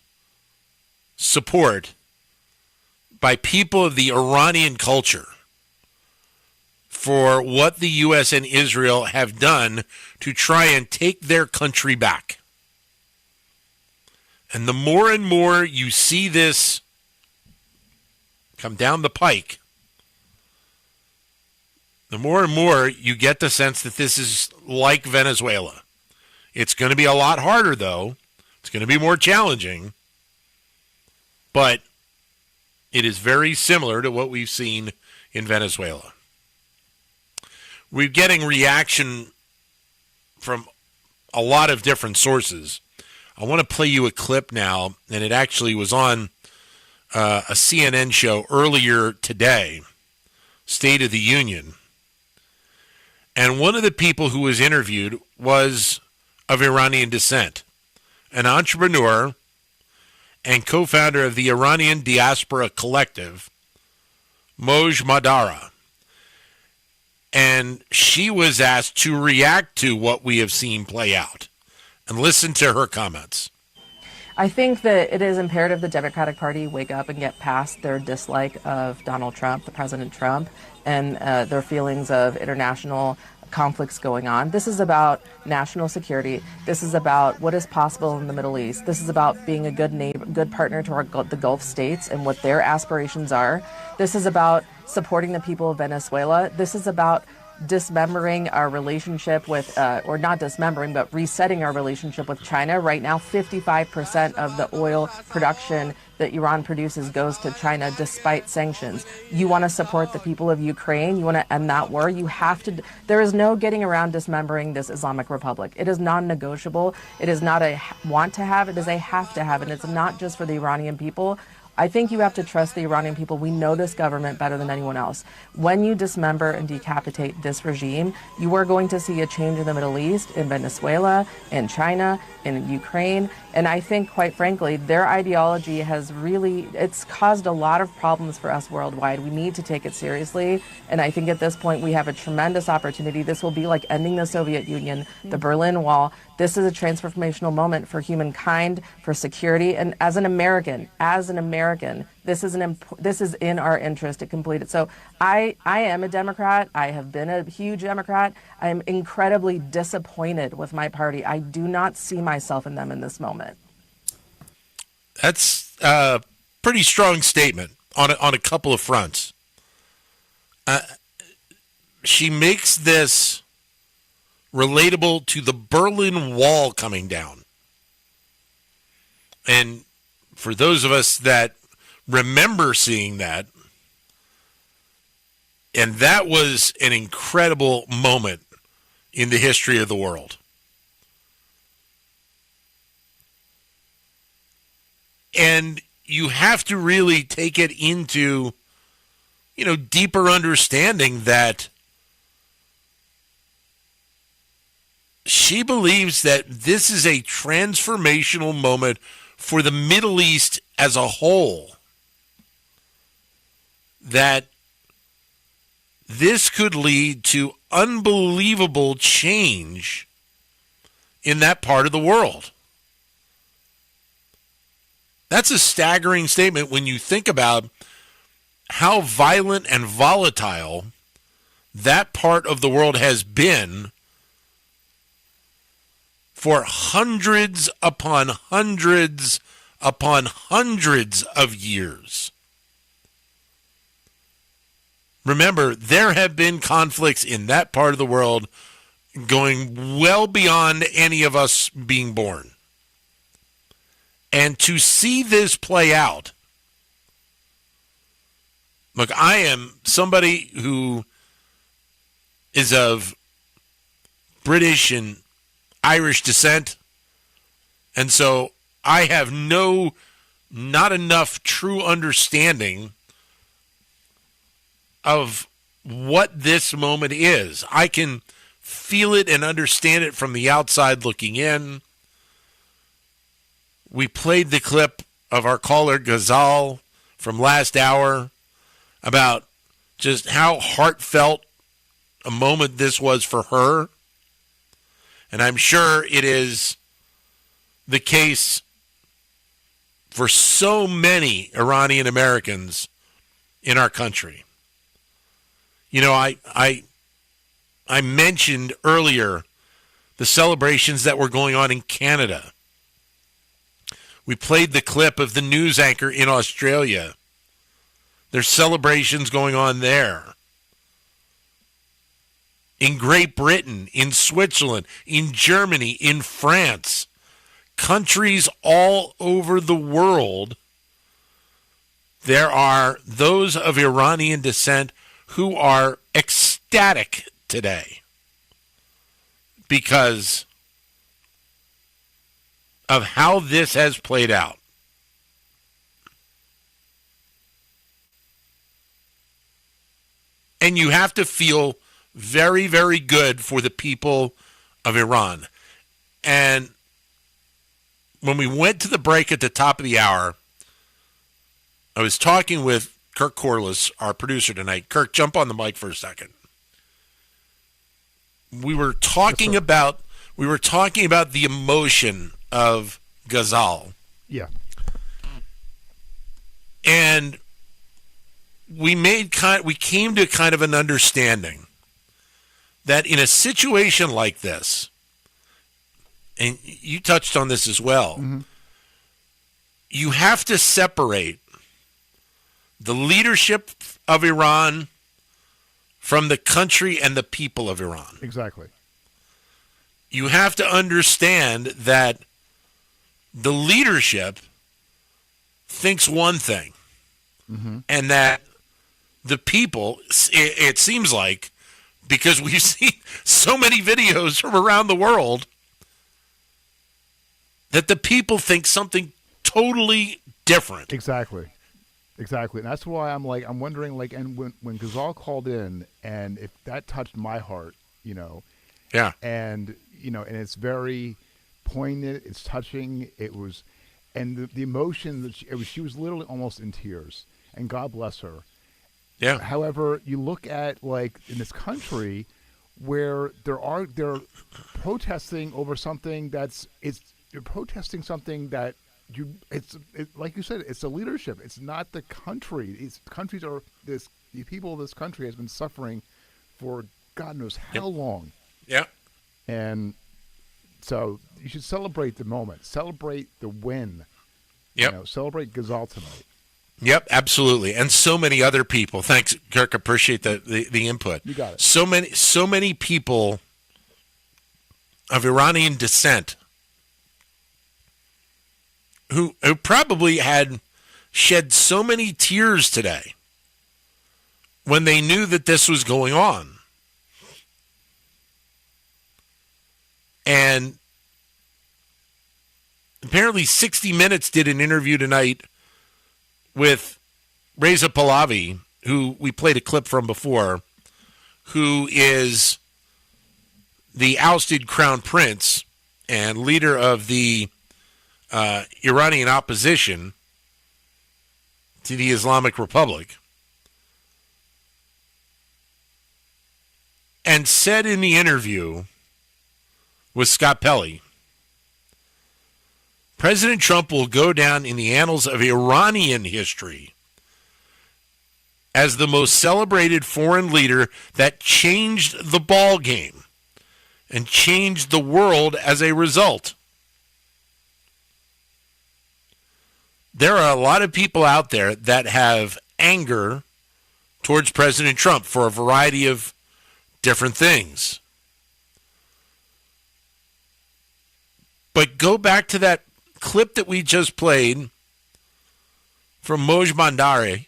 support by people of the Iranian culture for what the U.S. and Israel have done to try and take their country back. And the more and more you see this come down the pike, the more and more you get the sense that this is like Venezuela. It's going to be a lot harder, though. It's going to be more challenging. But it is very similar to what we've seen in Venezuela. We're getting reaction from a lot of different sources. I want to play you a clip now, and it actually was on a CNN show earlier today, State of the Union. And one of the people who was interviewed was of Iranian descent, an entrepreneur and co-founder of the Iranian Diaspora Collective, Moj Madara. And she was asked to react to what we have seen play out. And listen to her comments. I think that it is imperative the Democratic Party wake up and get past their dislike of Donald Trump, the President Trump, and their feelings of international conflicts going on. This is about national security. This is about what is possible in the Middle East. This is about being a good neighbor, good partner to the Gulf states and what their aspirations are. This is about supporting the people of Venezuela. This is about dismembering our relationship with, or not dismembering, but resetting our relationship with China. Right now, 55% of the oil production that Iran produces goes to China despite sanctions. You want to support the people of Ukraine? You want to end that war? You have to. There is no getting around dismembering this Islamic Republic. It is non-negotiable. It is not a want to have. It is a have to have. And it's not just for the Iranian people. I think you have to trust the Iranian people. We know this government better than anyone else. When you dismember and decapitate this regime, you are going to see a change in the Middle East, in Venezuela, in China, in Ukraine. And I think, quite frankly, their ideology has it's caused a lot of problems for us worldwide. We need to take it seriously. And I think at this point, we have a tremendous opportunity. This will be like ending the Soviet Union, the Berlin Wall. This is a transformational moment for humankind, for security. And as an American, this is in our interest to complete it. So I am a Democrat. I have been a huge Democrat. I am incredibly disappointed with my party. I do not see myself in them in this moment. That's a pretty strong statement on a couple of fronts. She makes this relatable to the Berlin Wall coming down. And for those of us that remember seeing that, and that was an incredible moment in the history of the world. And you have to really take it into, deeper understanding that she believes that this is a transformational moment for the Middle East as a whole. That this could lead to unbelievable change in that part of the world. That's a staggering statement when you think about how violent and volatile that part of the world has been for hundreds upon hundreds upon hundreds of years. Remember, there have been conflicts in that part of the world going well beyond any of us being born. And to see this play out, look, I am somebody who is of British and Irish descent, and so I have not enough true understanding of what this moment is. I can feel it and understand it from the outside looking in. We played the clip of our caller Ghazal from last hour about just how heartfelt a moment this was for her. And I'm sure it is the case for so many Iranian Americans in our country. I mentioned earlier the celebrations that were going on in Canada. We played the clip of the news anchor in Australia. There's celebrations going on there. In Great Britain, in Switzerland, in Germany, in France, countries all over the world, there are those of Iranian descent who are ecstatic today because of how this has played out. And you have to feel very, very good for the people of Iran. And when we went to the break at the top of the hour, I was talking with Kirk Corliss, our producer tonight. Kirk, jump on the mic for a second. We were talking about the emotion of Ghazal. Yeah. And we came to kind of an understanding that in a situation like this, and you touched on this as well, you have to separate the leadership of Iran from the country and the people of Iran. Exactly. You have to understand that the leadership thinks one thing, and that the people, it seems like, because we've seen so many videos from around the world, that the people think something totally different. Exactly. And that's why I'm wondering, and when Ghazal called in, and if that touched my heart, Yeah. And, and it's very poignant, it's touching, it was, and the emotion, that she was literally almost in tears, and God bless her. Yeah. However, you look at, in this country, where they're protesting over something you're protesting something that like you said, it's the leadership. It's not the country. The people of this country has been suffering for God knows how long. Yeah. And so you should celebrate the moment. Celebrate the win. Yep. Celebrate Ghazal tonight. Yep, absolutely. And so many other people. Thanks, Kirk. Appreciate the input. You got it. So many people of Iranian descent who probably had shed so many tears today when they knew that this was going on. And apparently 60 Minutes did an interview tonight with Reza Pahlavi, who we played a clip from before, who is the ousted crown prince and leader of the Iranian opposition to the Islamic Republic, and said in the interview with Scott Pelley, President Trump will go down in the annals of Iranian history as the most celebrated foreign leader that changed the ball game and changed the world as a result. There are a lot of people out there that have anger towards President Trump for a variety of different things. But go back to that clip that we just played from Moj Bandari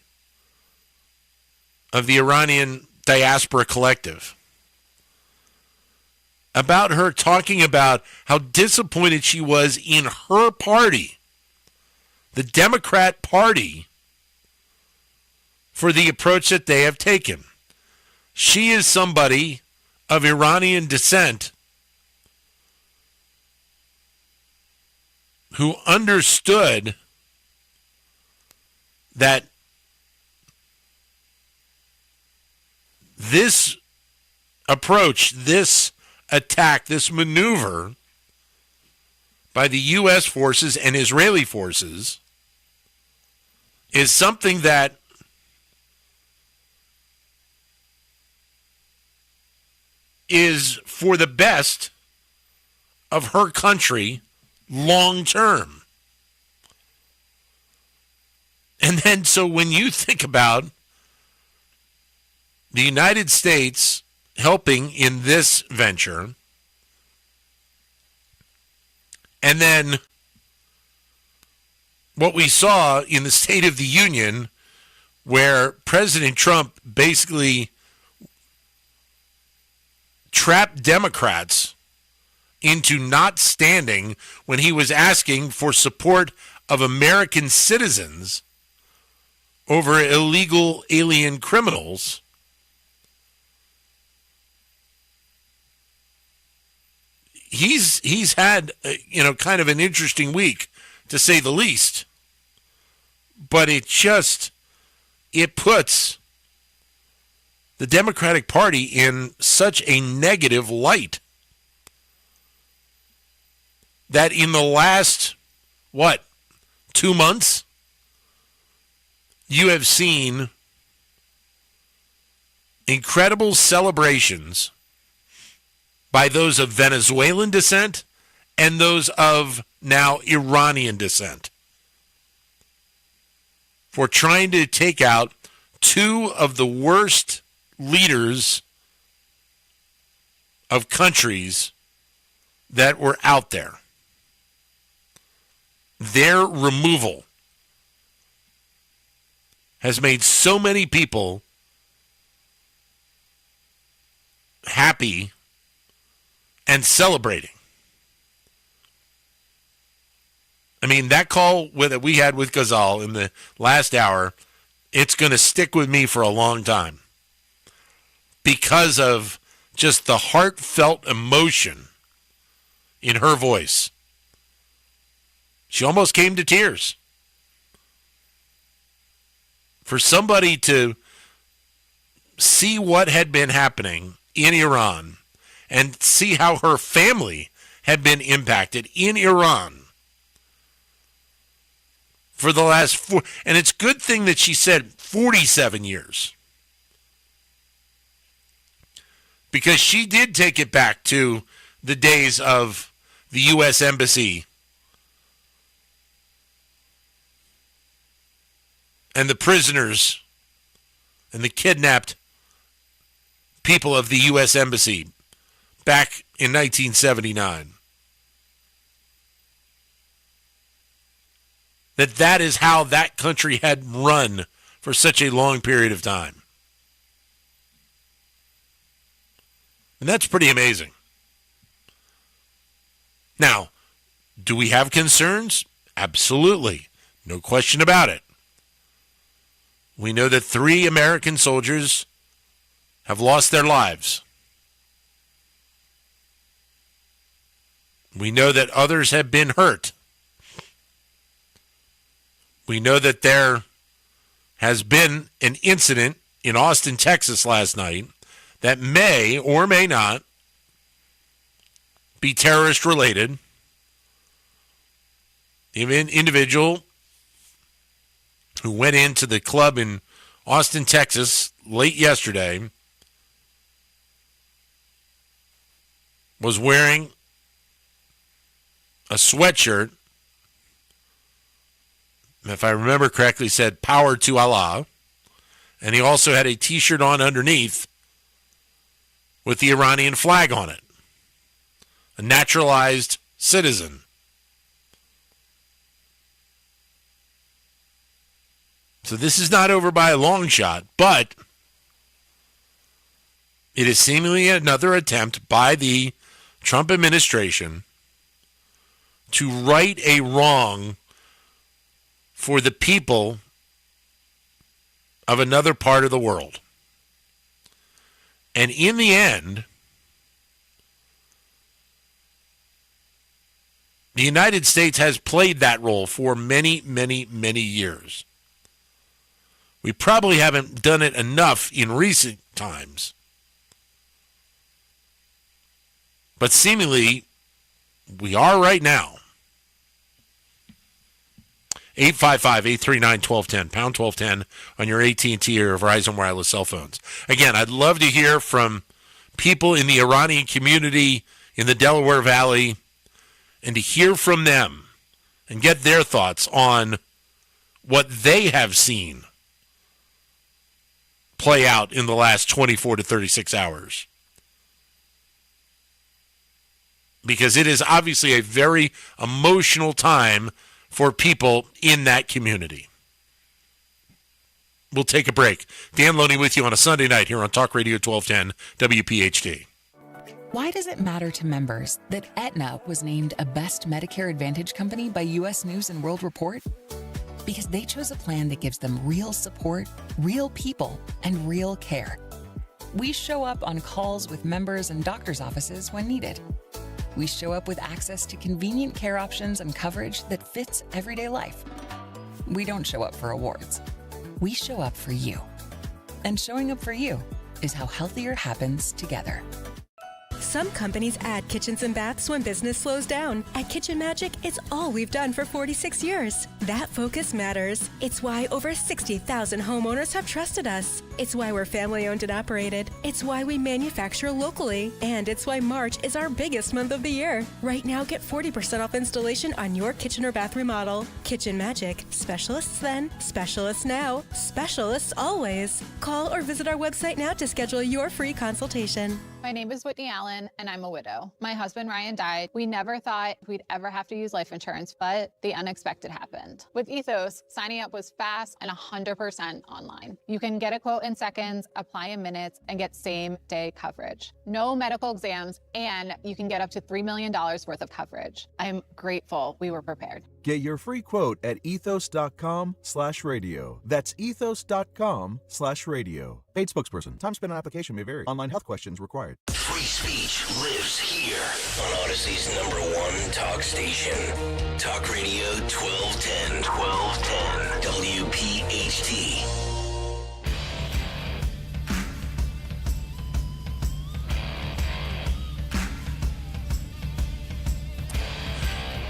of the Iranian Diaspora Collective about her talking about how disappointed she was in her party, the Democrat Party, for the approach that they have taken. She is somebody of Iranian descent who understood that this approach, this attack, this maneuver by the U.S. forces and Israeli forces is something that is for the best of her country long term. And then, so when you think about the United States helping in this venture, and then what we saw in the State of the Union, where President Trump basically trapped Democrats into not standing when he was asking for support of American citizens over illegal alien criminals. He's had kind of an interesting week, to say the least. But it puts the Democratic Party in such a negative light that in the last 2 months, you have seen incredible celebrations by those of Venezuelan descent and those of now Iranian descent for trying to take out two of the worst leaders of countries that were out there. Their removal has made so many people happy and celebrating. I mean, that call that we had with Ghazal in the last hour, it's going to stick with me for a long time because of just the heartfelt emotion in her voice. She almost came to tears. For somebody to see what had been happening in Iran and see how her family had been impacted in Iran for the last and it's a good thing that she said 47 years. Because she did take it back to the days of the U.S. Embassy and the prisoners and the kidnapped people of the U.S. Embassy back in 1979. That is how that country had run for such a long period of time. And that's pretty amazing. Now, do we have concerns? Absolutely. No question about it. We know that 3 American soldiers have lost their lives. We know that others have been hurt. We know that there has been an incident in Austin, Texas last night that may or may not be terrorist related. An individual who went into the club in Austin, Texas late yesterday was wearing a sweatshirt, if I remember correctly, said "Power to Allah," and he also had a T-shirt on underneath with the Iranian flag on it. A naturalized citizen. So this is not over by a long shot, but it is seemingly another attempt by the Trump administration to right a wrong for the people of another part of the world. And in the end, the United States has played that role for many, many, many years. We probably haven't done it enough in recent times. But seemingly, we are right now. 855-839-1210, pound 1210 on your AT&T or Verizon wireless cell phones. Again, I'd love to hear from people in the Iranian community in the Delaware Valley and to hear from them and get their thoughts on what they have seen play out in the last 24 to 36 hours. Because it is obviously a very emotional time for people in that community. We'll take a break. Dan Loney with you on a Sunday night here on Talk Radio 1210 WPHT. Why does it matter to members that Aetna was named a Best Medicare Advantage company by U.S. News & World Report? Because they chose a plan that gives them real support, real people, and real care. We show up on calls with members and doctors' offices when needed. We show up with access to convenient care options and coverage that fits everyday life. We don't show up for awards. We show up for you. And showing up for you is how healthier happens together. Some companies add kitchens and baths when business slows down. At Kitchen Magic, it's all we've done for 46 years. That focus matters. It's why over 60,000 homeowners have trusted us. It's why we're family owned and operated. It's why we manufacture locally. And it's why March is our biggest month of the year. Right now, get 40% off installation on your kitchen or bath remodel. Kitchen Magic. Specialists then, specialists now, specialists always. Call or visit our website now to schedule your free consultation. My name is Whitney Allen, and I'm a widow. My husband, Ryan, died. We never thought we'd ever have to use life insurance, but the unexpected happened. With Ethos, signing up was fast and 100% online. You can get a quote in seconds, apply in minutes, and get same-day coverage. No medical exams, and you can get up to $3 million worth of coverage. I'm grateful we were prepared. Get your free quote at ethos.com/radio. That's ethos.com/radio. Paid spokesperson. Time spent on application may vary. Online health questions required. Free speech lives here on Odyssey's #1 talk station. Talk Radio 1210. WPHT.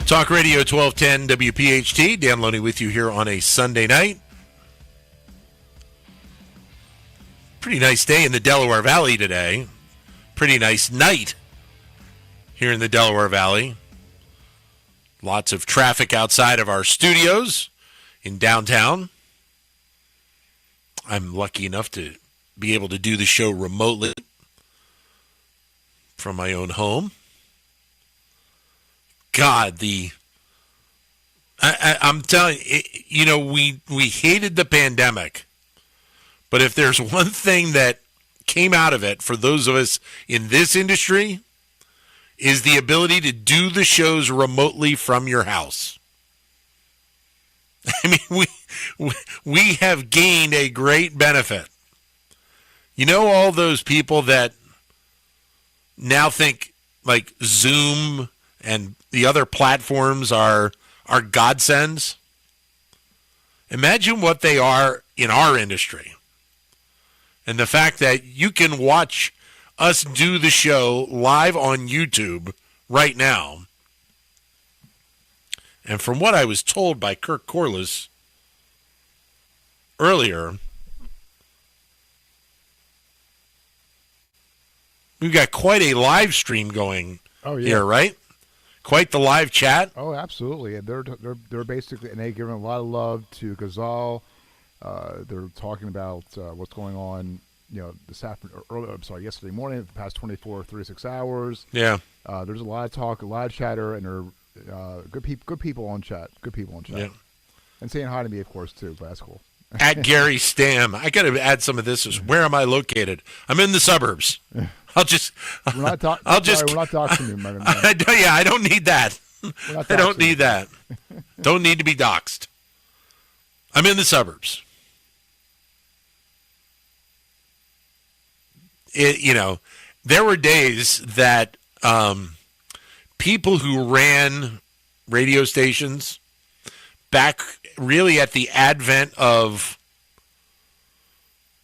Talk Radio 1210 WPHT. Dan Loney with you here on a Sunday night. Pretty nice day in the Delaware Valley today. Pretty nice night here in the Delaware Valley. Lots of traffic outside of our studios in downtown. I'm lucky enough to be able to do the show remotely from my own home. God, I'm telling you, we hated the pandemic, but if there's one thing that came out of it for those of us in this industry is the ability to do the shows remotely from your house. I mean, we have gained a great benefit. You know, all those people that now think like Zoom and the other platforms are godsends. Imagine what they are in our industry. And the fact that you can watch us do the show live on YouTube right now. And from what I was told by Kirk Corliss earlier, we've got quite a live stream going here, right? Quite the live chat. Oh, absolutely. And they're basically, and they're giving a lot of love to Ghazal. They're talking about what's going on, this afternoon, yesterday morning, the past 36 hours. Yeah. There's a lot of talk, a lot of chatter, and they're good people on chat. Good people on chat. Yeah. And saying hi to me, of course, too, but that's cool. At Gary Stam. I got to add some of this. Where am I located? I'm in the suburbs. We're not talking to you, man. I don't need that. I don't need that. Don't need to be doxxed. I'm in the suburbs. There were days that people who ran radio stations back really at the advent of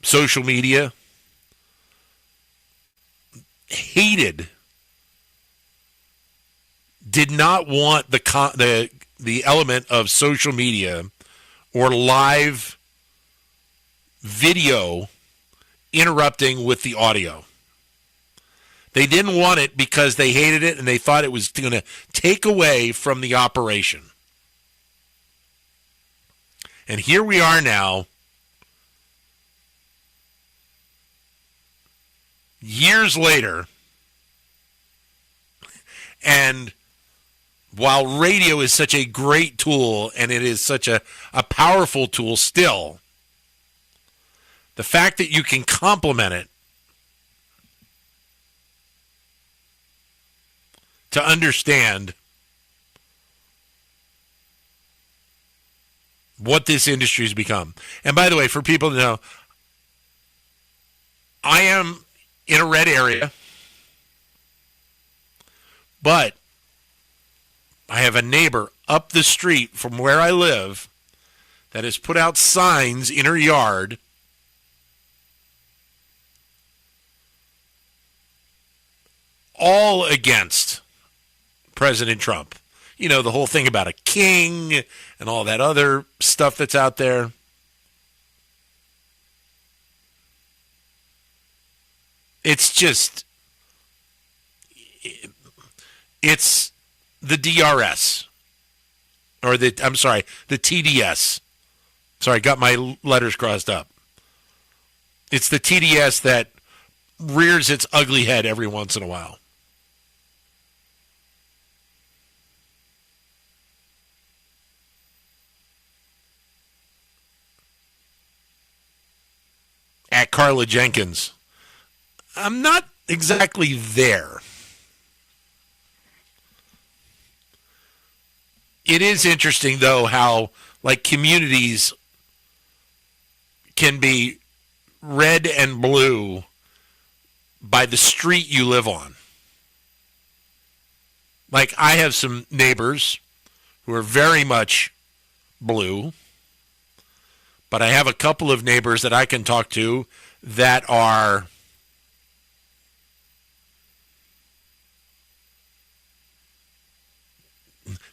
social media did not want the element of social media or live video interrupting with the audio. They didn't want it because they hated it and they thought it was going to take away from the operation. And here we are now, years later, and while radio is such a great tool and it is such a powerful tool still, the fact that you can complement it to understand what this industry has become. And by the way, for people to know, I am in a red area, but I have a neighbor up the street from where I live that has put out signs in her yard all against President Trump. You know, the whole thing about a king and all that other stuff that's out there. It's just, it's the DRS, or the TDS. Sorry, got my letters crossed up. It's the TDS that rears its ugly head every once in a while. At Carla Jenkins. I'm not exactly there. It is interesting, though, how like communities can be red and blue by the street you live on. Like, I have some neighbors who are very much blue, but I have a couple of neighbors that I can talk to that are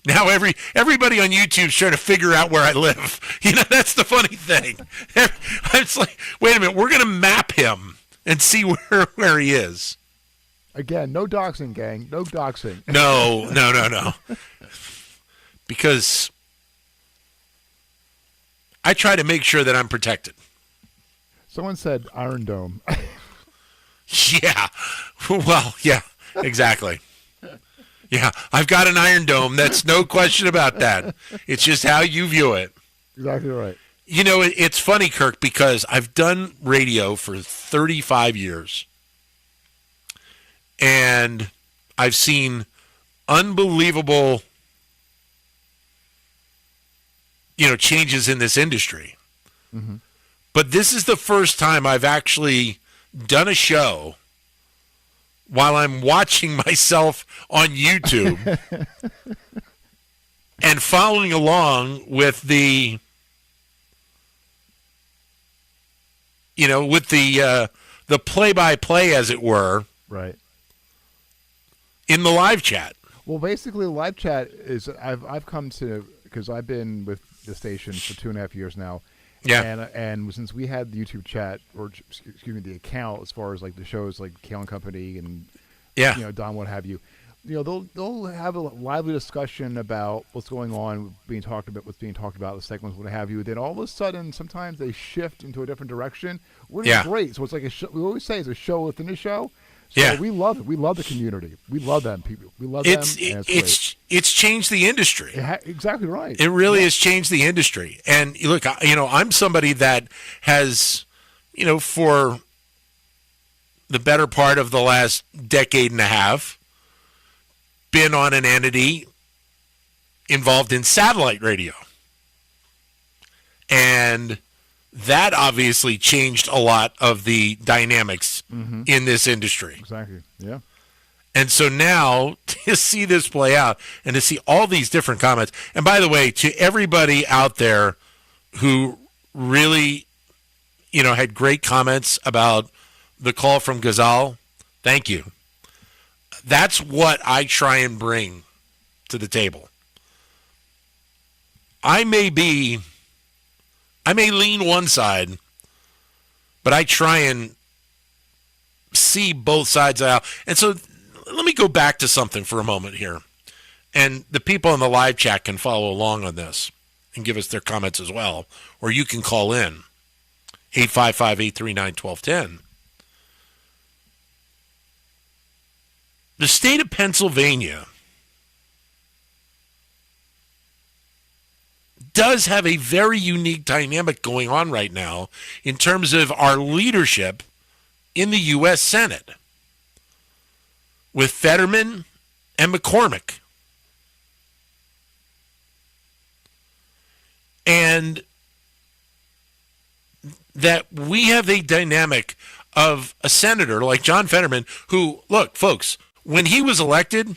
now everybody on YouTube's trying to figure out where I live. You know, that's the funny thing. It's like, wait a minute, we're going to map him and see where he is. Again, no doxing, gang. No doxing. No. Because I try to make sure that I'm protected. Someone said Iron Dome. Yeah. Well, yeah, exactly. Yeah, I've got an Iron Dome. That's no question about that. It's just how you view it. Exactly right. You know, it's funny, Kirk, because I've done radio for 35 years. And I've seen unbelievable, changes in this industry. Mm-hmm. But this is the first time I've actually done a show while I'm watching myself on YouTube and following along with the, with the play-by-play, as it were, right, in the live chat. Well, basically, live chat is I've come to, because I've been with the station for 2.5 years now. Yeah. And since we had the YouTube chat, or excuse me, the account, as far as like the shows like Kale and Company and Don, what have you, they'll have a lively discussion about what's going on, what's being talked about, the segments, what have you. Then all of a sudden, sometimes they shift into a different direction, which is great. So it's like we always say, it's a show within a show. So we love it. We love the community. We love them people. We love them. It's changed the industry. Exactly right. It really has changed the industry. And look, I'm somebody that has, for the better part of the last decade and a half, been on an entity involved in satellite radio. And that obviously changed a lot of the dynamics in this industry. Exactly, yeah. And so now to see this play out and to see all these different comments, and by the way, to everybody out there who really, had great comments about the call from Ghazal, thank you. That's what I try and bring to the table. I may lean one side, but I try and see both sides out. And so let me go back to something for a moment here. And the people in the live chat can follow along on this and give us their comments as well. Or you can call in 855-839-1210. The state of Pennsylvania does have a very unique dynamic going on right now in terms of our leadership in the U.S. Senate. With Fetterman and McCormick. And that we have a dynamic of a senator like John Fetterman who, look, folks, when he was elected,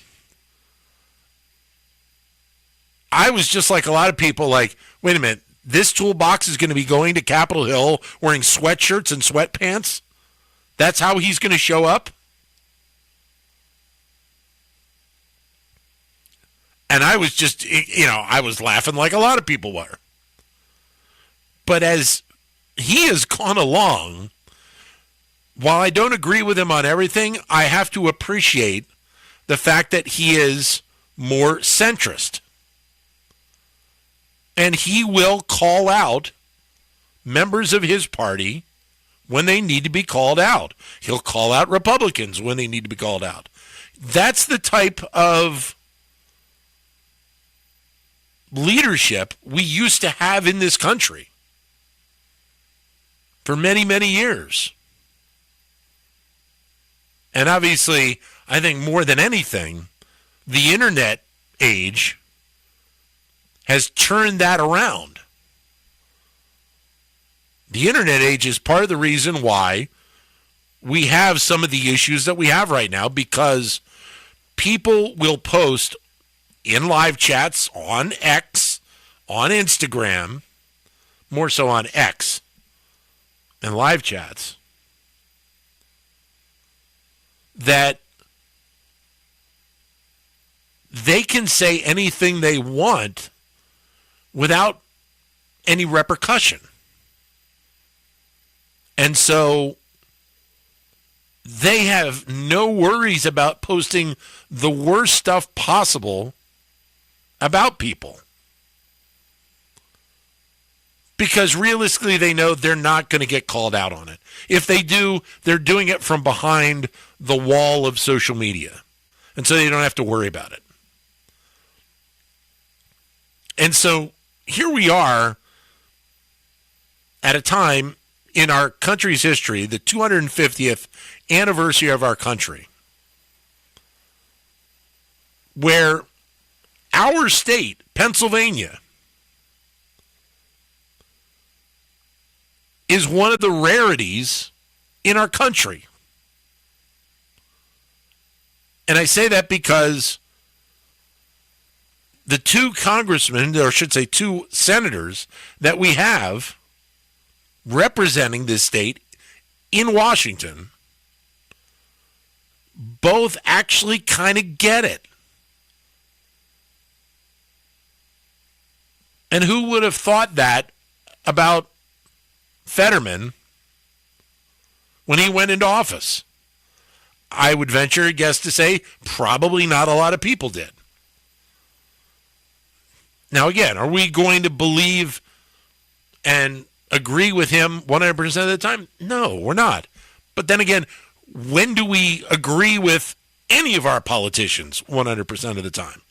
I was just like a lot of people like, wait a minute, this toolbox is going to be going to Capitol Hill wearing sweatshirts and sweatpants? That's how he's going to show up? And I was just, I was laughing like a lot of people were. But as he has gone along, while I don't agree with him on everything, I have to appreciate the fact that he is more centrist. And he will call out members of his party when they need to be called out. He'll call out Republicans when they need to be called out. That's the type of leadership we used to have in this country for many, many years. And obviously, I think more than anything, the internet age has turned that around. The internet age is part of the reason why we have some of the issues that we have right now, because people will post in live chats on X, on Instagram, more so on X, and live chats, that they can say anything they want without any repercussion. And so they have no worries about posting the worst stuff possible about people. Because realistically, they know they're not going to get called out on it. If they do, they're doing it from behind the wall of social media. And so they don't have to worry about it. And so here we are at a time in our country's history, the 250th anniversary of our country, where our state, Pennsylvania, is one of the rarities in our country. And I say that because the two congressmen, or I should say two senators, that we have representing this state in Washington, both actually kind of get it. And who would have thought that about Fetterman when he went into office? I would venture a guess to say probably not a lot of people did. Now, again, are we going to believe and agree with him 100% of the time? No, we're not. But then again, when do we agree with any of our politicians 100% of the time?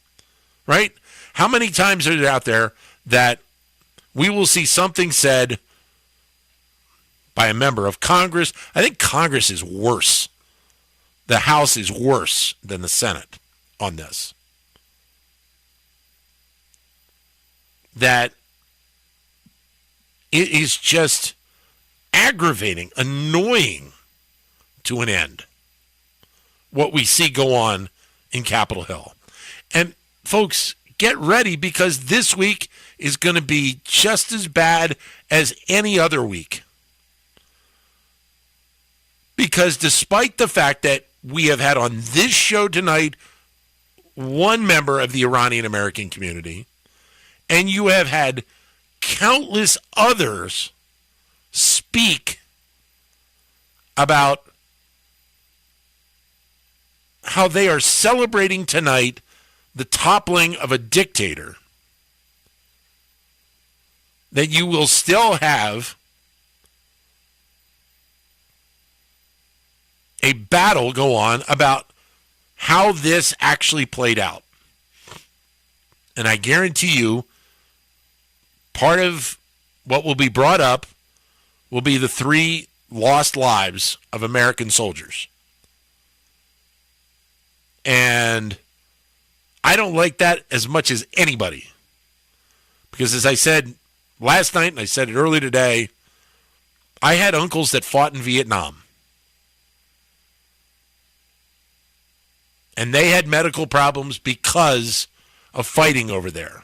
Right? How many times are there out there that we will see something said by a member of Congress? I think Congress is worse. The House is worse than the Senate on this. That it is just aggravating, annoying to an end, what we see go on in Capitol Hill. And folks, get ready, because this week is going to be just as bad as any other week. Because despite the fact that we have had on this show tonight one member of the Iranian American community, and you have had countless others speak about how they are celebrating tonight the toppling of a dictator, that you will still have a battle go on about how this actually played out. And I guarantee you, part of what will be brought up will be the 3 lost lives of American soldiers. And I don't like that as much as anybody. Because as I said last night, and I said it early today, I had uncles that fought in Vietnam. And they had medical problems because of fighting over there.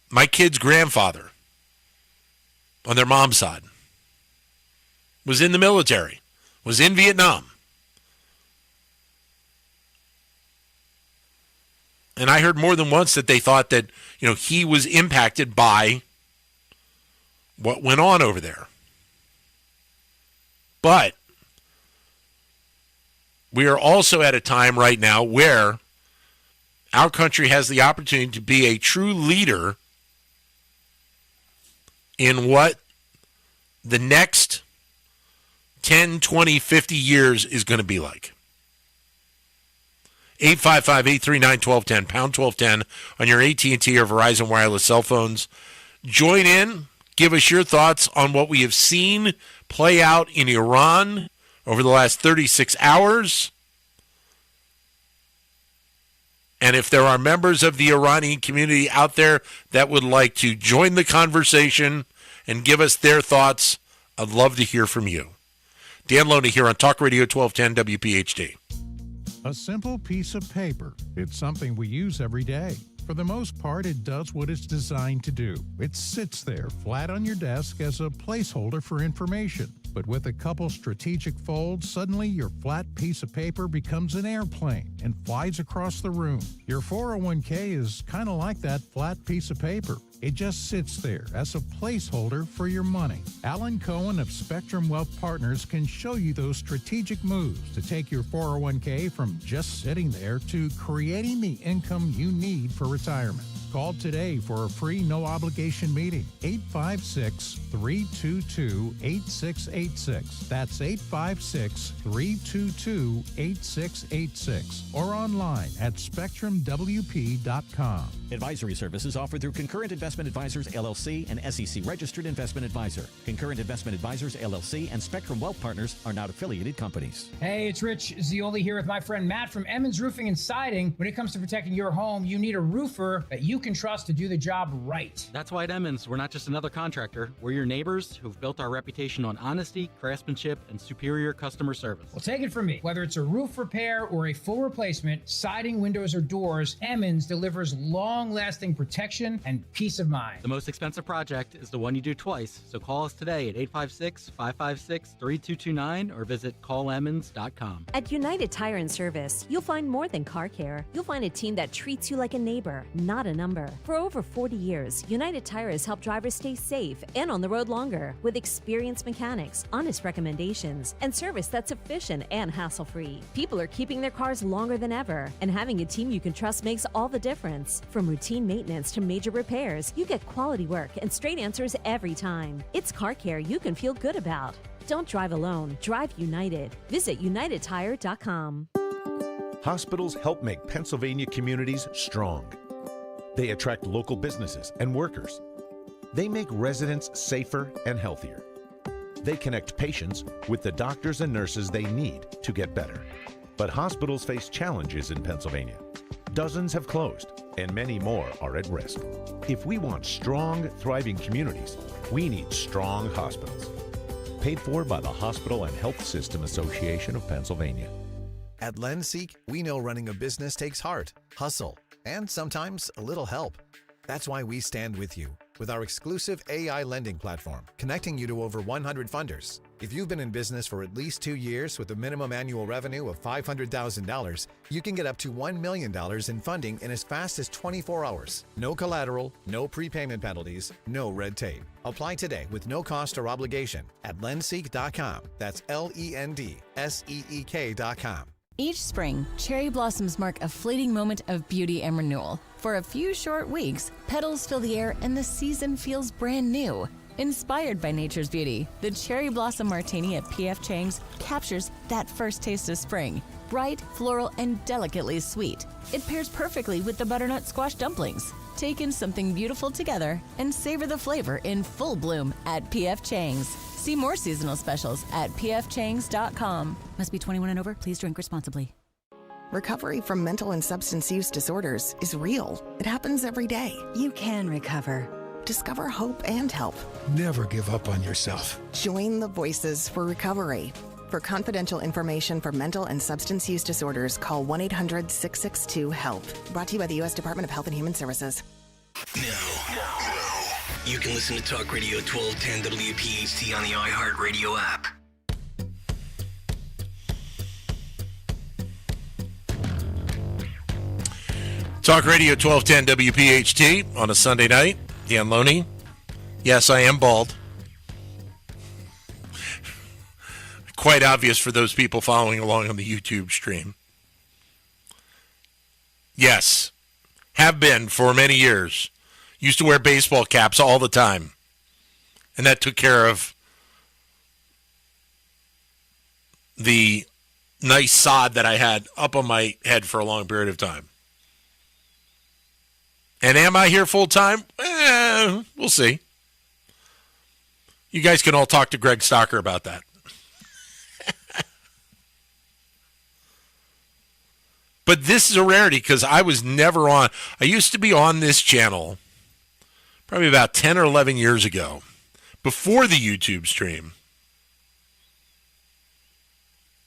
My kid's grandfather, on their mom's side, was in the military, was in Vietnam. And I heard more than once that they thought that, he was impacted by what went on over there. But we are also at a time right now where our country has the opportunity to be a true leader in what the next 10, 20, 50 years is going to be like. 855-839-1210, pound 1210 on your AT&T or Verizon wireless cell phones. Join in. Give us your thoughts on what we have seen play out in Iran over the last 36 hours. And if there are members of the Iranian community out there that would like to join the conversation and give us their thoughts, I'd love to hear from you. Dan Loney here on Talk Radio 1210 WPHT. A simple piece of paper. It's something we use every day. For the most part, it does what it's designed to do. It sits there flat on your desk as a placeholder for information. But with a couple strategic folds, suddenly your flat piece of paper becomes an airplane and flies across the room. Your 401k is kind of like that flat piece of paper. It just sits there as a placeholder for your money. Alan Cohen of Spectrum Wealth Partners can show you those strategic moves to take your 401k from just sitting there to creating the income you need for retirement. Call today for a free no-obligation meeting. 856-322-8686. That's 856-322-8686. Or online at SpectrumWP.com. Advisory services offered through Concurrent Investment Advisors, LLC, and SEC-registered investment advisor. Concurrent Investment Advisors, LLC, and Spectrum Wealth Partners are not affiliated companies. Hey, it's Rich Zioli here with my friend Matt from Emmons Roofing and Siding. When it comes to protecting your home, you need a roofer that you can trust to do the job right. That's why at Emmons, we're not just another contractor. We're your neighbors who've built our reputation on honesty, craftsmanship, and superior customer service. Well, take it from me. Whether it's a roof repair or a full replacement, siding, windows, or doors, Emmons delivers long-lasting protection and peace of mind. The most expensive project is the one you do twice, so call us today at 856-556-3229 or visit callemmons.com. At United Tire and Service, you'll find more than car care. You'll find a team that treats you like a neighbor, not a number. For over 40 years, United Tire has helped drivers stay safe and on the road longer with experienced mechanics, honest recommendations, and service that's efficient and hassle-free. People are keeping their cars longer than ever, and having a team you can trust makes all the difference. From routine maintenance to major repairs, you get quality work and straight answers every time. It's car care you can feel good about. Don't drive alone. Drive United. Visit UnitedTire.com. Hospitals help make Pennsylvania communities strong. They attract local businesses and workers. They make residents safer and healthier. They connect patients with the doctors and nurses they need to get better. But hospitals face challenges in Pennsylvania. Dozens have closed, and many more are at risk. If we want strong, thriving communities, we need strong hospitals. Paid for by the Hospital and Health System Association of Pennsylvania. At LendSeek, we know running a business takes heart, hustle, and sometimes a little help. That's why we stand with you with our exclusive AI lending platform, connecting you to over 100 funders. If you've been in business for at least 2 years with a minimum annual revenue of $500,000, you can get up to $1 million in funding in as fast as 24 hours. No collateral, no prepayment penalties, no red tape. Apply today with no cost or obligation at lendseek.com. That's LENDSEEK.com. Each spring, cherry blossoms mark a fleeting moment of beauty and renewal. For a few short weeks, petals fill the air and the season feels brand new. Inspired by nature's beauty, the Cherry Blossom Martini at P.F. Chang's captures that first taste of spring. Bright, floral, and delicately sweet. It pairs perfectly with the butternut squash dumplings. Take in something beautiful together and savor the flavor in full bloom at P.F. Chang's. See more seasonal specials at pfchangs.com. Must be 21 and over. Please drink responsibly. Recovery from mental and substance use disorders is real. It happens every day. You can recover. Discover hope and help. Never give up on yourself. Join the Voices for Recovery. For confidential information for mental and substance use disorders, call 1-800-662-HELP. Brought to you by the U.S. Department of Health and Human Services. Now, you can listen to Talk Radio 1210 WPHT on the iHeartRadio app. Talk Radio 1210 WPHT on a Sunday night. Dan Loney. Yes, I am bald. Quite obvious for those people following along on the YouTube stream. Yes, have been for many years. Used to wear baseball caps all the time. And that took care of the nice sod that I had up on my head for a long period of time. And am I here full time? We'll see. You guys can all talk to Greg Stocker about that. But this is a rarity because I was never on. I used to be on this channel probably about 10 or 11 years ago, before the YouTube stream.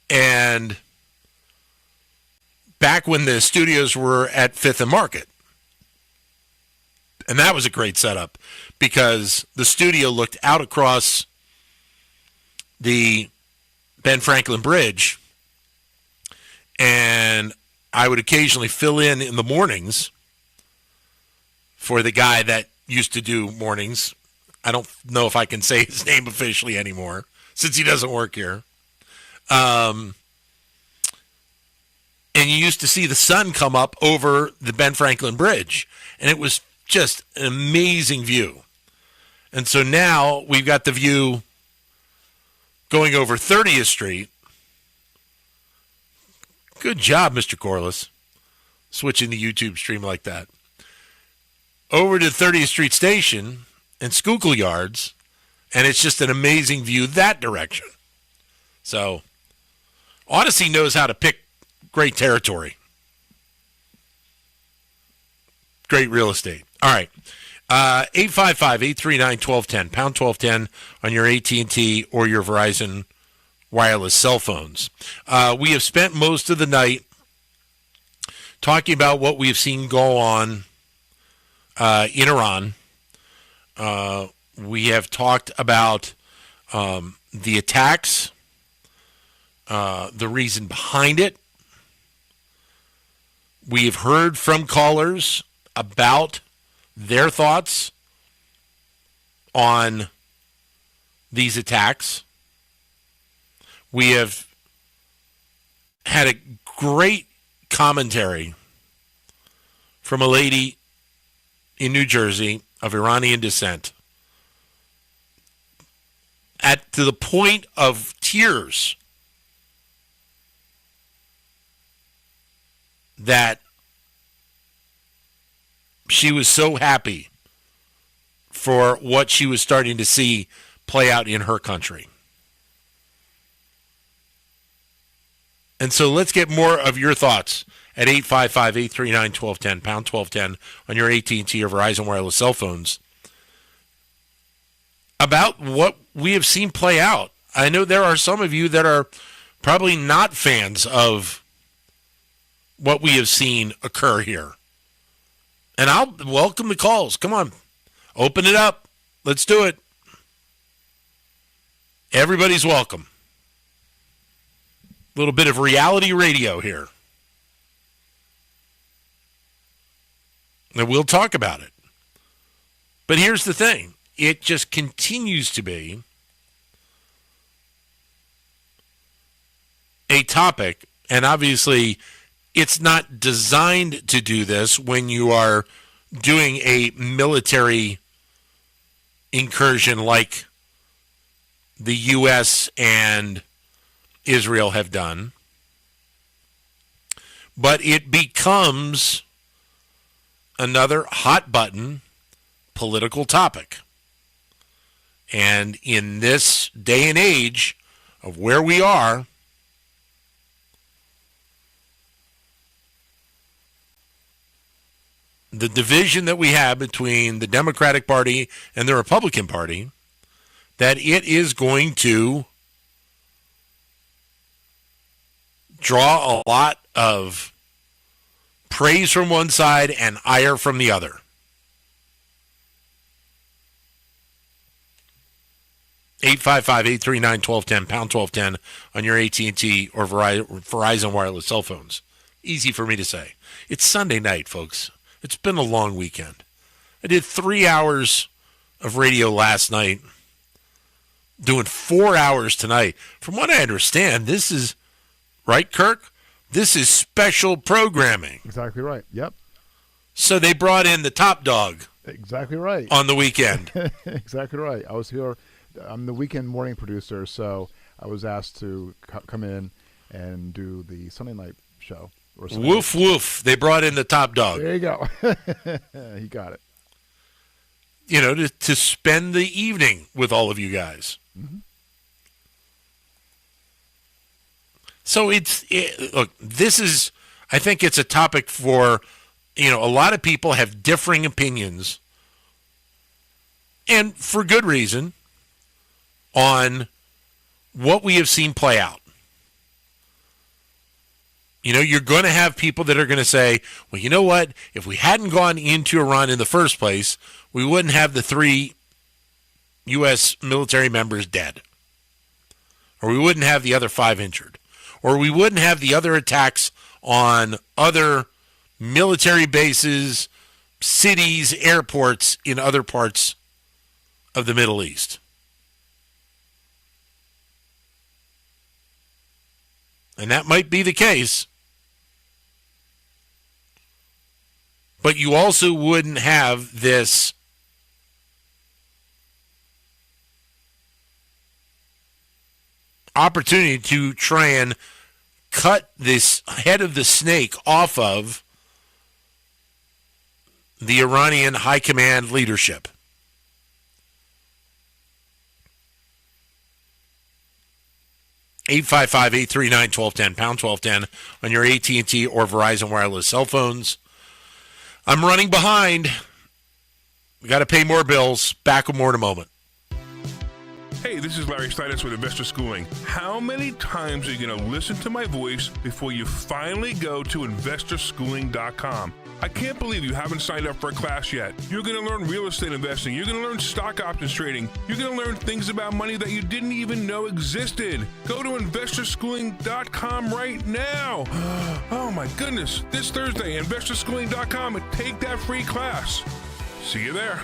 And back when the studios were at 5th and Market. And that was a great setup because the studio looked out across the Ben Franklin Bridge, and I would occasionally fill in the mornings for the guy that used to do mornings. I don't know if I can say his name officially anymore since he doesn't work here. And you used to see the sun come up over the Ben Franklin Bridge, and it was just an amazing view. And so now we've got the view going over 30th Street. Good job, Mr. Corliss, switching the YouTube stream like that. Over to 30th Street Station and Schuylkill Yards, and it's just an amazing view that direction. So Odyssey knows how to pick great territory. Great real estate. All right. 855-839-1210, pound 1210 on your AT&T or your Verizon wireless cell phones. We have spent most of the night talking about what we have seen go on in Iran. We have talked about the attacks, the reason behind it. We have heard from callers about their thoughts on these attacks. We have had a great commentary from a lady in New Jersey of Iranian descent to the point of tears that she was so happy for what she was starting to see play out in her country. And so let's get more of your thoughts at 855-839-1210, pound 1210 on your AT&T or Verizon wireless cell phones about what we have seen play out. I know there are some of you that are probably not fans of what we have seen occur here. And I'll welcome the calls. Come on. Open it up. Let's do it. Everybody's welcome. A little bit of reality radio here. And we'll talk about it. But here's the thing. It just continues to be a topic, and obviously it's not designed to do this when you are doing a military incursion like the U.S. and Israel have done. But it becomes another hot button political topic. And in this day and age of where we are, the division that we have between the Democratic Party and the Republican Party, that it is going to draw a lot of praise from one side and ire from the other. (855-839-1210), pound 1210 on your AT&T or Verizon wireless cell phones. Easy for me to say. It's Sunday night, folks. It's been a long weekend. I did 3 hours of radio last night, doing 4 hours tonight. From what I understand, this is, right, Kirk? This is special programming. Exactly right. Yep. So they brought in the top dog. Exactly right. On the weekend. Exactly right. I was here. I'm the weekend morning producer, so I was asked to come in and do the Sunday night show. Woof, woof. They brought in the top dog. There you go. He got it. You know, to spend the evening with all of you guys. Mm-hmm. So look, this is, I think it's a topic for, a lot of people have differing opinions, and for good reason, on what we have seen play out. You're going to have people that are going to say, well, you know what? If we hadn't gone into Iran in the first place, we wouldn't have the 3 U.S. military members dead. Or we wouldn't have the other 5 injured. Or we wouldn't have the other attacks on other military bases, cities, airports in other parts of the Middle East. And that might be the case. But you also wouldn't have this opportunity to try and cut this head of the snake off of the Iranian high command leadership. (855-839-1210), pound 1210 on your AT&T or Verizon wireless cell phones. I'm running behind. We got to pay more bills. Back with more in a moment. Hey, this is Larry Steinitz with Investor Schooling. How many times are you going to listen to my voice before you finally go to investorschooling.com? I can't believe you haven't signed up for a class yet. You're going to learn real estate investing. You're going to learn stock options trading. You're going to learn things about money that you didn't even know existed. Go to investorschooling.com right now. Oh my goodness. This Thursday, investorschooling.com, and take that free class. See you there.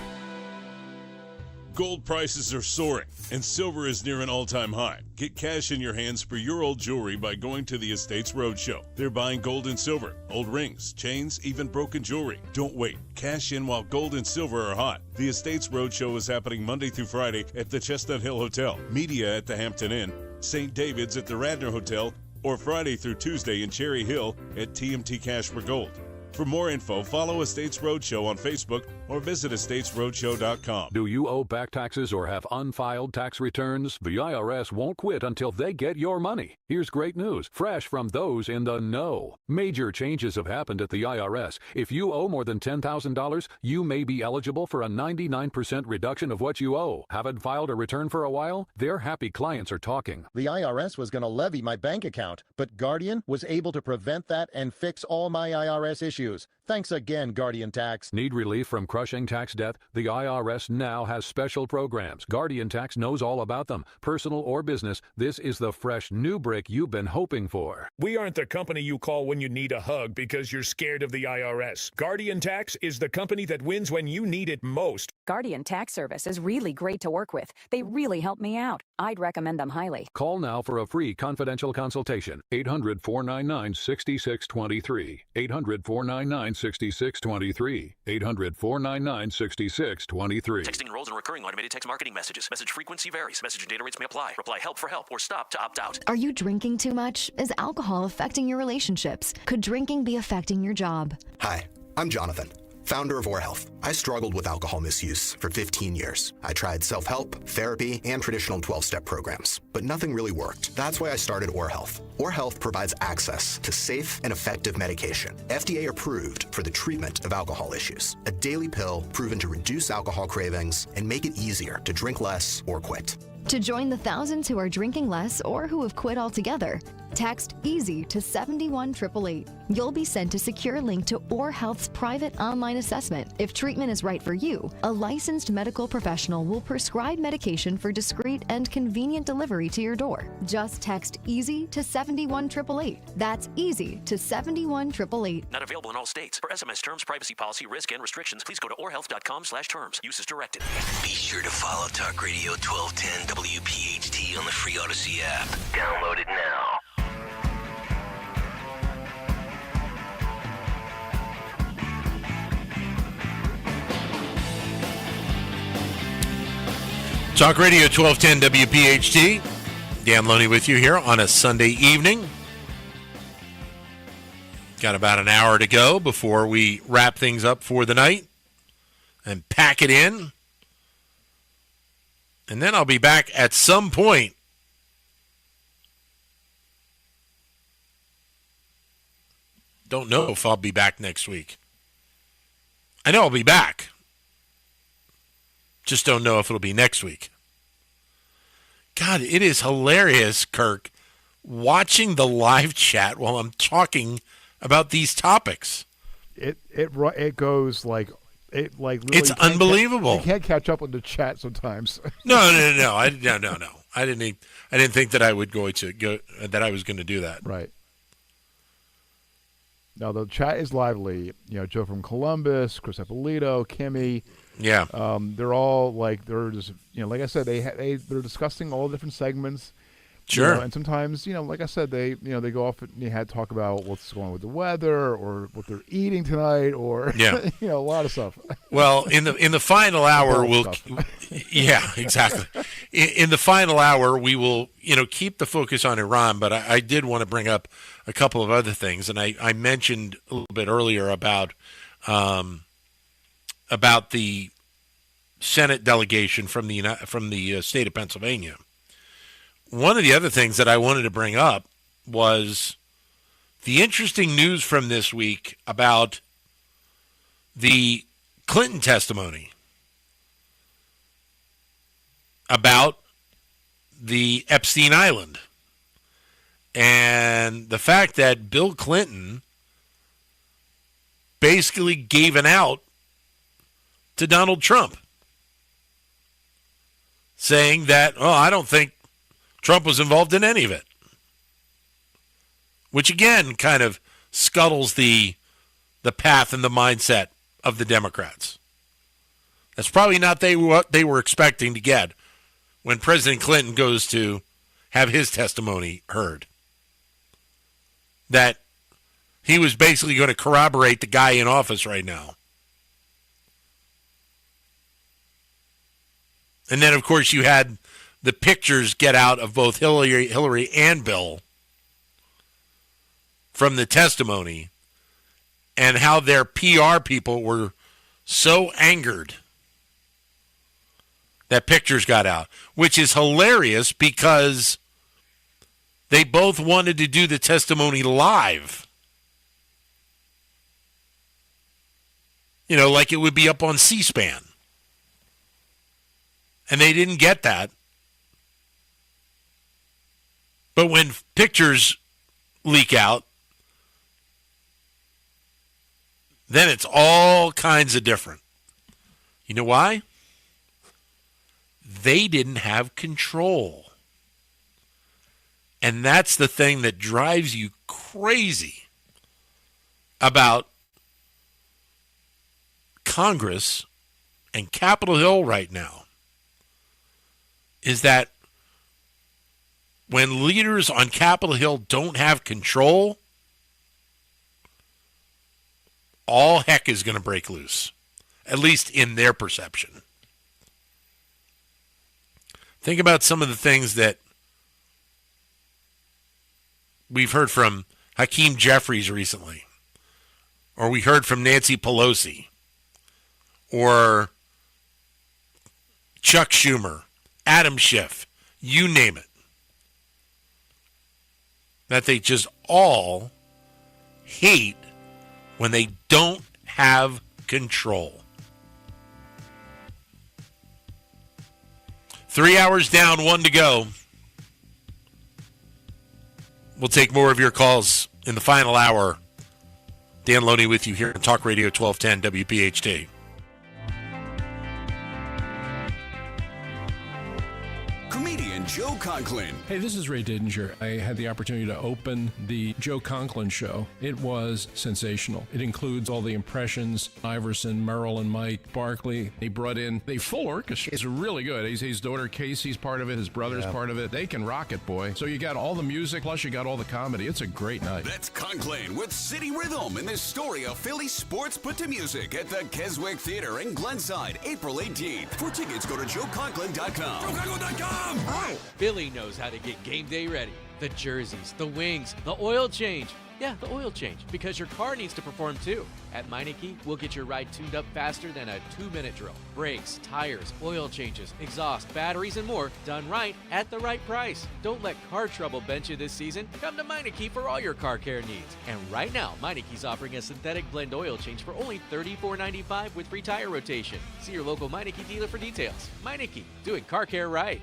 Gold prices are soaring, and silver is near an all-time high. Get cash in your hands for your old jewelry by going to the Estates Roadshow. They're buying gold and silver, old rings, chains, even broken jewelry. Don't wait. Cash in while gold and silver are hot. The Estates Roadshow is happening Monday through Friday at the Chestnut Hill Hotel, Media at the Hampton Inn, St. David's at the Radnor Hotel, or Friday through Tuesday in Cherry Hill at TMT Cash for Gold. For more info, follow Estates Roadshow on Facebook or visit estatesroadshow.com. Do you owe back taxes or have unfiled tax returns? The IRS won't quit until they get your money. Here's great news, fresh from those in the know. Major changes have happened at the IRS. If you owe more than $10,000, you may be eligible for a 99% reduction of what you owe. Haven't filed a return for a while? Their happy clients are talking. The IRS was going to levy my bank account, but Guardian was able to prevent that and fix all my IRS issues. Thanks again, Guardian Tax. Need relief from crushing tax debt? The IRS now has special programs. Guardian Tax knows all about them. Personal or business, this is the fresh new brick you've been hoping for. We aren't the company you call when you need a hug because you're scared of the IRS. Guardian Tax is the company that wins when you need it most. Guardian Tax Service is really great to work with. They really help me out. I'd recommend them highly. Call now for a free confidential consultation. 800-499-6623. 800-499-6623. 800-499-6623. Texting enrolls in recurring automated text marketing messages. Message frequency varies. Message and data rates may apply. Reply help for help or stop to opt out. Are you drinking too much? Is alcohol affecting your relationships? Could drinking be affecting your job? Hi, I'm Jonathan. founder of Health. I struggled with alcohol misuse for 15 years. I tried self-help, therapy, and traditional 12-step programs, but nothing really worked. That's why I started Health. Health provides access to safe and effective medication, FDA approved for the treatment of alcohol issues. A daily pill proven to reduce alcohol cravings and make it easier to drink less or quit. To join the thousands who are drinking less or who have quit altogether, text EASY to 71888. You'll be sent a secure link to Health's private online assessment. If treatment is right for you, a licensed medical professional will prescribe medication for discreet and convenient delivery to your door. Just text EASY to 71888. That's EASY to 71888. Not available in all states. For SMS terms, privacy policy, risk, and restrictions, please go to orhealth.com/terms. Use is directed. Be sure to follow Talk Radio 1210 WPHT on the free Odyssey app. Download it now. Talk Radio 1210 WPHT. Dan Loney with you here on a Sunday evening. Got about an hour to go before we wrap things up for the night and pack it in. And then I'll be back at some point. Don't know if I'll be back next week. I know I'll be back. Just don't know if it'll be next week. God, it is hilarious, Kirk, watching the live chat while I'm talking about these topics. It goes like it like literally it's unbelievable. You can't catch up with the chat sometimes. No. I didn't think that I would that I was going to do that. Right. Now the chat is lively. You know, Joe from Columbus, Chris Ippolito, Kimmy. Yeah. They're all they're just like I said, they're discussing all different segments. Sure. And sometimes, like I said, they go off and you had to talk about what's going on with the weather or what they're eating tonight or a lot of stuff. Well, in the final hour yeah, exactly. In the final hour we will, keep the focus on Iran, but I did want to bring up a couple of other things, and I mentioned a little bit earlier about the Senate delegation from the state of Pennsylvania. One of the other things that I wanted to bring up was the interesting news from this week about the Clinton testimony about the Epstein Island and the fact that Bill Clinton basically gave an out to Donald Trump, saying that, I don't think Trump was involved in any of it. Which, again, kind of scuttles the path and the mindset of the Democrats. That's probably not what they were expecting to get when President Clinton goes to have his testimony heard. That he was basically going to corroborate the guy in office right now. And then, of course, you had the pictures get out of both Hillary and Bill from the testimony and how their PR people were so angered that pictures got out, which is hilarious because they both wanted to do the testimony live. Like it would be up on C-SPAN. And they didn't get that. But when pictures leak out, then it's all kinds of different. You know why? They didn't have control. And that's the thing that drives you crazy about Congress and Capitol Hill right now, is that when leaders on Capitol Hill don't have control, all heck is going to break loose, at least in their perception. Think about some of the things that we've heard from Hakeem Jeffries recently, or we heard from Nancy Pelosi, or Chuck Schumer, Adam Schiff, you name it, that they just all hate when they don't have control. 3 hours down, 1 to go. We'll take more of your calls in the final hour. Dan Loney with you here on Talk Radio 1210 WPHT. Comedian Joe Conklin. Hey, this is Ray Didinger. I had the opportunity to open the Joe Conklin Show. It was sensational. It includes all the impressions, Iverson, Merrill, and Mike, Barkley. They brought in the full orchestra. It's really good. His daughter Casey's part of it. His brother's part of it. They can rock it, boy. So you got all the music, plus you got all the comedy. It's a great night. That's Conklin with City Rhythm in this story of Philly sports put to music at the Keswick Theater in Glenside, April 18th. For tickets, go to joeconklin.com. joeconklin.com! Billy knows how to get game day ready. The jerseys, the wings, the oil change. Yeah, the oil change, because your car needs to perform too. At Meineke, we'll get your ride tuned up faster than a 2-minute drill. Brakes, tires, oil changes, exhaust, batteries, and more done right at the right price. Don't let car trouble bench you this season. Come to Meineke for all your car care needs. And right now, Meineke's offering a synthetic blend oil change for only $34.95 with free tire rotation. See your local Meineke dealer for details. Meineke, doing car care right.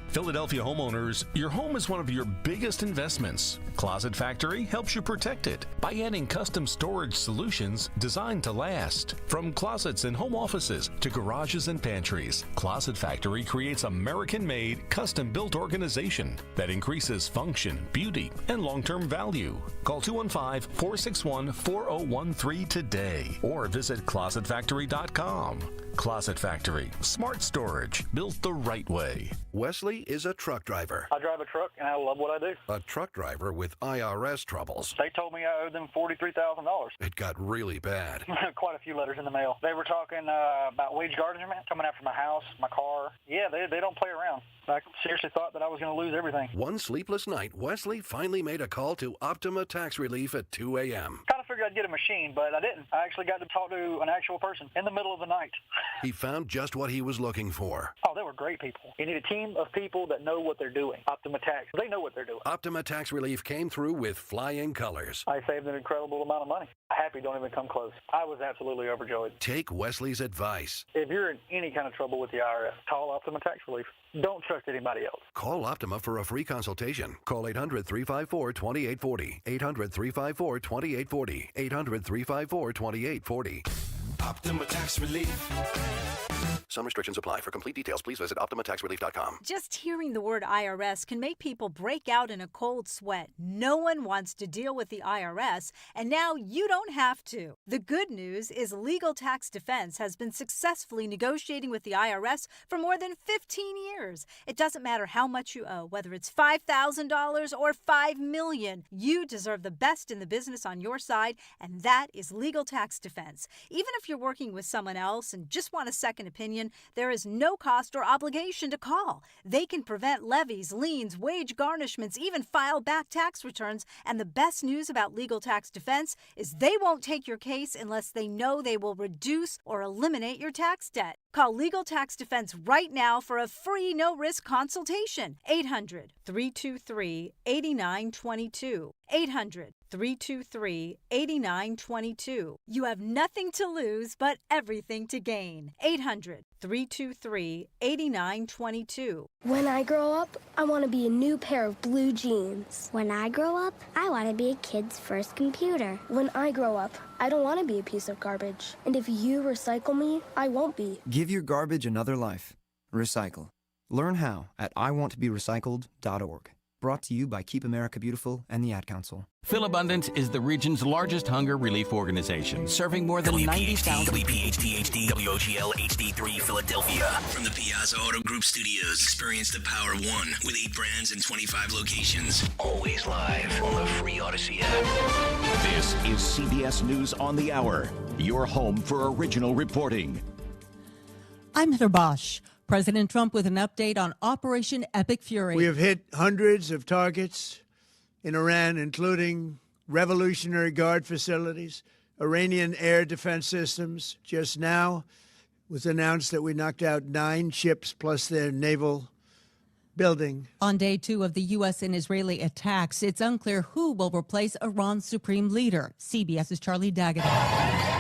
Philadelphia homeowners, your home is one of your biggest investments. Closet Factory helps you protect it by adding custom storage solutions designed to last. From closets and home offices to garages and pantries, Closet Factory creates American-made, custom-built organization that increases function, beauty, and long-term value. Call 215-461-4013 today or visit closetfactory.com. Closet Factory, smart storage built the right way. Wesley is a truck driver. I drive a truck and I love what I do. A truck driver with IRS troubles. They told me I owed them $43,000. It got really bad. Quite a few letters in the mail. They were talking about wage garnishment coming after my house, my car. Yeah, they don't play around. I seriously thought that I was going to lose everything. One sleepless night, Wesley finally made a call to Optima Tax Relief at 2 a.m. Kind of figured I'd get a machine, but I didn't. I actually got to talk to an actual person in the middle of the night. He found just what he was looking for. Oh, they were great people. You need a team of people that know what they're doing. Optima Tax, they know what they're doing. Optima Tax Relief came through with flying colors. I saved an incredible amount of money. Happy don't even come close. I was absolutely overjoyed. Take Wesley's advice. If you're in any kind of trouble with the IRS, call Optima Tax Relief. Don't trust anybody else. Call Optima for a free consultation. Call 800-354-2840. 800-354-2840. 800-354-2840. Optima Tax Relief. Some restrictions apply. For complete details, please visit OptimaTaxRelief.com. Just hearing the word IRS can make people break out in a cold sweat. No one wants to deal with the IRS, and now you don't have to. The good news is Legal Tax Defense has been successfully negotiating with the IRS for more than 15 years. It doesn't matter how much you owe, whether it's $5,000 or $5 million. You deserve the best in the business on your side, and that is Legal Tax Defense. Even if you're working with someone else and just want a second opinion, there is no cost or obligation to call. They can prevent levies, liens, wage garnishments, even file back tax returns. And the best news about Legal Tax Defense is they won't take your case unless they know they will reduce or eliminate your tax debt. Call Legal Tax Defense right now for a free no-risk consultation. 800-323-8922. 800-323-8922. You have nothing to lose but everything to gain. 800-323-8922. When I grow up, I want to be a new pair of blue jeans. When I grow up, I want to be a kid's first computer. When I grow up, I don't want to be a piece of garbage. And if you recycle me, I won't be. Give your garbage another life. Recycle. Learn how at iwanttoberecycled.org. Brought to you by Keep America Beautiful and the Ad Council. Philabundance is the region's largest hunger relief organization, serving more than 90,000 WPHT HD, WOGL HD3 Philadelphia. From the Piazza Auto Group Studios, experience the power of one with 8 brands and 25 locations. Always live on the free Odyssey app. This is CBS News on the Hour, your home for original reporting. I'm Heather Bosch. President Trump with an update on Operation Epic Fury. We have hit hundreds of targets in Iran, including Revolutionary Guard facilities, Iranian air defense systems. Just now was announced that we knocked out 9 ships plus their naval building. On day 2 of the U.S. and Israeli attacks, it's unclear who will replace Iran's supreme leader. CBS's Charlie Daggett.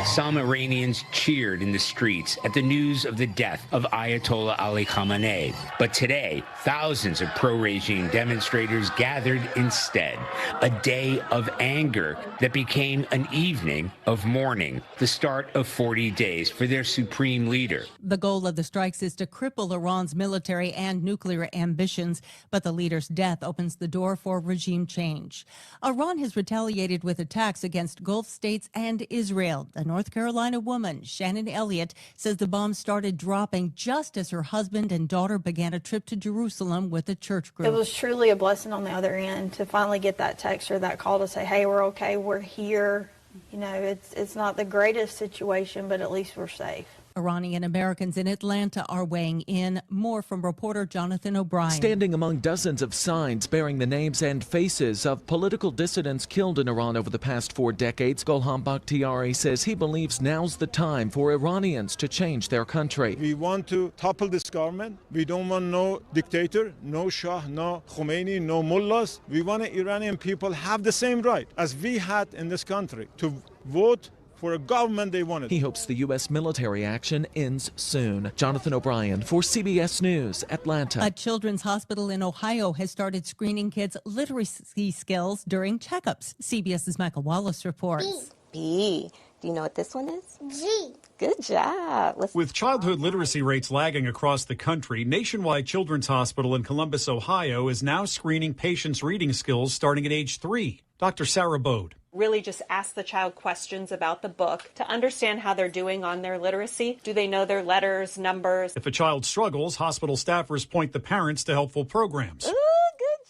Some Iranians cheered in the streets at the news of the death of Ayatollah Ali Khamenei. But today, thousands of pro-regime demonstrators gathered instead. A day of anger that became an evening of mourning, the start of 40 days for their supreme leader. The goal of the strikes is to cripple Iran's military and nuclear ambitions, but the leader's death opens the door for regime change. Iran has retaliated with attacks against Gulf states and Israel. A North Carolina woman, Shannon Elliott, says the bombs started dropping just as her husband and daughter began a trip to Jerusalem with a church group. It was truly a blessing on the other end to finally get that text or that call to say, hey, we're okay, we're here. You know, it's not the greatest situation, but at least we're safe. Iranian Americans in Atlanta are weighing in. More from reporter Jonathan O'Brien. Standing among dozens of signs bearing the names and faces of political dissidents killed in Iran over the past 4 decades, Golham Bakhtiari says he believes now's the time for Iranians to change their country. We want to topple this government. We don't want no dictator, no Shah, no Khomeini, no mullahs. We want the Iranian people have the same right as we had in this country to vote for a government they wanted. He hopes the U.S. military action ends soon. Jonathan O'Brien for CBS News, Atlanta. A children's hospital in Ohio has started screening kids' literacy skills during checkups. CBS's Michael Wallace reports. B. Do you know what this one is? G. Good job. With childhood literacy rates lagging across the country, Nationwide Children's Hospital in Columbus, Ohio is now screening patients' reading skills starting at age 3. Dr. Sarah Bode. Really just ask the child questions about the book to understand how they're doing on their literacy. Do they know their letters, numbers? If a child struggles, hospital staffers point the parents to helpful programs. Ooh, good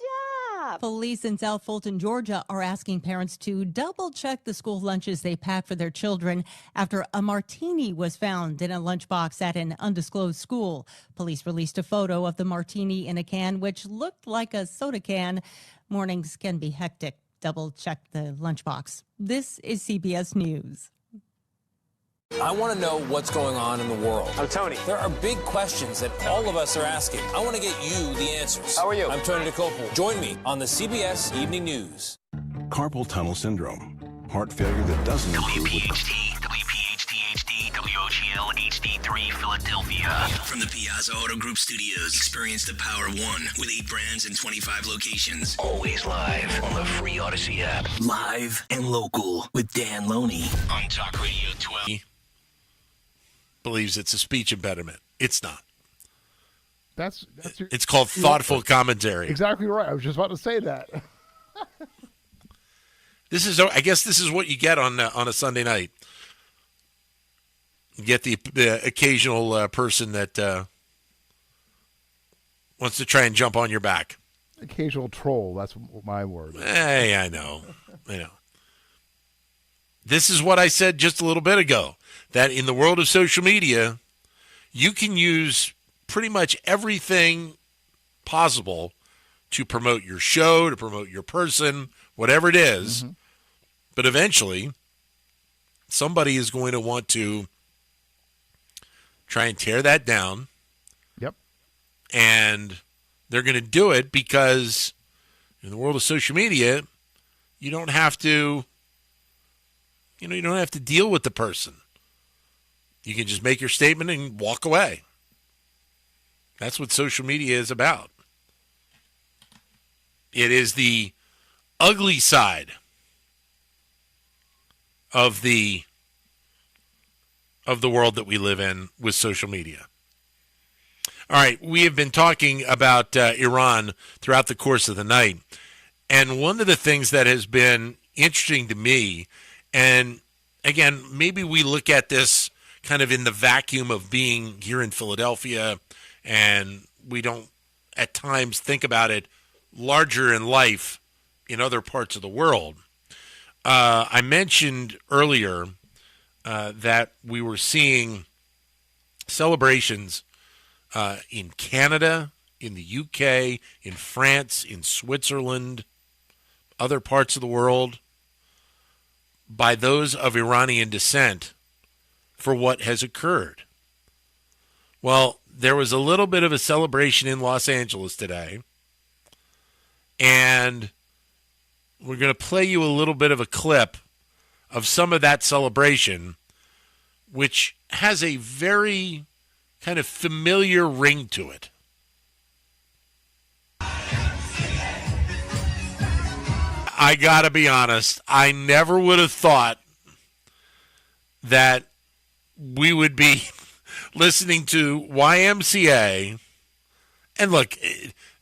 job. Police in South Fulton, Georgia are asking parents to double check the school lunches they pack for their children after a martini was found in a lunchbox at an undisclosed school. Police released a photo of the martini in a can, which looked like a soda can. Mornings can be hectic. Double check the lunchbox. This is CBS News. I want to know what's going on in the world. I'm Tony. There are big questions that all of us are asking. I want to get you the answers. How are you? I'm Tony DeCopel. Join me on the CBS Evening News. Carpal tunnel syndrome. Heart failure that doesn't improve with... WPHT, WOGL HD3 Philadelphia. From the Piazza Auto Group Studios, experience the power of one with 8 brands and 25 locations. Always live on the free Odyssey app. Live and local with Dan Loney on Talk Radio 12. Believes it's a speech impediment. It's not. It's called thoughtful commentary. Exactly right. I was just about to say that. I guess this is what you get on a Sunday night. You get the occasional person that wants to try and jump on your back. Occasional troll. That's my word. Hey, I know. This is what I said just a little bit ago, that in the world of social media, you can use pretty much everything possible to promote your show, to promote your person, whatever it is. Mm-hmm. But eventually, somebody is going to want to try and tear that down. Yep. And they're going to do it because in the world of social media, you don't have to, you don't have to deal with the person. You can just make your statement and walk away. That's what social media is about. It is the ugly side of the world that we live in with social media. All right, we have been talking about Iran throughout the course of the night. And one of the things that has been interesting to me, and again, maybe we look at this kind of in the vacuum of being here in Philadelphia, and we don't at times think about it larger in life in other parts of the world. I mentioned earlier that we were seeing celebrations in Canada, in the UK, in France, in Switzerland, other parts of the world. by those of Iranian descent for what has occurred. Well, there was a little bit of a celebration in Los Angeles today, and we're going to play you a little bit of a clip of some of that celebration, which has a very kind of familiar ring to it. I got to be honest, I never would have thought that we would be listening to YMCA. And look,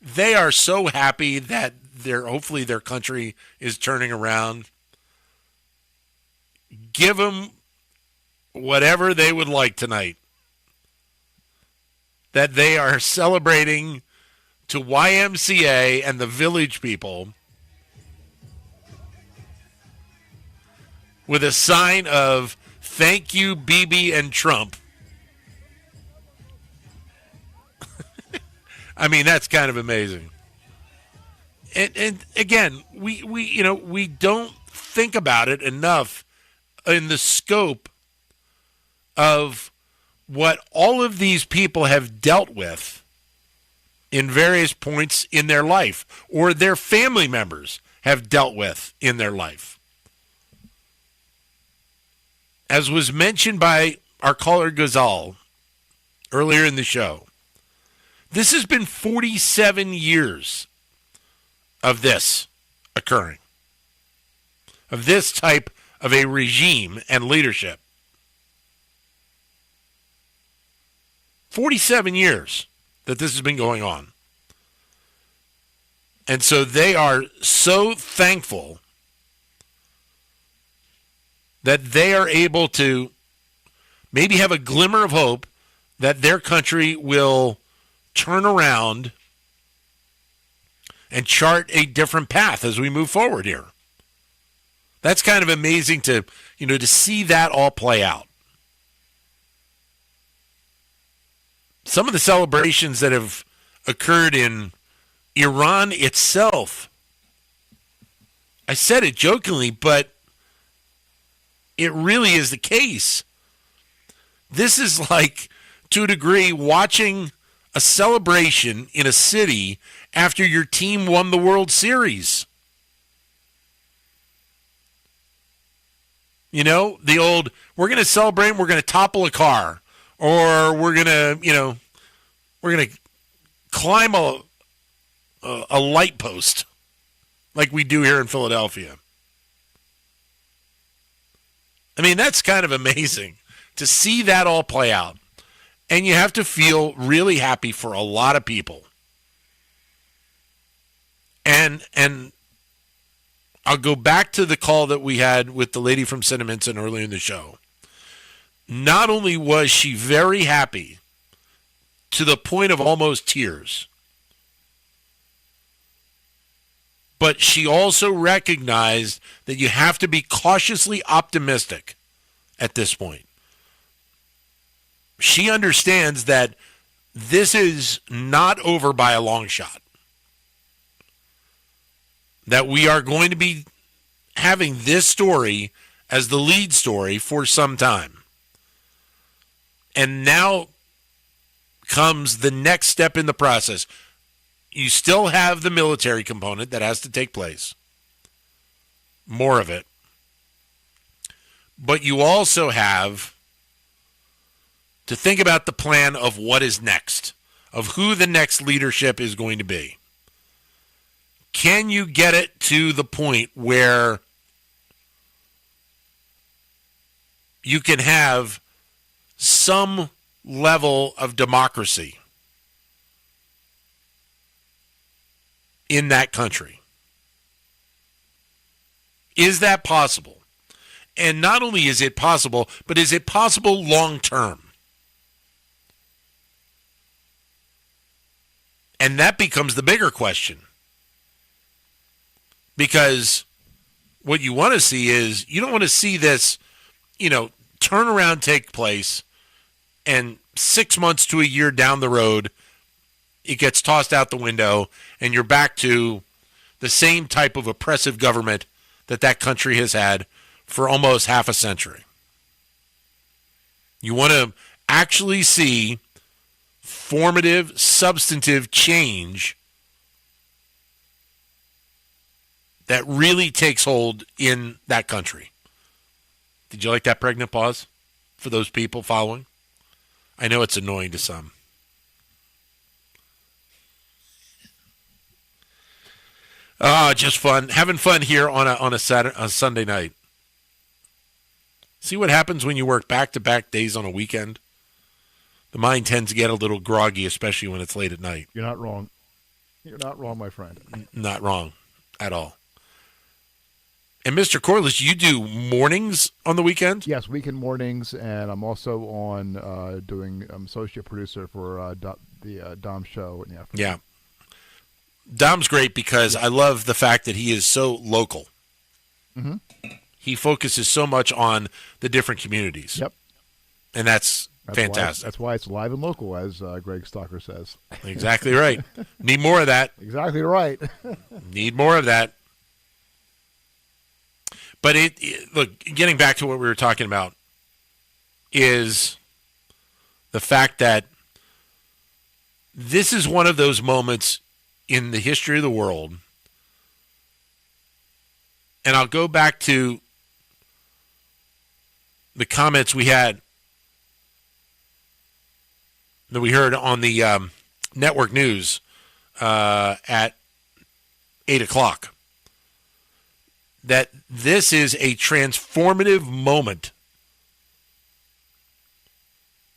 they are so happy that hopefully their country is turning around. Give them whatever they would like tonight. That they are celebrating to YMCA and the Village People with a sign of thank you, Bibi and Trump. I mean, that's kind of amazing. And again, we don't think about it enough in the scope of what all of these people have dealt with in various points in their life, or their family members have dealt with in their life. As was mentioned by our caller Ghazal earlier in the show, this has been 47 years of this occurring, of this type of a regime and leadership. 47 years that this has been going on. And so they are so thankful that they are able to maybe have a glimmer of hope that their country will turn around and chart a different path as we move forward here. That's kind of amazing to see that all play out. Some of the celebrations that have occurred in Iran itself, I said it jokingly, but it really is the case. This is like, to a degree, watching a celebration in a city after your team won the World Series. You know, the old, we're going to celebrate, we're going to topple a car. Or we're going to climb a light post like we do here in Philadelphia. I mean, that's kind of amazing to see that all play out. And you have to feel really happy for a lot of people. And I'll go back to the call that we had with the lady from Cinnamon earlier in the show. Not only was she very happy to the point of almost tears, but she also recognized that you have to be cautiously optimistic at this point. She understands that this is not over by a long shot. That we are going to be having this story as the lead story for some time. And now comes the next step in the process. You still have the military component that has to take place. More of it. But you also have to think about the plan of what is next, of who the next leadership is going to be. Can you get it to the point where you can have some level of democracy in that country? Is that possible? And not only is it possible, but is it possible long term? And that becomes the bigger question. Because what you want to see is, you don't want to see this, turnaround take place, and 6 months to a year down the road, it gets tossed out the window, and you're back to the same type of oppressive government that country has had for almost half a century. You want to actually see formative, substantive change that really takes hold in that country. Did you like that pregnant pause for those people following? I know it's annoying to some. Just fun. Having fun here on a Sunday night. See what happens when you work back-to-back days on a weekend? The mind tends to get a little groggy, especially when it's late at night. You're not wrong. You're not wrong, my friend. Not wrong at all. And Mr. Corliss, you do mornings on the weekend? Yes, weekend mornings, and I'm also on doing associate producer for the Dom show in the afternoon. Yeah. Dom's great because I love the fact that he is so local. Mm-hmm. He focuses so much on the different communities. Yep. And that's fantastic. That's why it's live and local, as Greg Stalker says. Exactly right. Need more of that. Exactly right. Need more of that. But look, getting back to what we were talking about is the fact that this is one of those moments in the history of the world. And I'll go back to the comments we had that we heard on the network news at 8 o'clock. That this is a transformative moment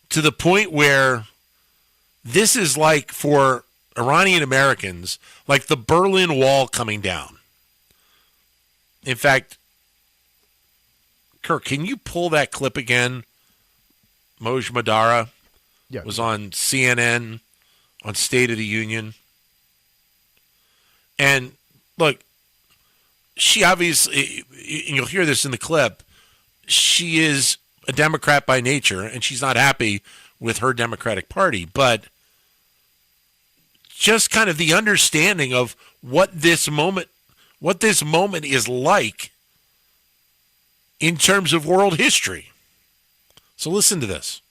to the point where this is like, for Iranian Americans, like the Berlin Wall coming down. In fact, Kirk, can you pull that clip again? Moj Madara was on CNN, on State of the Union. And look, she obviously, and you'll hear this in the clip, she is a Democrat by nature, and she's not happy with her Democratic Party. But just kind of the understanding of what this moment is like in terms of world history. So listen to this.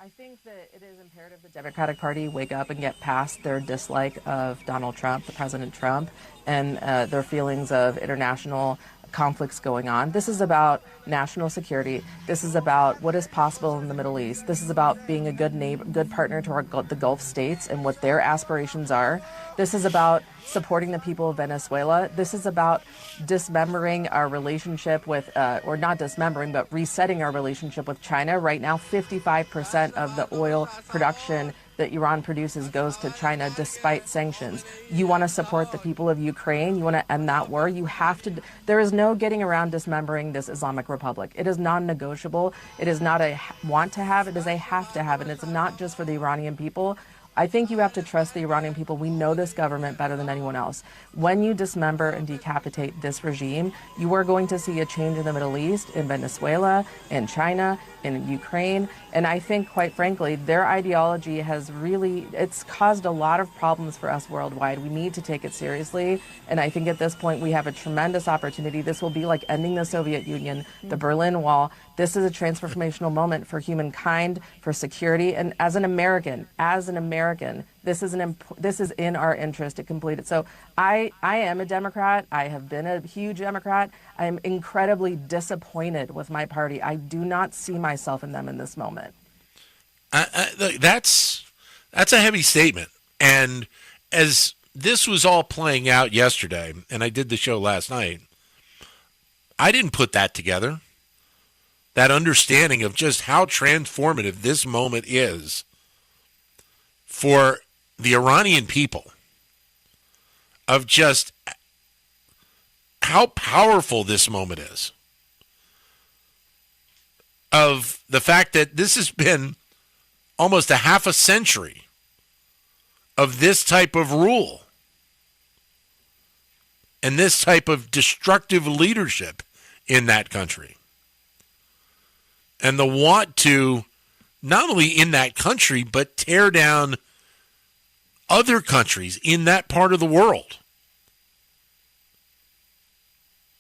I think that it is imperative the Democratic Party wake up and get past their dislike of Donald Trump, the President Trump, and their feelings of international conflicts going on. This is about national security. This is about what is possible in the Middle East. This is about being a good neighbor, good partner to the Gulf states and what their aspirations are. This is about supporting the people of Venezuela. This is about dismembering our relationship with, or not dismembering, but resetting our relationship with China. Right now, 55% of the oil production that Iran produces goes to China despite sanctions. You want to support the people of Ukraine. You want to end that war. You have to. There is no getting around dismembering this Islamic Republic. It is non-negotiable. It is not a want to have. It is a have to have. And it's not just for the Iranian people. I think you have to trust the Iranian people. We know this government better than anyone else. When you dismember and decapitate this regime, you are going to see a change in the Middle East, in Venezuela, in China, in Ukraine. And I think, quite frankly, their ideology has really, it's caused a lot of problems for us worldwide. We need to take it seriously. And I think at this point, we have a tremendous opportunity. This will be like ending the Soviet Union, the Berlin Wall. This is a transformational moment for humankind, for security. And as an American, this is in our interest to complete it. So I am a Democrat. I have been a huge Democrat. I am incredibly disappointed with my party. I do not see myself in them in this moment. Look, that's a heavy statement. And as this was all playing out yesterday, and I did the show last night, I didn't put that together. That understanding of just how transformative this moment is for the Iranian people, of just how powerful this moment is, of the fact that this has been almost a half a century of this type of rule and this type of destructive leadership in that country. And the want to, not only in that country, but tear down other countries in that part of the world.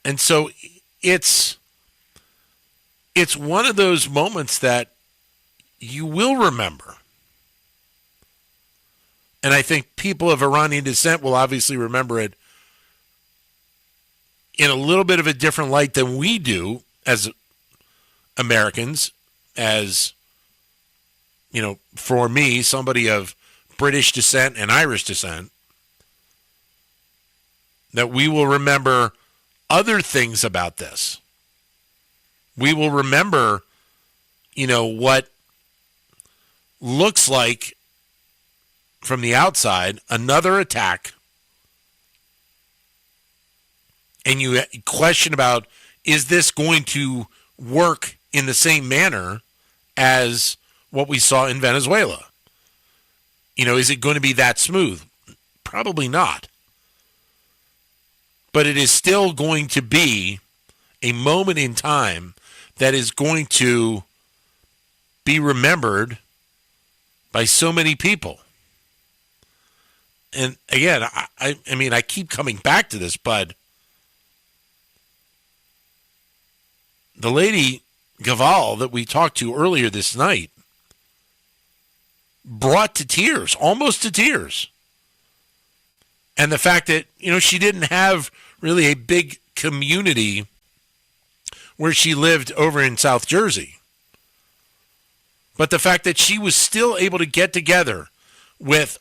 And so it's it's one of those moments that you will remember. And I think people of Iranian descent will obviously remember it in a little bit of a different light than we do as Americans, as, you know, for me, somebody of British descent and Irish descent, that we will remember other things about this. We will remember, you know, what looks like from the outside another attack, and you question about, is this going to work in the same manner as what we saw in Venezuela? You know, is it going to be that smooth? Probably not. But it is still going to be a moment in time that is going to be remembered by so many people. And again, I mean, I keep coming back to this, but the lady Gaval that we talked to earlier this night brought to tears, almost to tears. And the fact that, you know, she didn't have really a big community where she lived over in South Jersey. But the fact that she was still able to get together with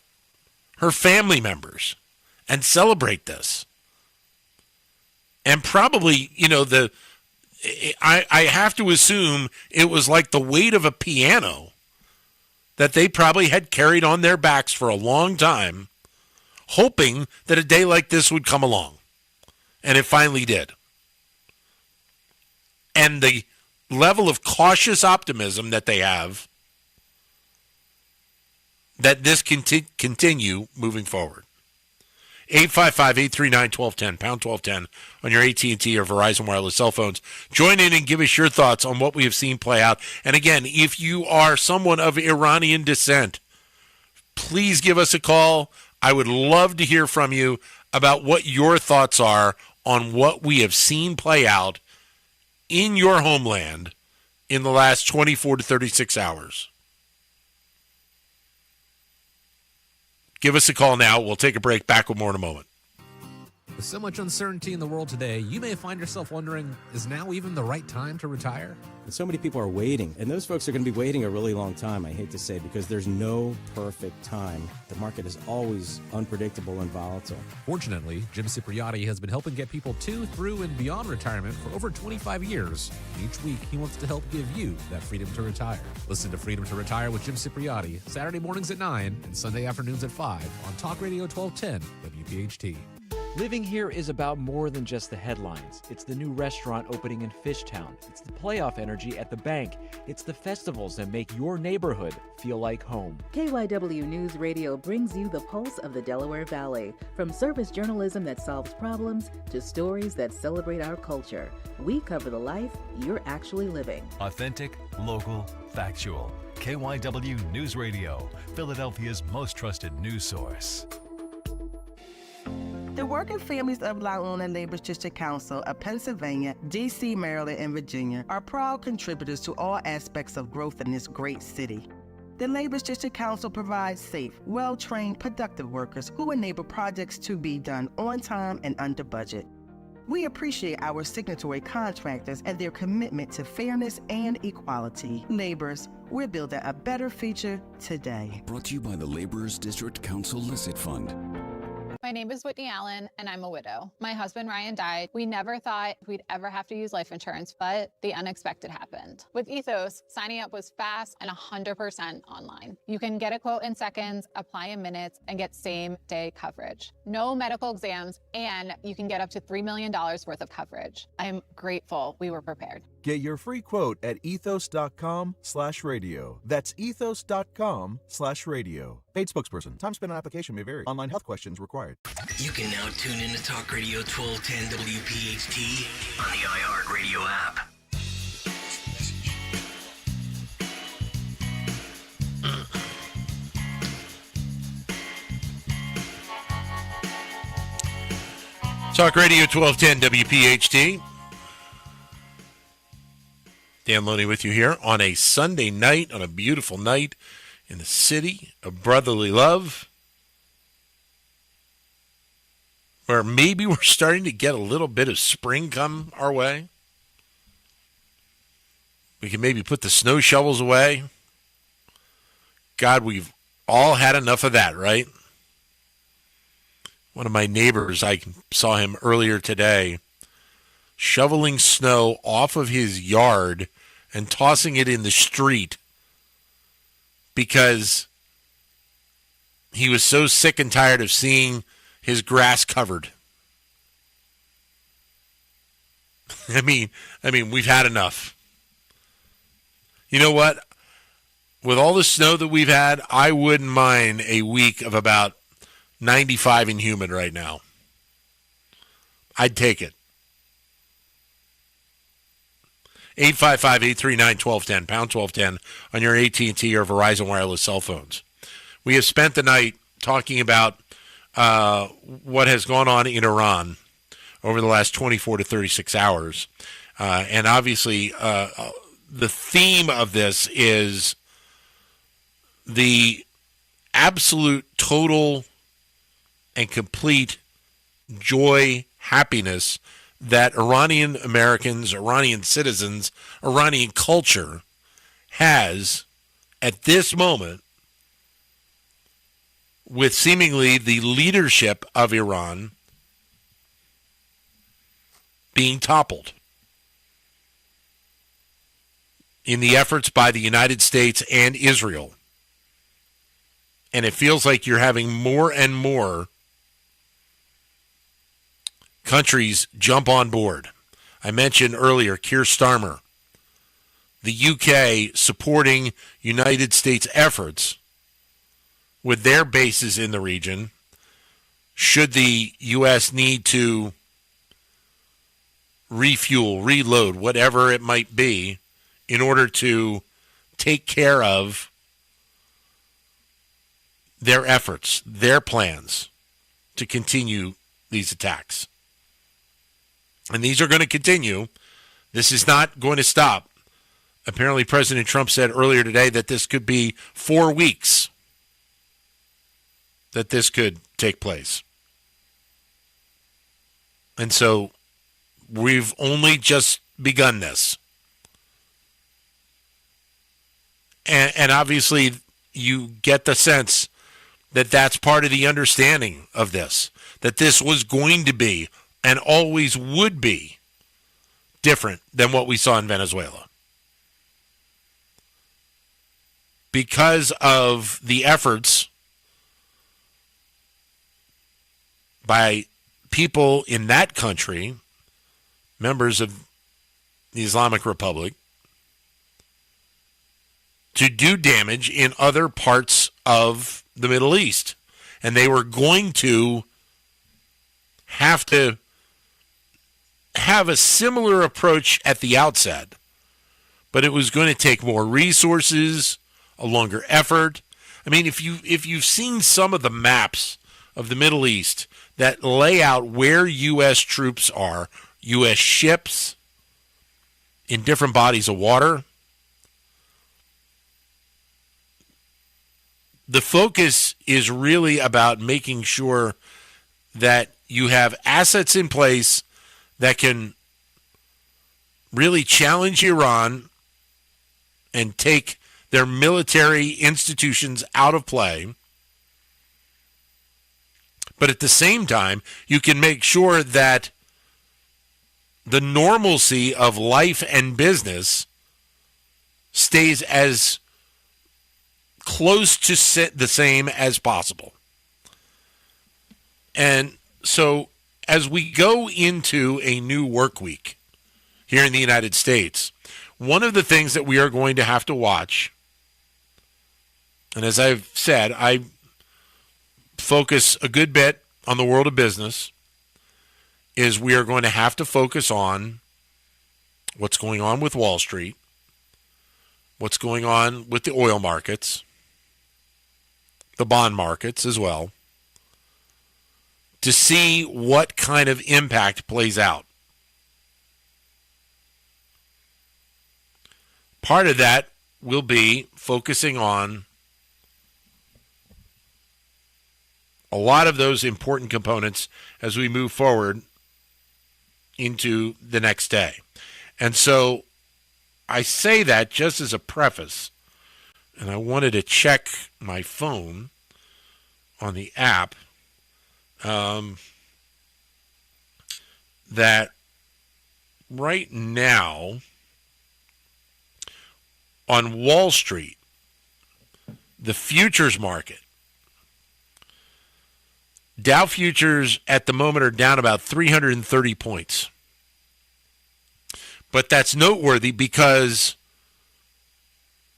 her family members and celebrate this. And probably, you know, I have to assume it was like the weight of a piano that they probably had carried on their backs for a long time, hoping that a day like this would come along. And it finally did. And the level of cautious optimism that they have, that this can continue moving forward. 855-839-1210, pound 1210 on your AT&T or Verizon wireless cell phones. Join in and give us your thoughts on what we have seen play out. And again, if you are someone of Iranian descent, please give us a call. I would love to hear from you about what your thoughts are on what we have seen play out in your homeland in the last 24 to 36 hours. Give us a call now. We'll take a break. Back with more in a moment. With so much uncertainty in the world today, you may find yourself wondering, is now even the right time to retire? And so many people are waiting, and those folks are going to be waiting a really long time, I hate to say, because there's no perfect time. The market is always unpredictable and volatile. Fortunately, Jim Cipriotti has been helping get people to, through, and beyond retirement for over 25 years. And each week, he wants to help give you that freedom to retire. Listen to Freedom to Retire with Jim Cipriotti, Saturday mornings at 9 and Sunday afternoons at 5 on Talk Radio 1210 WPHT. Living here is about more than just the headlines. It's the new restaurant opening in Fishtown. It's the playoff energy at the bank. It's the festivals that make your neighborhood feel like home. KYW News Radio brings you the pulse of the Delaware Valley. From service journalism that solves problems to stories that celebrate our culture, we cover the life you're actually living. Authentic, local, factual. KYW News Radio, Philadelphia's most trusted news source. The working families of La Una Neighbors District Council of Pennsylvania, D.C., Maryland, and Virginia are proud contributors to all aspects of growth in this great city. The Neighbors District Council provides safe, well-trained, productive workers who enable projects to be done on time and under budget. We appreciate our signatory contractors and their commitment to fairness and equality. Neighbors, we're building a better future today. Brought to you by the Laborers District Council Licit Fund. My name is Whitney Allen, and I'm a widow. My husband, Ryan, died. We never thought we'd ever have to use life insurance, but the unexpected happened. With Ethos, signing up was fast and 100% online. You can get a quote in seconds, apply in minutes, and get same-day coverage. No medical exams, and you can get up to $3 million worth of coverage. I'm grateful we were prepared. Get your free quote at ethos.com/radio. That's ethos.com/radio. Paid spokesperson. Time spent on application may vary. Online health questions required. You can now tune in to Talk Radio 1210 WPHT on the iHeartRadio app. Talk Radio 1210 WPHT. Dan Loney with you here on a Sunday night, on a beautiful night in the city of brotherly love, where maybe we're starting to get a little bit of spring come our way. We can maybe put the snow shovels away. God, we've all had enough of that, right? One of my neighbors, I saw him earlier today, shoveling snow off of his yard and tossing it in the street because he was so sick and tired of seeing his grass covered. I mean, we've had enough. You know what? With all the snow that we've had, I wouldn't mind a week of about 95 and humid right now. I'd take it. 855-839-1210, pound 1210 on your AT&T or Verizon wireless cell phones. We have spent the night talking about what has gone on in Iran over the last 24 to 36 hours. And obviously, the theme of this is the absolute, total, and complete joy, happiness that Iranian Americans, Iranian citizens, Iranian culture has at this moment with seemingly the leadership of Iran being toppled in the efforts by the United States and Israel. And it feels like you're having more and more countries jump on board. I mentioned earlier Keir Starmer, the UK supporting United States efforts with their bases in the region should the U.S. need to refuel, reload, whatever it might be, in order to take care of their efforts, their plans to continue these attacks. And these are going to continue. This is not going to stop. Apparently, President Trump said earlier today that this could be 4 weeks that this could take place. And so we've only just begun this. And obviously, you get the sense that that's part of the understanding of this, that this was going to be and always would be different than what we saw in Venezuela. Because of the efforts by people in that country, members of the Islamic Republic, to do damage in other parts of the Middle East. And they were going to have a similar approach at the outset, but it was going to take more resources, a longer effort. I mean, if you've seen some of the maps of the Middle East that lay out where U.S. troops are, U.S. ships in different bodies of water, the focus is really about making sure that you have assets in place that can really challenge Iran and take their military institutions out of play. But at the same time, you can make sure that the normalcy of life and business stays as close to the same as possible. And so as we go into a new work week here in the United States, one of the things that we are going to have to watch, and as I've said, I focus a good bit on the world of business, is we are going to have to focus on what's going on with Wall Street, what's going on with the oil markets, the bond markets as well, to see what kind of impact plays out. part of that will be focusing on a lot of those important components as we move forward into the next day. And so I say that just as a preface, and I wanted to check my phone on the app that right now on Wall Street, the futures market, Dow futures at the moment are down about 330 points. But that's noteworthy because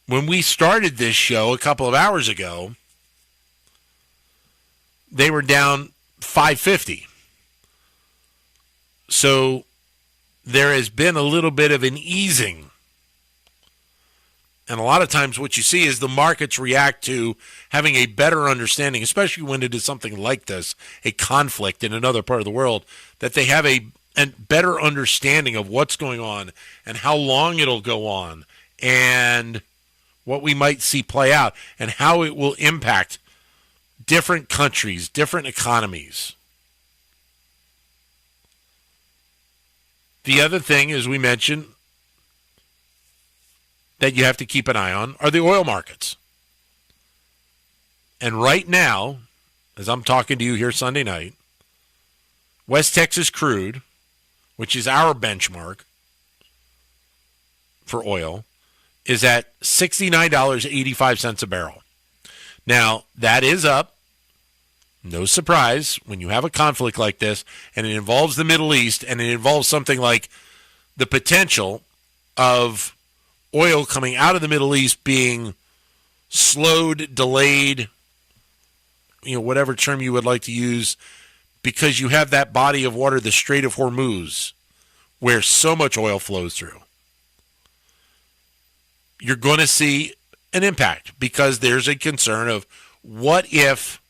when we started this show a couple of hours ago, they were down 550. So there has been a little bit of an easing. And a lot of times what you see is the markets react to having a better understanding, especially when it is something like this, a conflict in another part of the world, that they have a better understanding of what's going on and how long it'll go on and what we might see play out and how it will impact different countries, different economies. The other thing, as we mentioned, that you have to keep an eye on are the oil markets. And right now, as I'm talking to you here Sunday night, West Texas crude, which is our benchmark for oil, is at $69.85 a barrel. Now, that is up. No surprise when you have a conflict like this, and it involves the Middle East, and it involves something like the potential of oil coming out of the Middle East being slowed, delayed, whatever term you would like to use, because you have that body of water, the Strait of Hormuz, where so much oil flows through. You're going to see an impact because there's a concern of what if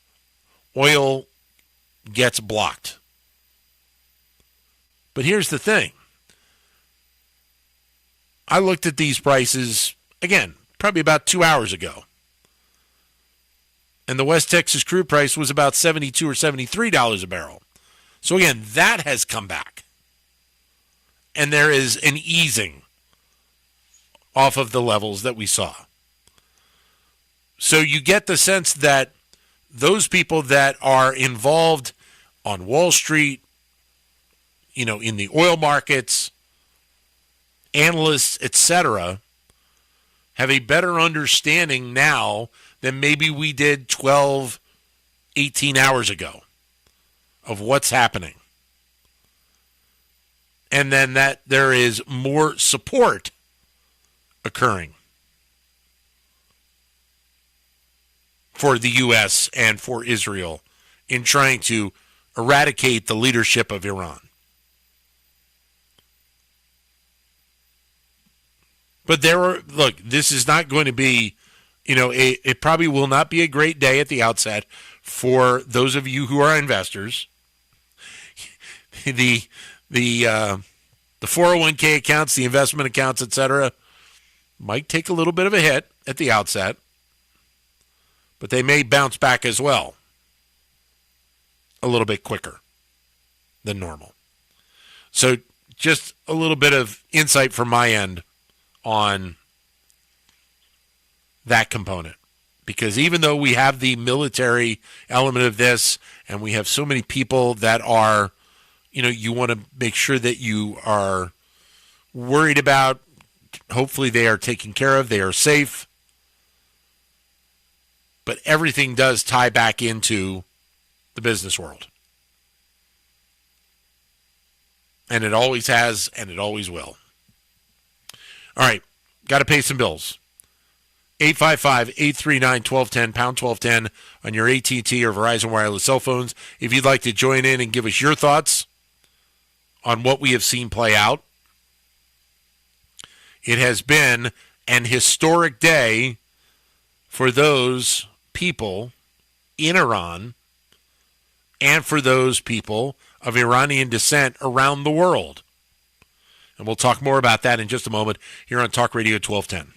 oil gets blocked. But here's the thing. I looked at these prices, again, probably about 2 hours ago. And the West Texas crude price was about $72 or $73 a barrel. So again, that has come back. And there is an easing off of the levels that we saw. So you get the sense that those people that are involved on Wall Street, in the oil markets, analysts, etc., have a better understanding now than maybe we did 12, 18 hours ago of what's happening. And then that there is more support occurring for the U.S. and for Israel in trying to eradicate the leadership of Iran. But this is not going to be, it probably will not be a great day at the outset for those of you who are investors. The 401k accounts, the investment accounts, etc., might take a little bit of a hit at the outset, but they may bounce back as well a little bit quicker than normal. So just a little bit of insight from my end on that component. Because even though we have the military element of this, and we have so many people that are, you want to make sure that you are worried about, hopefully they are taken care of, they are safe. But everything does tie back into the business world. And it always has, and it always will. All right, got to pay some bills. 855-839-1210, pound 1210 on your AT&T or Verizon wireless cell phones. If you'd like to join in and give us your thoughts on what we have seen play out. It has been an historic day for those people in Iran and for those people of Iranian descent around the world. And we'll talk more about that in just a moment here on Talk Radio 1210.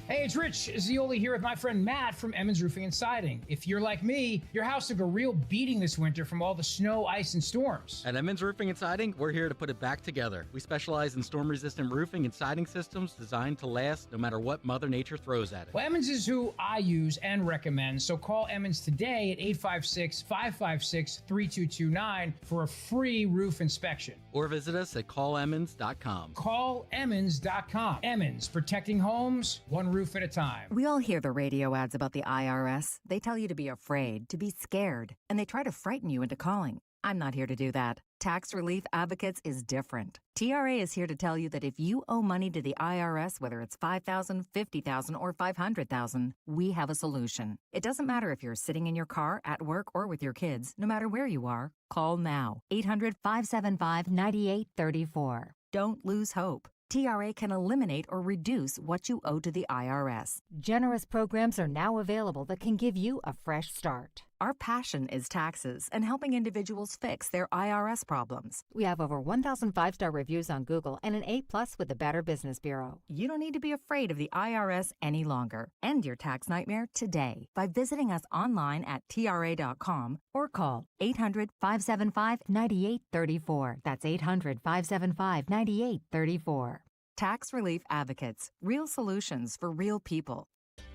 Hey, it's Rich Zioli here with my friend Matt from Emmons Roofing and Siding. If you're like me, your house took a real beating this winter from all the snow, ice, and storms. At Emmons Roofing and Siding, we're here to put it back together. We specialize in storm-resistant roofing and siding systems designed to last no matter what Mother Nature throws at it. Well, Emmons is who I use and recommend, so call Emmons today at 856-556-3229 for a free roof inspection. Or visit us at callemmons.com. Callemmons.com. Emmons, protecting homes, one roof at a time. We all hear the radio ads about the IRS. They tell you to be afraid, to be scared, and they try to frighten you into calling. I'm not here to do that. Tax Relief Advocates is different. TRA is here to tell you that if you owe money to the IRS, whether it's $5,000, $50,000, or $500,000, we have a solution. It doesn't matter if you're sitting in your car, at work, or with your kids. No matter where you are, call now. 800-575-9834. Don't lose hope. TRA can eliminate or reduce what you owe to the IRS. Generous programs are now available that can give you a fresh start. Our passion is taxes and helping individuals fix their IRS problems. We have over 1,000 5-star reviews on Google and an A+ with the Better Business Bureau. You don't need to be afraid of the IRS any longer. End your tax nightmare today by visiting us online at TRA.com or call 800-575-9834. That's 800-575-9834. Tax Relief Advocates. Real solutions for real people.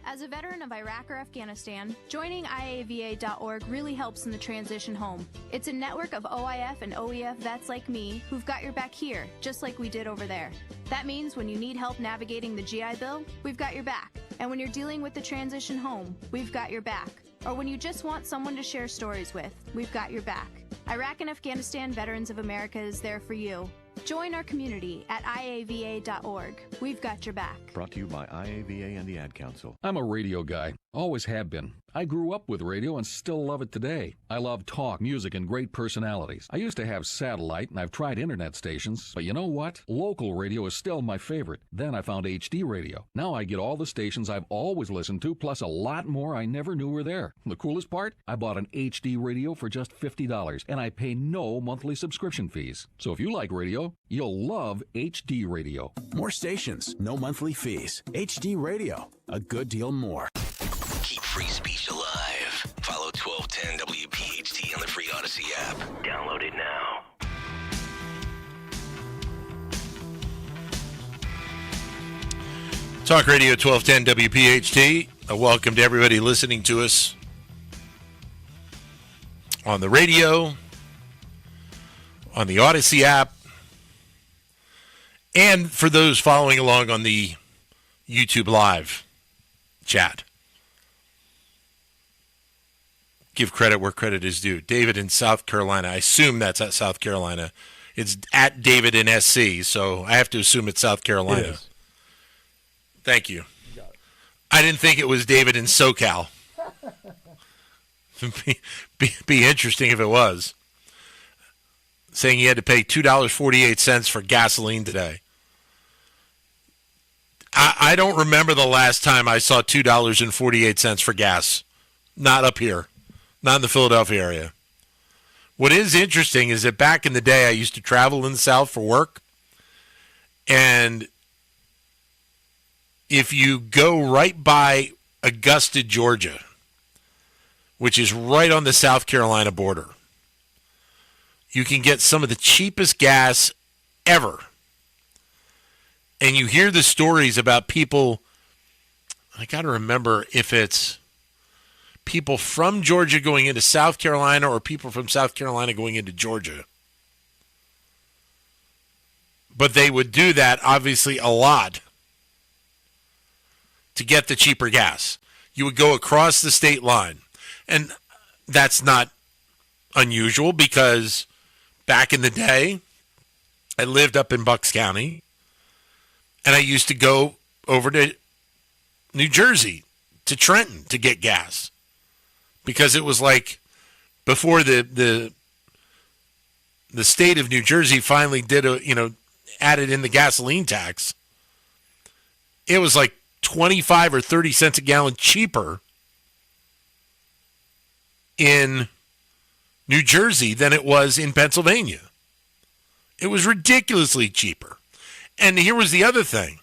As a veteran of Iraq or Afghanistan, joining IAVA.org really helps in the transition home. It's a network of OIF and OEF vets like me who've got your back here, just like we did over there. That means when you need help navigating the GI Bill, we've got your back. And when you're dealing with the transition home, we've got your back. Or when you just want someone to share stories with, we've got your back. Iraq and Afghanistan Veterans of America is there for you. Join our community at IAVA.org. We've got your back. Brought to you by IAVA and the Ad Council. I'm a radio guy. Always have been. I grew up with radio and still love it today. I love talk, music, and great personalities. I used to have satellite, and I've tried internet stations. But you know what? Local radio is still my favorite. Then I found HD radio. Now I get all the stations I've always listened to, plus a lot more I never knew were there. The coolest part? I bought an HD radio for just $50, and I pay no monthly subscription fees. So if you like radio, you'll love HD radio. More stations, no monthly fees. HD Radio, a good deal more. Keep free speech alive. Follow 1210 WPHT on the free Odyssey app. Download it now. Talk Radio 1210 WPHT. Welcome to everybody listening to us on the radio, on the Odyssey app, and for those following along on the YouTube Live chat. Give credit where credit is due. David in South Carolina. I assume that's at South Carolina. It's at David in SC, so I have to assume it's South Carolina. It is. Thank you. I didn't think it was David in SoCal. be interesting if it was. Saying he had to pay $2.48 for gasoline today. I don't remember the last time I saw $2.48 for gas. Not up here. Not in the Philadelphia area. What is interesting is that back in the day, I used to travel in the South for work. And if you go right by Augusta, Georgia, which is right on the South Carolina border, you can get some of the cheapest gas ever. And you hear the stories about people, I got to remember if it's people from Georgia going into South Carolina or people from South Carolina going into Georgia. But they would do that, obviously, a lot to get the cheaper gas. You would go across the state line. And that's not unusual because back in the day, I lived up in Bucks County, and I used to go over to New Jersey, to Trenton, to get gas. Because it was like before the state of New Jersey finally did added in the gasoline tax, it was like 25 or 30 cents a gallon cheaper in New Jersey than it was in Pennsylvania. It was ridiculously cheaper. And here was the other thing.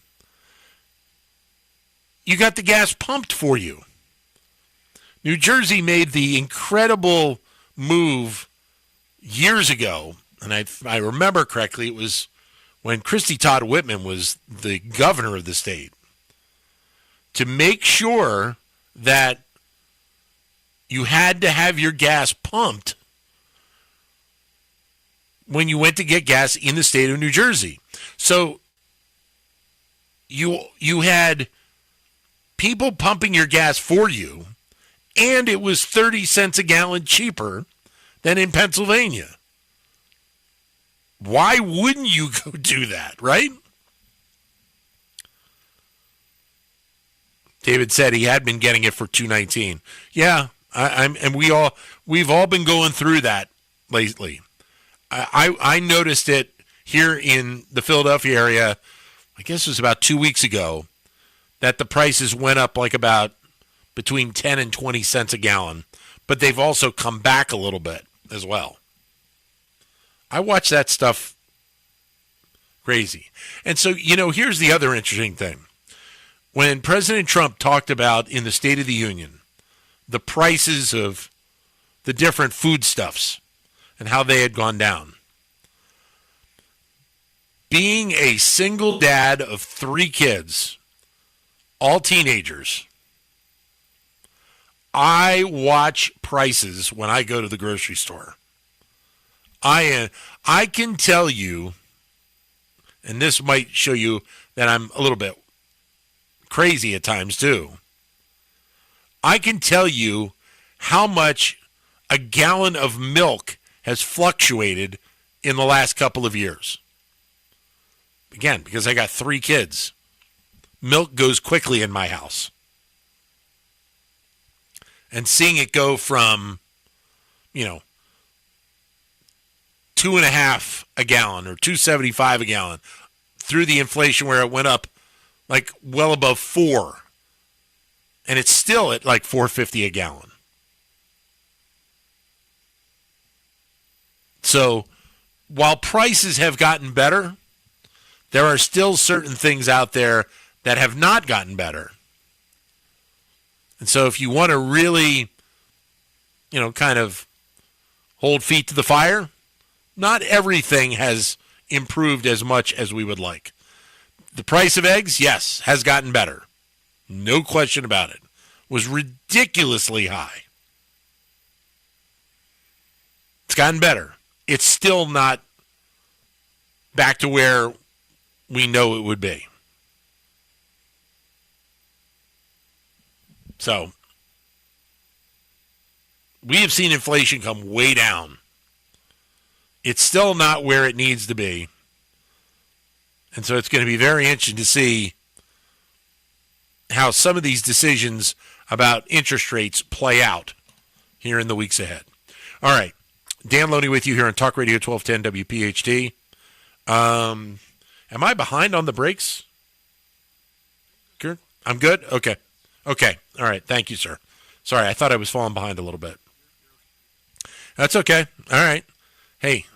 You got the gas pumped for you. New Jersey made the incredible move years ago, and I remember correctly, it was when Christy Todd Whitman was the governor of the state, to make sure that you had to have your gas pumped when you went to get gas in the state of New Jersey. So you had people pumping your gas for you, and it was 30 cents a gallon cheaper than in Pennsylvania. Why wouldn't you go do that, right? David said he had been getting it for $2.19. Yeah, and we've all been going through that lately. I noticed it here in the Philadelphia area. I guess it was about 2 weeks ago that the prices went up like about between 10 and 20 cents a gallon, but they've also come back a little bit as well. I watch that stuff crazy. And so, here's the other interesting thing. When President Trump talked about in the State of the Union the prices of the different foodstuffs and how they had gone down, being a single dad of 3 kids, all teenagers, I watch prices when I go to the grocery store. I can tell you, and this might show you that I'm a little bit crazy at times too. I can tell you how much a gallon of milk has fluctuated in the last couple of years. Again, because I got 3 kids. Milk goes quickly in my house. And seeing it go from, 2.5 a gallon or $2.75 a gallon through the inflation where it went up like well above 4, and it's still at like $4.50 a gallon. So while prices have gotten better, there are still certain things out there that have not gotten better. And so if you want to really, kind of hold feet to the fire, not everything has improved as much as we would like. The price of eggs, yes, has gotten better. No question about it. Was ridiculously high. It's gotten better. It's still not back to where we know it would be. So, we have seen inflation come way down. It's still not where it needs to be. And so it's going to be very interesting to see how some of these decisions about interest rates play out here in the weeks ahead. All right. Dan Loney with you here on Talk Radio 1210 WPHT. Am I behind on the breaks? Good? I'm good? Okay. Okay. All right. Thank you, sir. Sorry, I thought I was falling behind a little bit. That's okay. All right. Hey,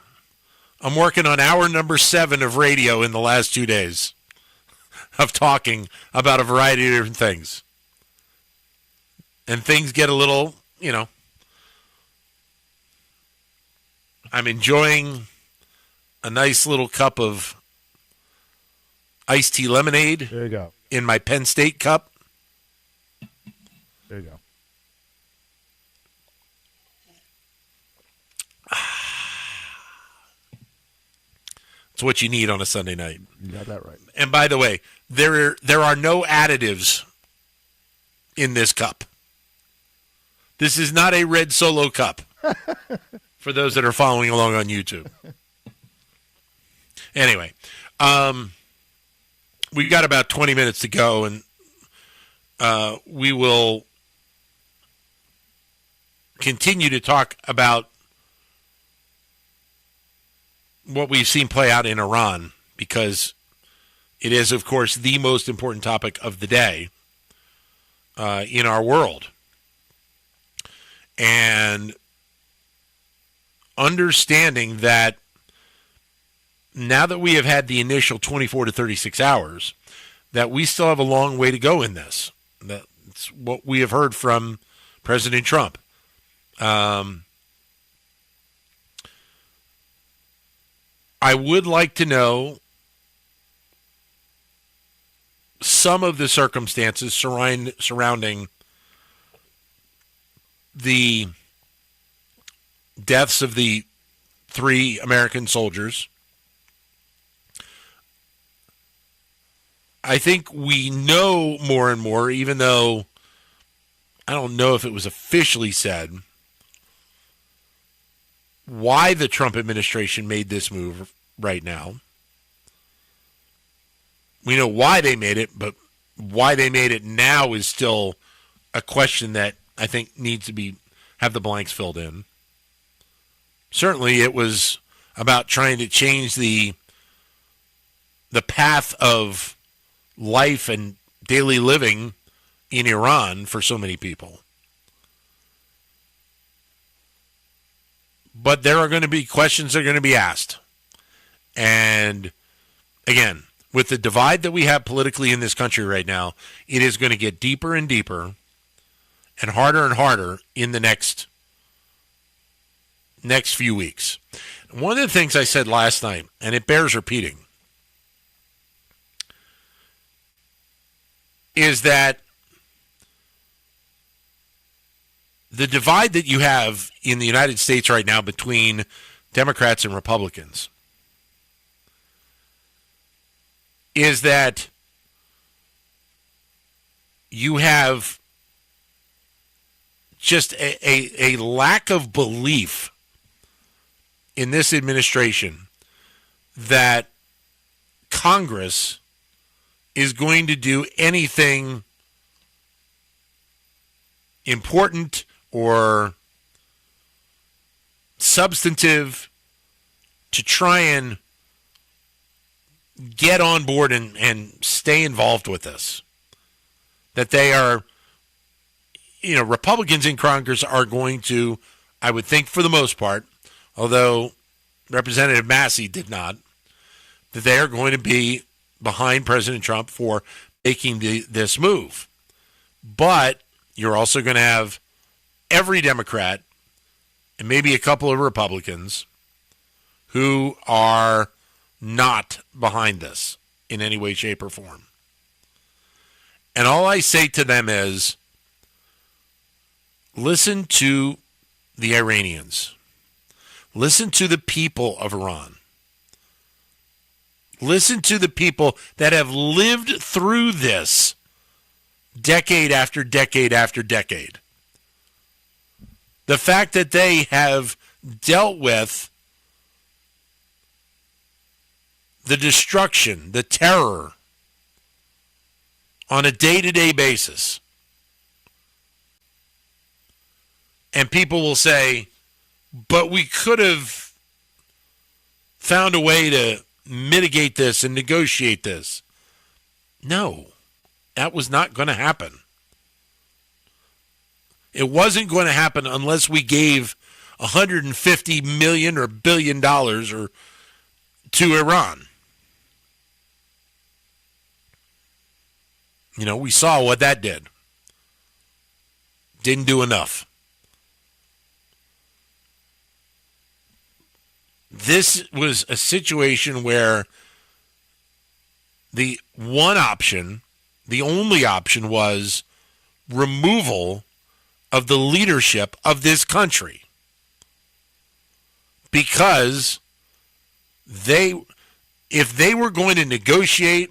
I'm working on hour number 7 of radio in the last 2 days of talking about a variety of different things. And things get a little, I'm enjoying a nice little cup of iced tea lemonade. There you go. In my Penn State cup. There you go. It's what you need on a Sunday night. You got that right. And by the way, there are no additives in this cup. This is not a red Solo cup for those that are following along on YouTube. Anyway, we've got about 20 minutes to go, and we will continue to talk about what we've seen play out in Iran, because it is, of course, the most important topic of the day in our world. And understanding that now that we have had the initial 24 to 36 hours, that we still have a long way to go in this. That's what we have heard from President Trump. I would like to know some of the circumstances surrounding the deaths of the 3 American soldiers. I think we know more and more, even though I don't know if it was officially said, why the Trump administration made this move right now. We know why they made it, but why they made it now is still a question that I think needs to have the blanks filled in. Certainly it was about trying to change the path of life and daily living in Iran for so many people. But there are going to be questions that are going to be asked. And again, with the divide that we have politically in this country right now, it is going to get deeper and deeper and harder in the next few weeks. One of the things I said last night, and it bears repeating, is that the divide that you have in the United States right now between Democrats and Republicans is that you have just a lack of belief in this administration that Congress is going to do anything important or substantive to try and get on board and stay involved with this. That they are, Republicans in Congress are going to, I would think for the most part, although Representative Massey did not, that they are going to be behind President Trump for making this move. But you're also going to have every Democrat and maybe a couple of Republicans who are not behind this in any way, shape, or form. And all I say to them is, listen to the Iranians. Listen to the people of Iran. Listen to the people that have lived through this decade after decade after decade. The fact that they have dealt with the destruction, the terror on a day-to-day basis. And people will say, but we could have found a way to mitigate this and negotiate this. No, that was not going to happen. It wasn't going to happen unless we gave $150 million or $1 billion to Iran. We saw what that did. Didn't do enough. This was a situation where the one option, the only option, was removal of the leadership of this country. Because if they were going to negotiate,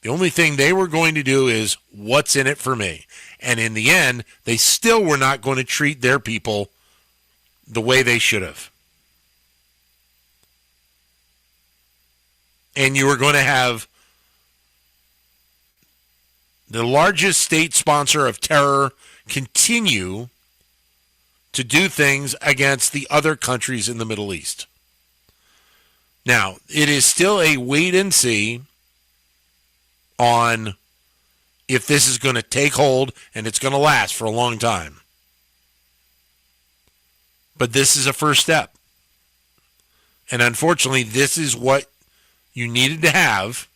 the only thing they were going to do is, what's in it for me? And in the end, they still were not going to treat their people the way they should have. And you were going to have the largest state sponsor of terror continue to do things against the other countries in the Middle East. Now, it is still a wait and see on if this is going to take hold, and it's going to last for a long time. But this is a first step. And unfortunately, this is what you needed to have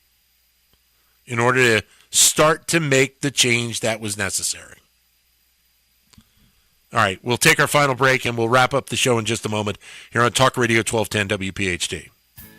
in order to start to make the change that was necessary. All right, we'll take our final break and we'll wrap up the show in just a moment here on Talk Radio 1210 WPHT.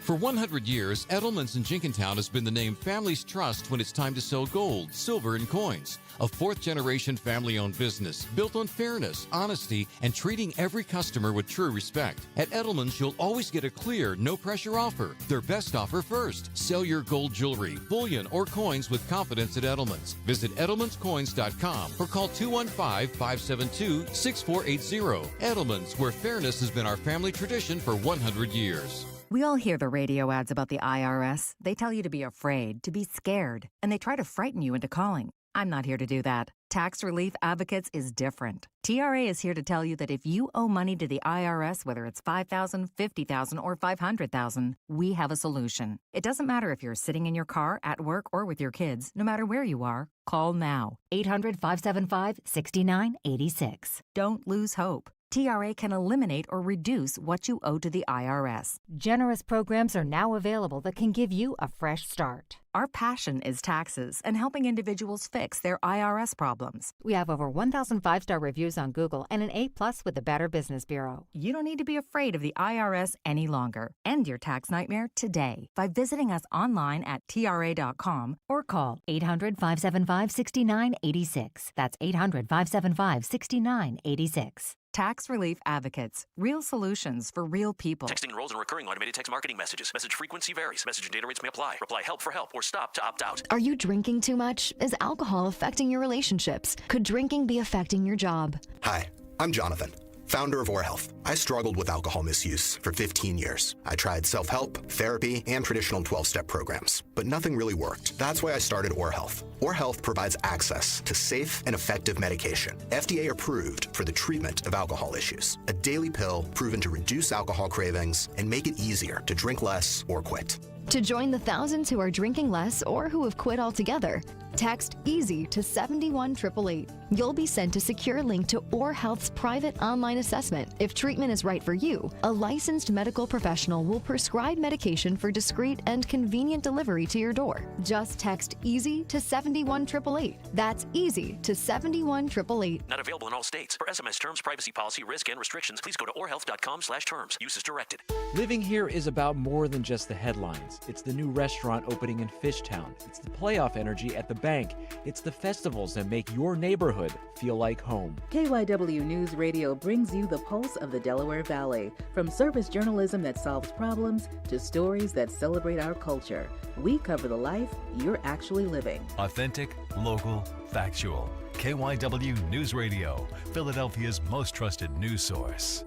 For 100 years, Edelman's in Jenkintown has been the name families trust when it's time to sell gold, silver, and coins. A fourth-generation family-owned business built on fairness, honesty, and treating every customer with true respect. At Edelman's, you'll always get a clear, no-pressure offer. Their best offer first. Sell your gold jewelry, bullion, or coins with confidence at Edelman's. Visit edelmanscoins.com or call 215-572-6480. Edelman's, where fairness has been our family tradition for 100 years. We all hear the radio ads about the IRS. They tell you to be afraid, to be scared, and they try to frighten you into calling. I'm not here to do that. Tax Relief Advocates is different. TRA is here to tell you that if you owe money to the IRS, whether it's $5,000, $50,000, or $500,000, we have a solution. It doesn't matter if you're sitting in your car, at work, or with your kids. No matter where you are, call now. 800-575-6986. Don't lose hope. TRA can eliminate or reduce what you owe to the IRS. Generous programs are now available that can give you a fresh start. Our passion is taxes and helping individuals fix their IRS problems. We have over 1,000 5-star reviews on Google and an A+ with the Better Business Bureau. You don't need to be afraid of the IRS any longer. End your tax nightmare today by visiting us online at TRA.com or call 800-575-6986. That's 800-575-6986. Tax Relief Advocates. Real solutions for real people. Texting enrolls in recurring automated text marketing messages. Message frequency varies. Message and data rates may apply. Reply help for help or stop to opt out. Are you drinking too much? Is alcohol affecting your relationships? Could drinking be affecting your job? Hi, I'm Jonathan, founder of Health. I struggled with alcohol misuse for 15 years. I tried self-help, therapy, and traditional 12-step programs, but nothing really worked. That's why I started Health. Health provides access to safe and effective medication, FDA approved for the treatment of alcohol issues. A daily pill proven to reduce alcohol cravings and make it easier to drink less or quit. To join the thousands who are drinking less or who have quit altogether, text EASY to 71888. You'll be sent a secure link to Health's private online assessment. If treatment is right for you, a licensed medical professional will prescribe medication for discreet and convenient delivery to your door. Just text EASY to 71888. That's EASY to 71888. Not available in all states. For SMS terms, privacy policy, risk, and restrictions, please go to orhealth.com/terms. Use as directed. Living here is about more than just the headlines. It's the new restaurant opening in Fishtown. It's the playoff energy at the bank. It's the festivals that make your neighborhood feel like home. KYW News Radio brings you the pulse of the Delaware Valley. From service journalism that solves problems to stories that celebrate our culture, we cover the life you're actually living. Authentic, local, factual. KYW News Radio, Philadelphia's most trusted news source.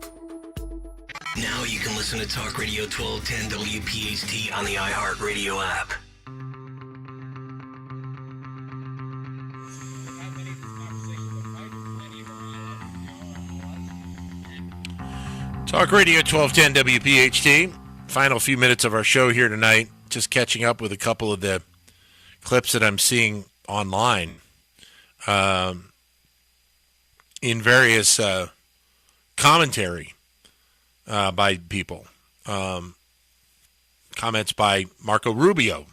Now you can listen to Talk Radio 1210 WPHT on the iHeartRadio app. Talk Radio 1210 WPHT. Final few minutes of our show here tonight. Just catching up with a couple of the clips that I'm seeing online in various commentary by people. Comments by Marco Rubio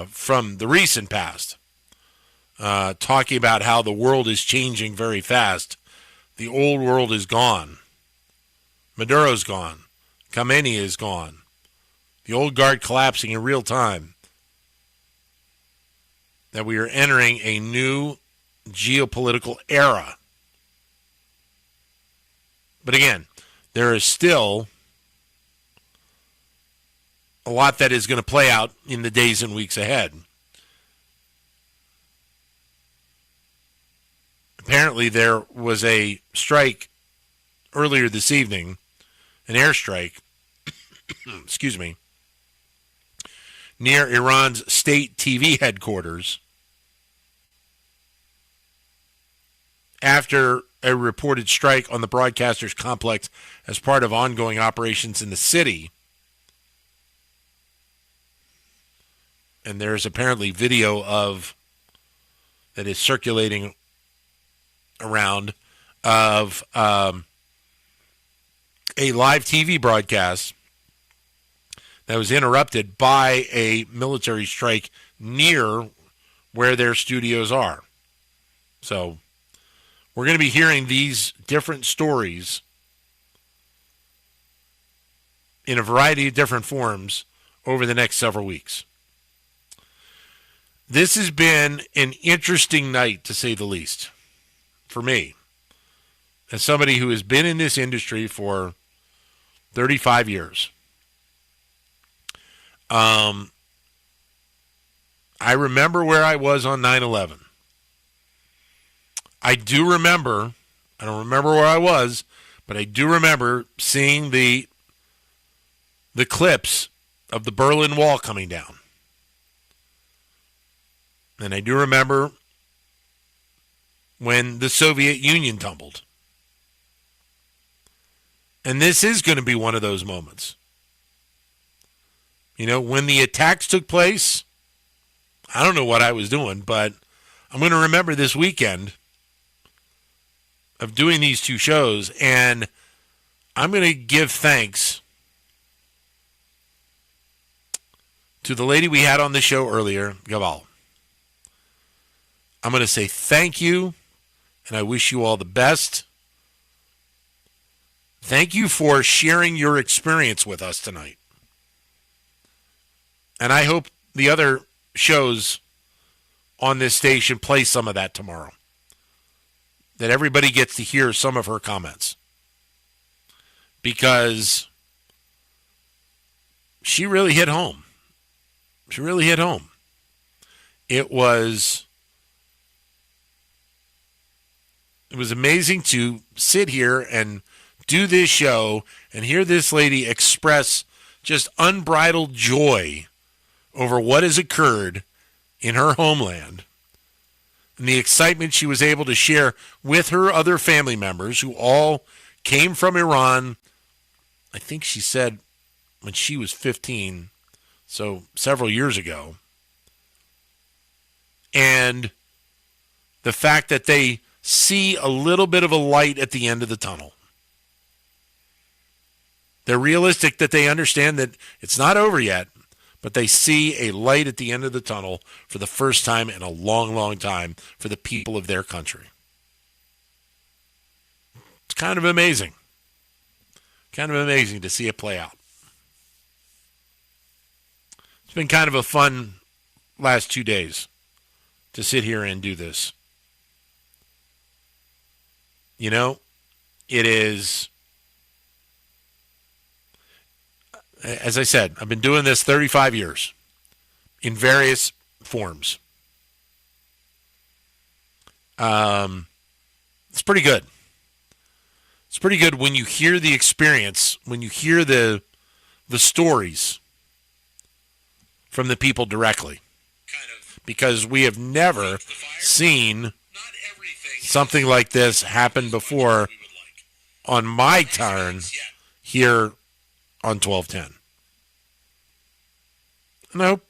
from the recent past, talking about how the world is changing very fast. The old world is gone. Maduro's gone. Khamenei is gone. The old guard collapsing in real time. That we are entering a new geopolitical era. But again, there is still a lot that is going to play out in the days and weeks ahead. Apparently there was a strike earlier this evening, an airstrike, excuse me, near Iran's state TV headquarters after a reported strike on the broadcaster's complex as part of ongoing operations in the city. And there's apparently video that is circulating around of a live TV broadcast that was interrupted by a military strike near where their studios are. So we're going to be hearing these different stories in a variety of different forms over the next several weeks. This has been an interesting night, to say the least, for me, as somebody who has been in this industry for 35 years. I remember where I was on 9/11. I do remember, I don't remember where I was, but I do remember seeing the clips of the Berlin Wall coming down. And I do remember when the Soviet Union tumbled. And this is going to be one of those moments. You know, when the attacks took place, I don't know what I was doing, but I'm going to remember this weekend of doing these two shows, and I'm going to give thanks to the lady we had on the show earlier, Gaval. I'm going to say thank you, and I wish you all the best. Thank you for sharing your experience with us tonight. And I hope the other shows on this station play some of that tomorrow, that everybody gets to hear some of her comments, because she really hit home. She really hit home. It was amazing to sit here and do this show and hear this lady express just unbridled joy over what has occurred in her homeland and the excitement she was able to share with her other family members who all came from Iran. I think she said when she was 15, so several years ago. And the fact that they see a little bit of a light at the end of the tunnel. They're realistic, that they understand that it's not over yet, but they see a light at the end of the tunnel for the first time in a long, long time for the people of their country. It's kind of amazing. Kind of amazing to see it play out. It's been kind of a fun last 2 days to sit here and do this. You know, it is, as I said, I've been doing this 35 years in various forms. It's pretty good. It's pretty good when you hear the experience, when you hear the stories from the people directly. Because we have never seen something like this happen before on my turn here on 1210. And I hope,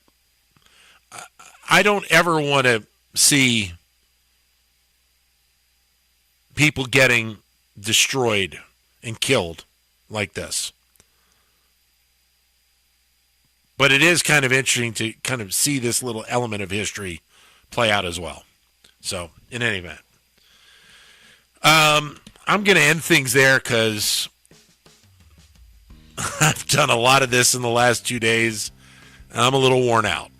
I don't ever want to see people getting destroyed and killed like this. But it is kind of interesting to kind of see this little element of history play out as well. So, in any event, I'm going to end things there because I've done a lot of this in the last 2 days, and I'm a little worn out.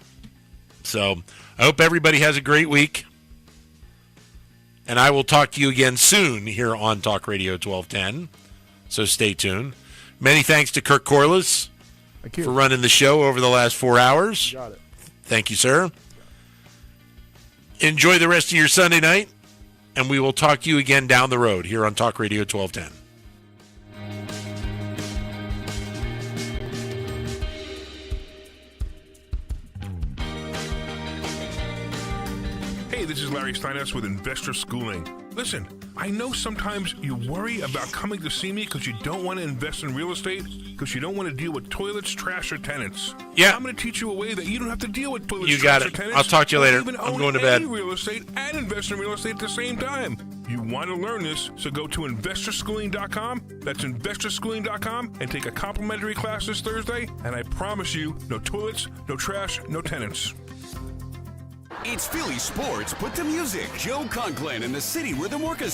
So, I hope everybody has a great week, and I will talk to you again soon here on Talk Radio 1210. So, stay tuned. Many thanks to Kirk Corliss for running the show over the last 4 hours. Got it. Thank you, sir. Enjoy the rest of your Sunday night, and we will talk to you again down the road here on Talk Radio 1210. Hey, this is Larry Steinhaus with Investor Schooling. Listen, I know sometimes you worry about coming to see me because you don't want to invest in real estate, because you don't want to deal with toilets, trash, or tenants. Yeah. I'm going to teach you a way that you don't have to deal with toilets, You trash, got or it. tenants. I'll talk to you later. Even I'm own going to bed. real estate and invest in real estate at the same time. You want to learn this, so go to investorschooling.com. That's investorschooling.com and take a complimentary class this Thursday. And I promise you, no toilets, no trash, no tenants. It's Philly sports, but to music. Joe Conklin and the City Rhythm Orchestra.